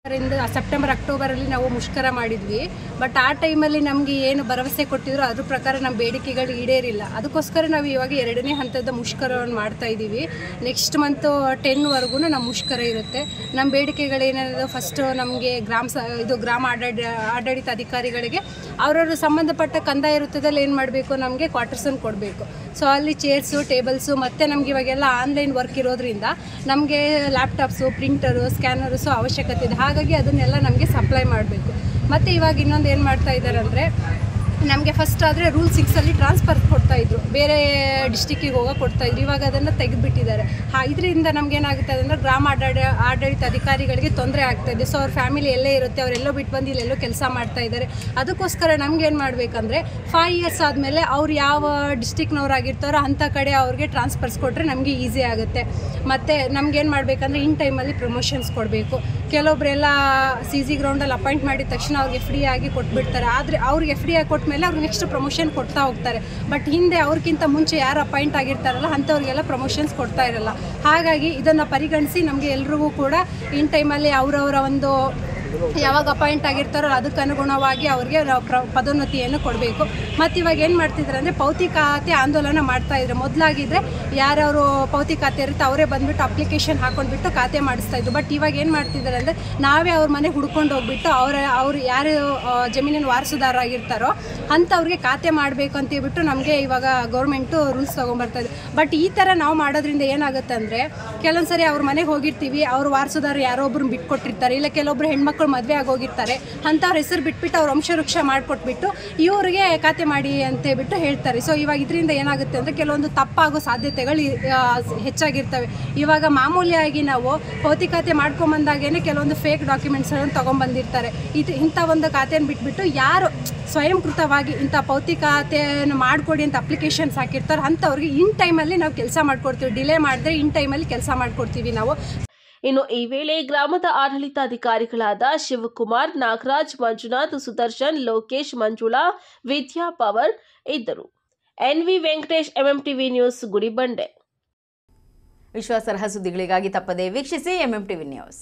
ಸೆಪ್ಟೆಂಬರ್ ಅಕ್ಟೋಬರಲ್ಲಿ ನಾವು ಮುಷ್ಕರ ಮಾಡಿದ್ವಿ. ಬಟ್ ಆ ಟೈಮಲ್ಲಿ ನಮಗೆ ಏನು ಭರವಸೆ ಕೊಟ್ಟಿದ್ರು ಅದ್ರ ಪ್ರಕಾರ ನಮ್ಮ ಬೇಡಿಕೆಗಳು ಈಡೇರಿಲ್ಲ. ಅದಕ್ಕೋಸ್ಕರ ನಾವು ಇವಾಗ 2ನೇ ಹಂತದ ಮುಷ್ಕರವನ್ನು ಮಾಡ್ತಾ ಇದ್ದೀವಿ. ನೆಕ್ಸ್ಟ್ ಮಂತ್ 10ವರೆಗೂ ನಮ್ಮ ಮುಷ್ಕರ ಇರುತ್ತೆ. ನಮ್ಮ ಬೇಡಿಕೆಗಳೇನಿದೆ, ಫಸ್ಟ್ ನಮಗೆ ಗ್ರಾಮ ಆಡಳಿತ ಅಧಿಕಾರಿಗಳಿಗೆ ಅವರವರು ಸಂಬಂಧಪಟ್ಟ ಕಂದಾಯ ವೃತ್ತದಲ್ಲಿ ಏನು ಮಾಡಬೇಕು, ನಮಗೆ ಕ್ವಾರ್ಟರ್ಸನ್ನು ಕೊಡಬೇಕು. ಸೊ ಅಲ್ಲಿ ಚೇರ್ಸು, ಟೇಬಲ್ಸು, ಮತ್ತು ನಮ್ಗೆ ಇವಾಗೆಲ್ಲ ಆನ್ಲೈನ್ ವರ್ಕ್ ಇರೋದ್ರಿಂದ ನಮಗೆ ಲ್ಯಾಪ್ಟಾಪ್ಸು, ಪ್ರಿಂಟರು, ಸ್ಕ್ಯಾನರ್ಸು ಅವಶ್ಯಕತೆ ಇದೆ. ಹಾಗಾಗಿ ಅದನ್ನೆಲ್ಲ ನಮಗೆ ಸಪ್ಲೈ ಮಾಡಬೇಕು. ಮತ್ತು ಇವಾಗ ಇನ್ನೊಂದು ಏನು ಮಾಡ್ತಾ ಇದ್ದಾರೆ ಅಂದರೆ ನಮಗೆ ಫಸ್ಟ್ ಆದರೆ ರೂಲ್ 6 ಟ್ರಾನ್ಸ್ಫರ್ ಕೊಡ್ತಾಯಿದ್ರು, ಬೇರೆ ಡಿಸ್ಟಿಕ್ಕಿಗೆ ಹೋಗೋ ಕೊಡ್ತಾಯಿದ್ರು. ಇವಾಗ ಅದನ್ನು ತೆಗೆದುಬಿಟ್ಟಿದ್ದಾರೆ. ಇದರಿಂದ ನಮಗೇನಾಗುತ್ತೆ ಅಂದರೆ ಗ್ರಾಮ ಆಡಳಿತ ಅಧಿಕಾರಿಗಳಿಗೆ ತೊಂದರೆ ಆಗ್ತಾಯಿದೆ. ಸೊ ಅವ್ರ ಫ್ಯಾಮಿಲಿ ಎಲ್ಲೇ ಇರುತ್ತೆ, ಅವರೆಲ್ಲೋ ಬಿಟ್ಟು ಬಂದು ಇಲ್ಲೆಲ್ಲೋ ಕೆಲಸ ಮಾಡ್ತಾಯಿದ್ದಾರೆ. ಅದಕ್ಕೋಸ್ಕರ ನಮಗೇನು ಮಾಡಬೇಕಂದ್ರೆ 5 ಇಯರ್ಸ್ ಆದಮೇಲೆ ಅವ್ರು ಯಾವ ಡಿಸ್ಟಿಕ್ನವ್ರಾಗಿರ್ತಾರೋ ಅಂಥ ಕಡೆ ಅವ್ರಿಗೆ ಟ್ರಾನ್ಸ್ಫರ್ಸ್ ಕೊಟ್ಟರೆ ನಮಗೆ ಈಸಿ ಆಗುತ್ತೆ. ಮತ್ತು ನಮಗೇನು ಮಾಡಬೇಕಂದ್ರೆ ಇನ್ ಟೈಮಲ್ಲಿ ಪ್ರಮೋಷನ್ಸ್ ಕೊಡಬೇಕು. ಕೆಲವೊಬ್ಬರೆಲ್ಲ CG ಗ್ರೌಂಡಲ್ಲಿ ಅಪಾಯಿಂಟ್ ಮಾಡಿದ ತಕ್ಷಣ ಅವ್ರಿಗೆ ಫ್ರೀ ಆಗಿ ಕೊಟ್ಬಿಡ್ತಾರೆ. ಆದರೆ ಅವ್ರಿಗೆ ಫ್ರೀ ಆಗಿ ಕೊಟ್ಟ ಮೇಲೆ ಅವ್ರಿಗೆ ನೆಕ್ಸ್ಟ್ ಪ್ರಮೋಷನ್ ಕೊಡ್ತಾ ಹೋಗ್ತಾರೆ. ಬಟ್ ಹಿಂದೆ ಅವ್ರಿಗಿಂತ ಮುಂಚೆ ಯಾರು ಅಪಾಯಿಂಟ್ ಆಗಿರ್ತಾರಲ್ಲ ಅಂಥವ್ರಿಗೆಲ್ಲ ಪ್ರಮೋಷನ್ಸ್ ಕೊಡ್ತಾ ಇರಲ್ಲ. ಹಾಗಾಗಿ ಇದನ್ನು ಪರಿಗಣಿಸಿ ನಮಗೆ ಎಲ್ರಿಗೂ ಕೂಡ ಇನ್ ಟೈಮಲ್ಲಿ ಅವರವರ ಒಂದು ಯಾವಾಗ ಅಪಾಯಿಂಟ್ ಆಗಿರ್ತಾರೋ ಅದಕ್ಕೆ ಅನುಗುಣವಾಗಿ ಅವ್ರಿಗೆ ಪದೋನ್ನತಿಯನ್ನು ಕೊಡಬೇಕು. ಮತ್ತು ಇವಾಗ ಏನು ಮಾಡ್ತಿದ್ದಾರೆ ಅಂದರೆ ಪೌತಿಕಾತೆ ಆಂದೋಲನ ಮಾಡ್ತಾಯಿದ್ರು. ಮೊದಲಾಗಿದ್ದರೆ ಯಾರ್ಯಾರು ಪೌತಿಕಾತೆ ಇರುತ್ತೆ ಅವರೇ ಬಂದುಬಿಟ್ಟು ಅಪ್ಲಿಕೇಶನ್ ಹಾಕೊಂಡ್ಬಿಟ್ಟು ಖಾತೆ ಮಾಡಿಸ್ತಾಯಿದ್ರು. ಬಟ್ ಇವಾಗ ಏನು ಮಾಡ್ತಿದ್ದಾರೆ ಅಂದರೆ ನಾವೇ ಅವ್ರ ಮನೆ ಹುಡ್ಕೊಂಡು ಹೋಗ್ಬಿಟ್ಟು ಅವ್ರು ಯಾರು ಜಮೀನಿನ ವಾರಸುದಾರರಾಗಿರ್ತಾರೋ ಅಂಥವ್ರಿಗೆ ಖಾತೆ ಮಾಡಬೇಕು ಅಂತ ಹೇಳ್ಬಿಟ್ಟು ನಮಗೆ ಇವಾಗ ಗೌರ್ಮೆಂಟು ರೂಲ್ಸ್ ತೊಗೊಂಬರ್ತಾಯಿದೆ. ಬಟ್ ಈ ಥರ ನಾವು ಮಾಡೋದ್ರಿಂದ ಏನಾಗುತ್ತೆ ಅಂದರೆ ಕೆಲವೊಂದು ಸರಿ ಅವ್ರ ಮನೆಗೆ ಹೋಗಿರ್ತೀವಿ, ಅವ್ರ ವಾರಸುದಾರರು ಯಾರೋ ಒಬ್ರು ಬಿಟ್ಕೊಟ್ಟಿರ್ತಾರೆ, ಇಲ್ಲ ಕೆಲವೊಬ್ರು ಹೆಣ್ಮಕ್ಳು ಮದುವೆ ಆಗೋಗಿರ್ತಾರೆ, ಅಂಥವ್ರ ಹೆಸರು ಬಿಟ್ಬಿಟ್ಟು ಅವ್ರ ವಂಶವೃಕ್ಷ ಮಾಡಿಕೊಟ್ಬಿಟ್ಟು ಇವ್ರಿಗೆ ಖಾತೆ ಮಾಡಿ ಅಂತ ಹೇಳ್ಬಿಟ್ಟು ಹೇಳ್ತಾರೆ. ಸೊ ಇವಾಗ ಇದರಿಂದ ಏನಾಗುತ್ತೆ ಅಂದರೆ ಕೆಲವೊಂದು ತಪ್ಪಾಗೋ ಸಾಧ್ಯತೆಗಳು ಹೆಚ್ಚಾಗಿರ್ತವೆ. ಇವಾಗ ಮಾಮೂಲಿಯಾಗಿ ನಾವು ಪೌತಿಕಾತೆ ಮಾಡ್ಕೊಂಬಂದಾಗೇ ಕೆಲವೊಂದು ಫೇಕ್ ಡಾಕ್ಯುಮೆಂಟ್ಸ್ಗಳನ್ನು ತೊಗೊಂಬಂದಿರ್ತಾರೆ. ಇಂಥ ಒಂದು ಖಾತೆಯನ್ನು ಬಿಟ್ಬಿಟ್ಟು ಯಾರು ಸ್ವಯಂಕೃತವಾಗಿ ಇಂಥ ಪೌತಿಕಾತೆಯನ್ನು ಮಾಡಿಕೊಡಿ ಅಂತ ಅಪ್ಲಿಕೇಶನ್ಸ್ ಹಾಕಿರ್ತಾರೆ ಅಂಥವ್ರಿಗೆ ಇನ್ ಟೈಮಲ್ಲಿ ನಾವು ಕೆಲಸ ಮಾಡಿಕೊಡ್ತೀವಿ. ಡಿಲೇ ಮಾಡಿದ್ರೆ ಇನ್ ಟೈಮಲ್ಲಿ ಕೆಲಸ ಮಾಡಿಕೊಡ್ತೀವಿ ನಾವು. ಇನ್ನು ಈ ವೇಳೆ ಗ್ರಾಮದ ಆಡಳಿತಾಧಿಕಾರಿಗಳಾದ ಶಿವಕುಮಾರ್, ನಾಗರಾಜ್, ಮಂಜುನಾಥ್, ಸುದರ್ಶನ್, ಲೋಕೇಶ್, ಮಂಜುಳಾ, ವಿದ್ಯಾ ಪವರ್ ಇದ್ದರು. NV Venkatesh, MMTV news, Gudibande. ವಿಶ್ವಾಸಾರ್ಹ ಸುದ್ದಿಗಳಿಗಾಗಿ ತಪ್ಪದೇ ವೀಕ್ಷಿಸಿ MMTV ನ್ಯೂಸ್.